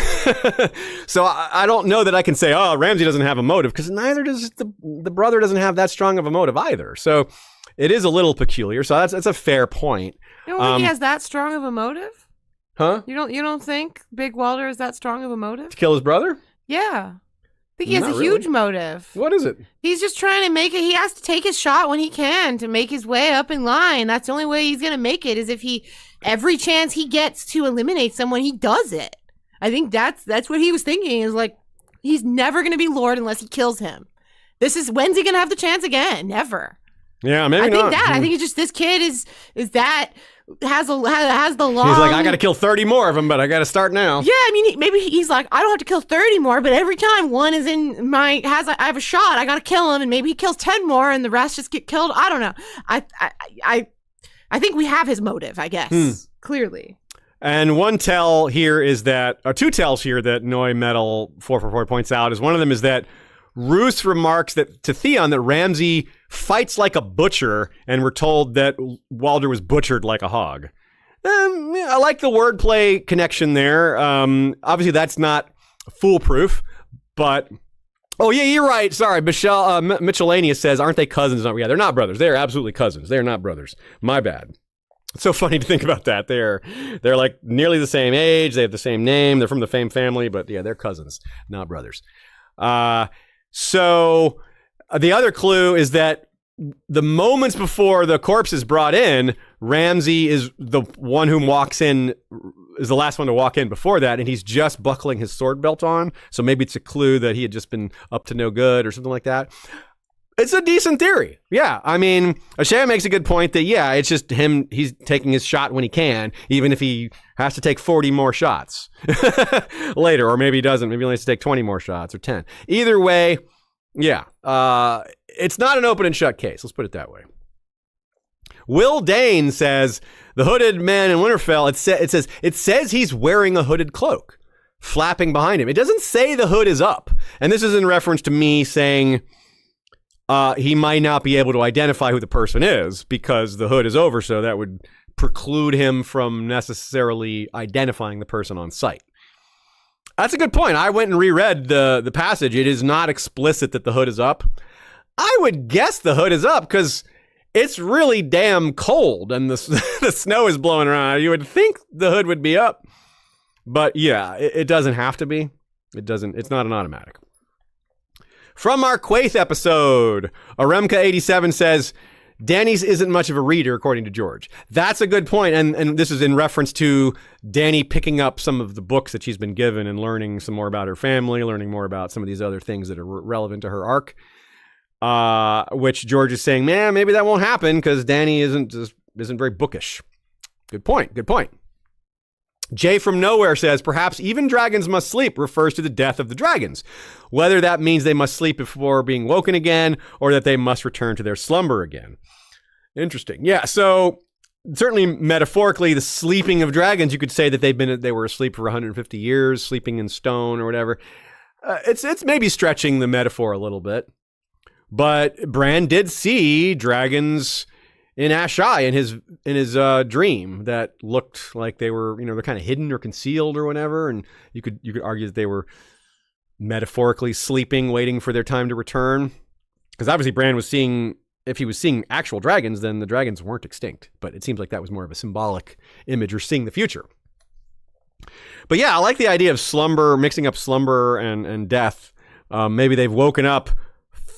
So I don't know that I can say, oh, Ramsay doesn't have a motive, because neither does the brother doesn't have that strong of a motive either. So it is a little peculiar. So that's a fair point. You don't think he has that strong of a motive? Huh? You don't think Big Walder is that strong of a motive? To kill his brother? Yeah. I think he has a huge motive. What is it? He's just trying to make it. He has to take his shot when he can to make his way up in line. That's the only way he's going to make it, is if he every chance he gets to eliminate someone, he does it. I think that's what he was thinking, is like, he's never going to be Lord unless he kills him. When's he going to have the chance again? Never. Yeah, maybe not. I think it's just this kid is that has the long. He's like, I got to kill 30 more of them, but I got to start now. Yeah, I mean, maybe he's like, I don't have to kill 30 more, but every time one is in I have a shot, I got to kill him, and maybe he kills 10 more, and the rest just get killed. I don't know. I think we have his motive, I guess, clearly. And one tell here is that, or two tells here that Noi Metal 444 points out, is one of them is that Roose remarks that to Theon that Ramsay fights like a butcher, and we're told that Walder was butchered like a hog. I like the wordplay connection there. Obviously, that's not foolproof, but oh yeah, you're right. Sorry, Mitchellania says, "Aren't they cousins?" Yeah, they're not brothers. They are absolutely cousins. They are not brothers. My bad. It's so funny to think about that. They're like nearly the same age. They have the same name. They're from the same family, but yeah, they're cousins, not brothers. So the other clue is that the moments before the corpse is brought in, Ramsay is the one who walks in, is the last one to walk in before that, and he's just buckling his sword belt on. So maybe it's a clue that he had just been up to no good or something like that. It's a decent theory. Yeah. I mean, Ashaya makes a good point that, yeah, it's just him. He's taking his shot when he can, even if he has to take 40 more shots later, or maybe he doesn't. Maybe he only has to take 20 more shots or 10. Either way, yeah. It's not an open and shut case. Let's put it that way. Will Dane says the hooded man in Winterfell, it says he's wearing a hooded cloak flapping behind him. It doesn't say the hood is up. And this is in reference to me saying, he might not be able to identify who the person is because the hood is over, so that would preclude him from necessarily identifying the person on sight. That's a good point. I went and reread the passage. It is not explicit that the hood is up. I would guess the hood is up because it's really damn cold and the snow is blowing around. You would think the hood would be up, but yeah, it doesn't have to be. It's not an automatic. From our Quaithe episode, Aremka87 says, Dany's isn't much of a reader, according to George. That's a good point, and this is in reference to Dany picking up some of the books that she's been given and learning some more about her family, learning more about some of these other things that are relevant to her arc, which George is saying, man, maybe that won't happen because Dany isn't very bookish. Good point. Jay from Nowhere says, perhaps even dragons must sleep refers to the death of the dragons, whether that means they must sleep before being woken again or that they must return to their slumber again. Interesting. Yeah, so certainly metaphorically, the sleeping of dragons, you could say that they were asleep for 150 years, sleeping in stone or whatever. It's maybe stretching the metaphor a little bit, but Bran did see dragons in Ashaya in his dream that looked like they were, they're kind of hidden or concealed or whatever, and you could argue that they were metaphorically sleeping, waiting for their time to return. Because obviously Bran was seeing, if he was seeing actual dragons, then the dragons weren't extinct. But it seems like that was more of a symbolic image or seeing the future. But yeah, I like the idea of slumber, mixing up slumber and death. Maybe they've woken up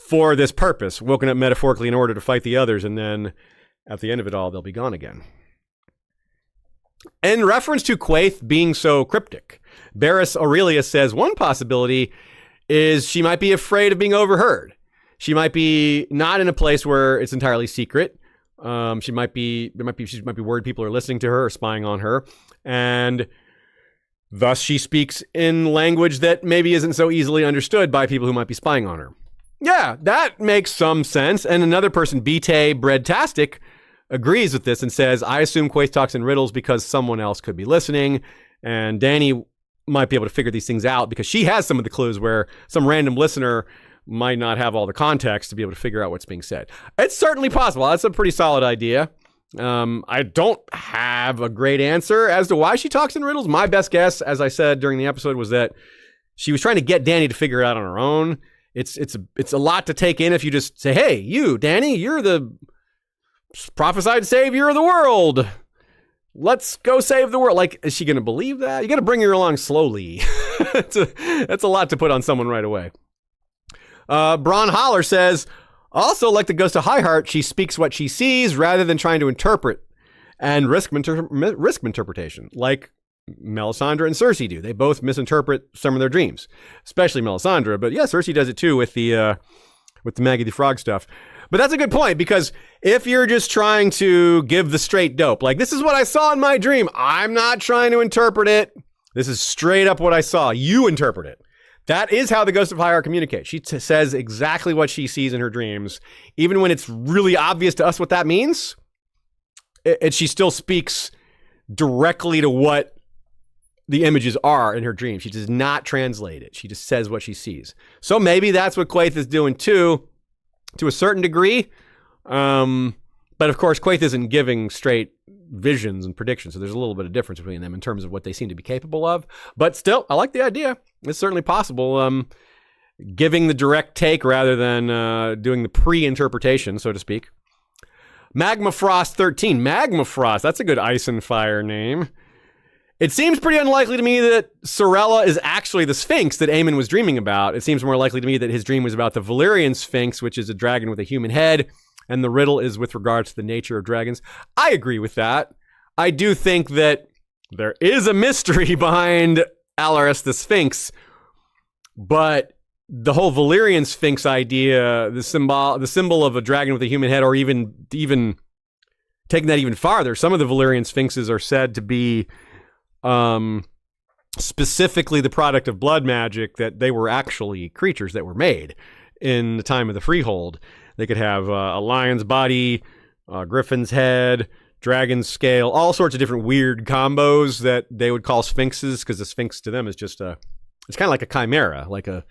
for this purpose, woken up metaphorically in order to fight the others, and then at the end of it all, they'll be gone again. In reference to Quaithe being so cryptic, Barris Aurelius says one possibility is she might be afraid of being overheard. She might be not in a place where it's entirely secret. She might be worried people are listening to her or spying on her, and thus she speaks in language that maybe isn't so easily understood by people who might be spying on her. Yeah, that makes some sense. And another person, Bite Breadtastic, agrees with this and says, I assume Quaithe talks in riddles because someone else could be listening, and Dany might be able to figure these things out because she has some of the clues where some random listener might not have all the context to be able to figure out what's being said. It's certainly possible. That's a pretty solid idea. I don't have a great answer as to why she talks in riddles. My best guess, as I said during the episode, was that she was trying to get Dany to figure it out on her own. It's a lot to take in if you just say, hey, you, Dany, you're the prophesied savior of the world. Let's go save the world. Like, is she going to believe that? You got to bring her along slowly. That's a lot to put on someone right away. Bron Holler says, also like the Ghost of Highheart, she speaks what she sees rather than trying to interpret and risk interpretation, like Melisandre and Cersei do. They both misinterpret some of their dreams, especially Melisandre. But yeah, Cersei does it too with the Maggie the Frog stuff. But that's a good point, because if you're just trying to give the straight dope, like, this is what I saw in my dream, I'm not trying to interpret it. This is straight up what I saw. You interpret it. That is how the Ghost of High communicates. She says exactly what she sees in her dreams, even when it's really obvious to us what that means. She still speaks directly to what the images are in her dream. She does not translate it. She just says what she sees. So maybe that's what Quaithe is doing too, to a certain degree. But of course, Quaithe isn't giving straight visions and predictions, so there's a little bit of difference between them in terms of what they seem to be capable of. But still, I like the idea. It's certainly possible. Giving the direct take rather than doing the pre-interpretation, so to speak. Magma Frost 13. Magma Frost, that's a good ice and fire name. It seems pretty unlikely to me that Sorella is actually the Sphinx that Aemon was dreaming about. It seems more likely to me that his dream was about the Valyrian Sphinx, which is a dragon with a human head, and the riddle is with regards to the nature of dragons. I agree with that. I do think that there is a mystery behind Alaris the Sphinx, but the whole Valyrian Sphinx idea, the symbol of a dragon with a human head, or even taking that even farther, some of the Valyrian Sphinxes are said to be specifically the product of blood magic, that they were actually creatures that were made in the time of the Freehold. They could have a lion's body, a griffin's head, dragon's scale, all sorts of different weird combos that they would call sphinxes, because the sphinx to them is just it's kind of like a chimera, like a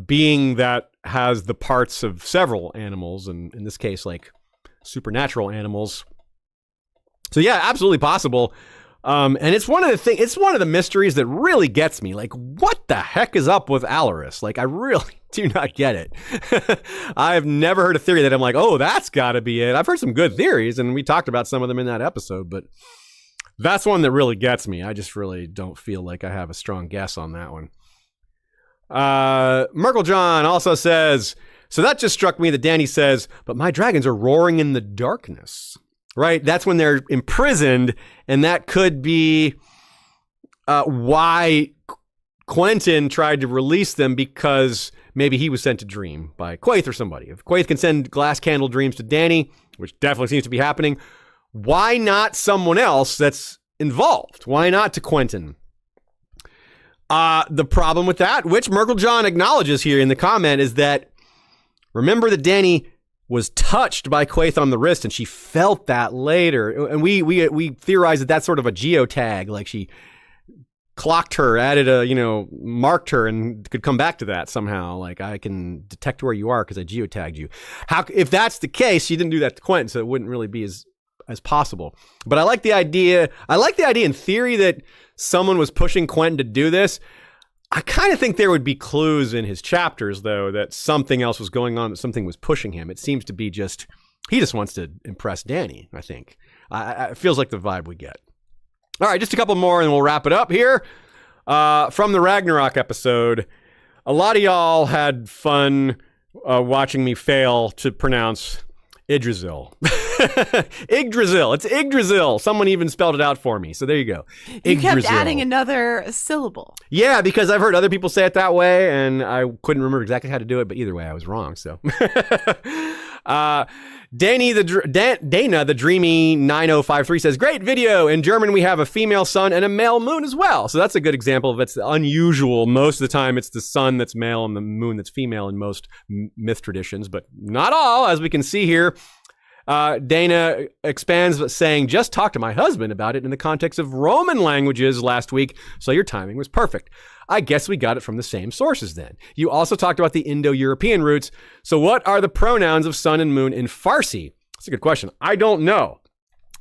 being that has the parts of several animals, and in this case, like supernatural animals. So yeah, absolutely possible. And it's one of the mysteries that really gets me. Like, what the heck is up with Alaris? Like, I really do not get it. I've never heard a theory that I'm like, oh, that's got to be it. I've heard some good theories, and we talked about some of them in that episode, but that's one that really gets me. I just really don't feel like I have a strong guess on that one. Merkel John also says, so that just struck me that Danny says, but my dragons are roaring in the darkness. Right? That's when they're imprisoned, and that could be why Quentin tried to release them, because maybe he was sent to dream by Quaithe or somebody. If Quaithe can send glass candle dreams to Danny, which definitely seems to be happening, why not someone else that's involved? Why not to Quentin? The problem with that, which Merkel John acknowledges here in the comment, is that remember that Danny was touched by Quaithe on the wrist, and she felt that later. And we theorized that that's sort of a geotag, like she clocked her, marked her, and could come back to that somehow. Like, I can detect where you are because I geotagged you. If that's the case, she didn't do that to Quentin, so it wouldn't really be as possible. But I like the idea. I like the idea in theory that someone was pushing Quentin to do this. I kind of think there would be clues in his chapters, though, that something else was going on, that something was pushing him. It seems to be he just wants to impress Danny, I think. It feels like the vibe we get. All right, just a couple more and we'll wrap it up here. From the Ragnarok episode, a lot of y'all had fun watching me fail to pronounce Yggdrasil. Yggdrasil. It's Yggdrasil. Someone even spelled it out for me. So there you go. You kept adding another syllable. Yeah, because I've heard other people say it that way, and I couldn't remember exactly how to do it, but either way, I was wrong. So, Dana, the dreamy 9053 says, great video. In German, we have a female sun and a male moon as well. So that's a good example of it's unusual. Most of the time, it's the sun that's male and the moon that's female in most myth traditions, but not all, as we can see here. Dana expands, saying, just talked to my husband about it in the context of Roman languages last week, so your timing was perfect. I guess we got it from the same sources then. You also talked about the Indo-European roots. So what are the pronouns of sun and moon in Farsi? That's a good question. I don't know.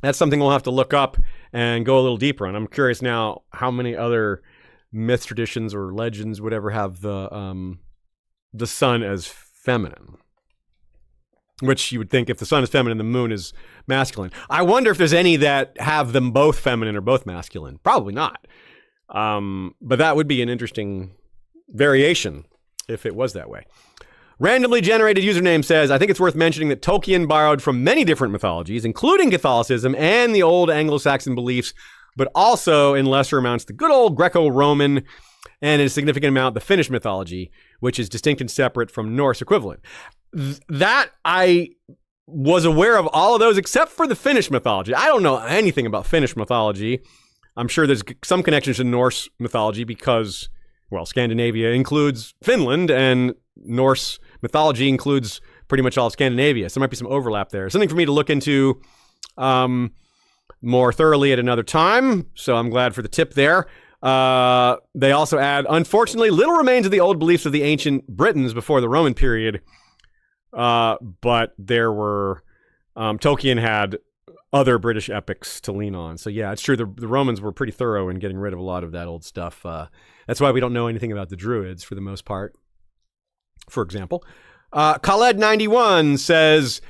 That's something we'll have to look up and go a little deeper on. I'm curious now how many other myth traditions or legends would ever have the sun as feminine. Which you would think if the sun is feminine, the moon is masculine. I wonder if there's any that have them both feminine or both masculine. Probably not. But that would be an interesting variation if it was that way. Randomly generated username says, I think it's worth mentioning that Tolkien borrowed from many different mythologies, including Catholicism and the old Anglo-Saxon beliefs, but also in lesser amounts the good old Greco-Roman and in a significant amount the Finnish mythology, which is distinct and separate from Norse equivalent. That I was aware of all of those except for the Finnish mythology. I don't know anything about Finnish mythology. I'm sure there's some connections to Norse mythology because, well, Scandinavia includes Finland and Norse mythology includes pretty much all of Scandinavia. So there might be some overlap there. Something for me to look into more thoroughly at another time. So I'm glad for the tip there. They also add, unfortunately, little remains of the old beliefs of the ancient Britons before the Roman period. But there were, Tolkien had other British epics to lean on. So yeah, it's true. The Romans were pretty thorough in getting rid of a lot of that old stuff. That's why we don't know anything about the Druids for the most part, for example. Khaled91 says,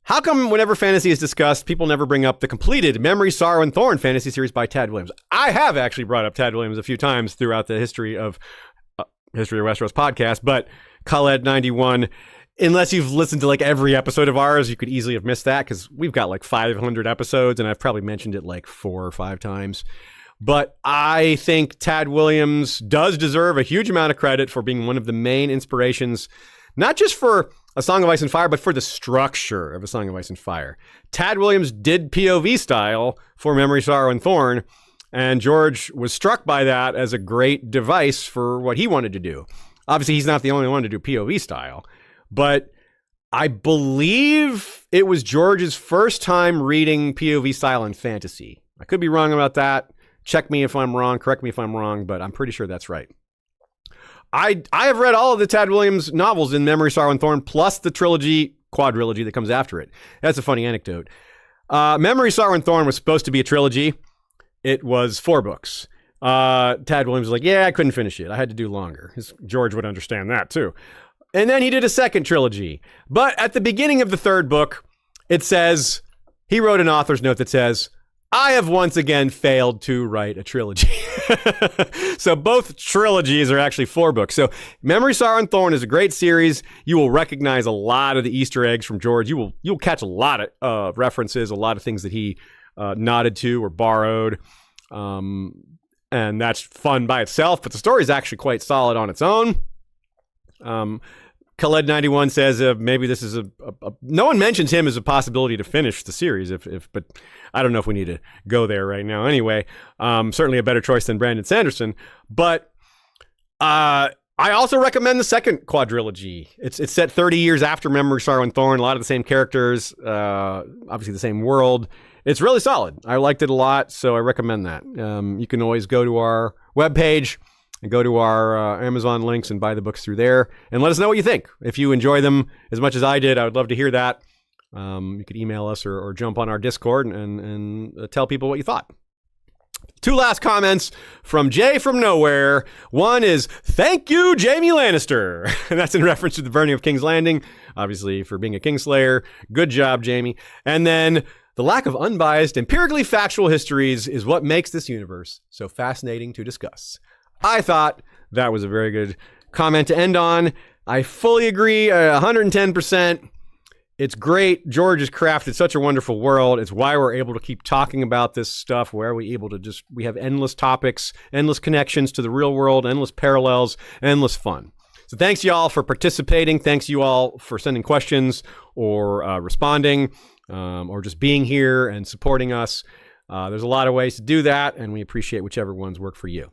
how come whenever fantasy is discussed, people never bring up the completed Memory, Sorrow, and Thorn fantasy series by Tad Williams? I have actually brought up Tad Williams a few times throughout the History of Westeros podcast, but Khaled91, unless you've listened to like every episode of ours, you could easily have missed that because we've got like 500 episodes and I've probably mentioned it like 4 or 5 times. But I think Tad Williams does deserve a huge amount of credit for being one of the main inspirations, not just for A Song of Ice and Fire, but for the structure of A Song of Ice and Fire. Tad Williams did POV style for Memory, Sorrow, and Thorn, and George was struck by that as a great device for what he wanted to do. Obviously, he's not the only one to do POV style, but I believe it was George's first time reading POV style in fantasy. I could be wrong about that. Check me if I'm wrong, correct me if I'm wrong, but I'm pretty sure that's right. I have read all of the Tad Williams novels in Memory, Sorrow, and Thorn, plus the quadrilogy that comes after it. That's a funny anecdote. Memory, Sorrow, and Thorn was supposed to be a trilogy. It was 4 books. Tad Williams was like, yeah, I couldn't finish it. I had to do longer. George would understand that too. And then he did a second trilogy. But at the beginning of the 3rd book, it says, he wrote an author's note that says, I have once again failed to write a trilogy. So both trilogies are actually 4 books. So Memory, Sorrow, and Thorn is a great series. You will recognize a lot of the Easter eggs from George. You'll catch a lot of references, a lot of things that he nodded to or borrowed. And that's fun by itself, but the story is actually quite solid on its own. Khaled91 says maybe this is no one mentions him as a possibility to finish the series, but I don't know if we need to go there right now. Anyway, certainly a better choice than Brandon Sanderson. But I also recommend the second quadrilogy. It's set 30 years after Memory, Sorrow, and Thorn. A lot of the same characters, obviously the same world. It's really solid. I liked it a lot, so I recommend that. You can always go to our webpage and go to our Amazon links and buy the books through there and let us know what you think. If you enjoy them as much as I did, I would love to hear that. You could email us or jump on our Discord and tell people what you thought. 2 last comments from Jay from Nowhere. One is, thank you, Jaime Lannister. And that's in reference to the burning of King's Landing, obviously for being a Kingslayer. Good job, Jaime. And then, the lack of unbiased, empirically factual histories is what makes this universe so fascinating to discuss. I thought that was a very good comment to end on. I fully agree, 110%. It's great. George has crafted such a wonderful world. It's why we're able to keep talking about this stuff, where we have endless topics, endless connections to the real world, endless parallels, endless fun. So thanks y'all for participating. Thanks you all for sending questions or responding or just being here and supporting us. There's a lot of ways to do that, and we appreciate whichever ones work for you.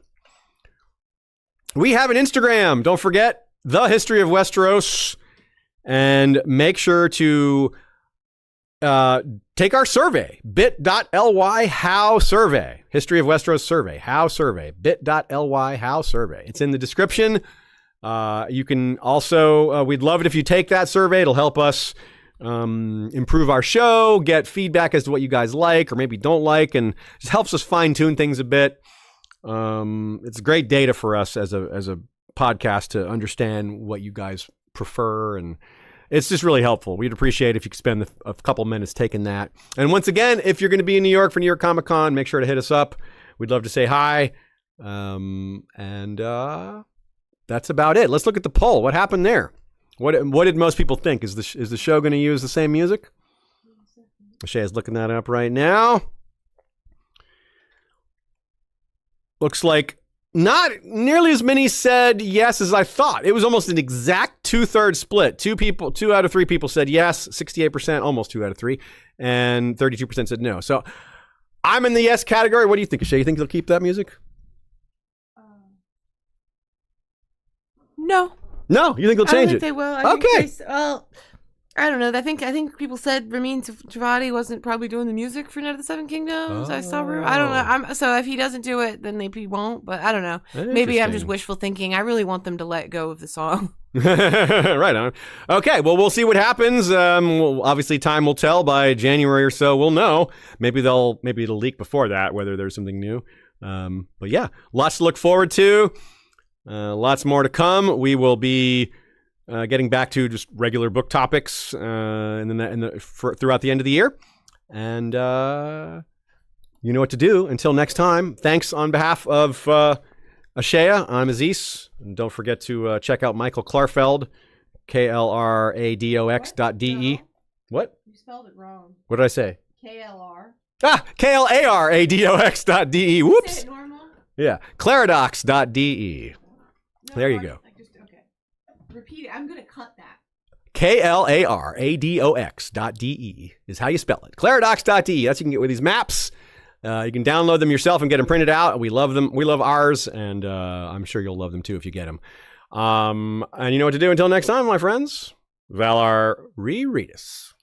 We have an Instagram. Don't forget, The History of Westeros. And make sure to take our survey, bit.ly how survey, History of Westeros survey, how survey, bit.ly how survey. It's in the description. You can also, we'd love it if you take that survey. It'll help us improve our show, get feedback as to what you guys like or maybe don't like, and just helps us fine tune things a bit. It's great data for us as a podcast to understand what you guys prefer, and it's just really helpful. We'd appreciate if you could spend a couple minutes taking that. And once again, if you're going to be in New York for New York Comic Con, make sure to hit us up. We'd love to say hi. That's about it. Let's look at the poll. What happened there? What did most people think? Is the show going to use the same music? Ashaya's looking that up right now. Looks like not nearly as many said yes as I thought. It was almost an exact 2/3 split. 2 out of 3 people said yes, 68%, almost 2 out of 3, and 32% said no. So I'm in the yes category. What do you think, Ashaya? You think they'll keep that music? No. No, you think they'll change it? They will. Okay. I don't know. I think people said Ramin Djawadi wasn't probably doing the music for Night of the Seven Kingdoms. I saw. I don't know. So if he doesn't do it, then maybe he won't. But I don't know. Maybe I'm just wishful thinking. I really want them to let go of the song. Right on. Okay, well, we'll see what happens. Obviously, time will tell. By January or so, we'll know. Maybe it'll leak before that, whether there's something new. But yeah, lots to look forward to. Lots more to come. We will be getting back to just regular book topics throughout the end of the year. And you know what to do. Until next time, thanks on behalf of Ashaya. I'm Aziz. And don't forget to check out Michael Klarfeld, KLRADOX.de. No. What? You spelled it wrong. What did I say? KLR. KLARADOX.de. Whoops. Say it normal? Yeah. Claradox.de. There you go. Okay. Repeat it. I'm going to cut that. KLARADOX.de is how you spell it. Claradox.de. That's what you can get with these maps. You can download them yourself and get them printed out. We love them. We love ours, and I'm sure you'll love them too if you get them. And you know what to do until next time, my friends. Valar reread us.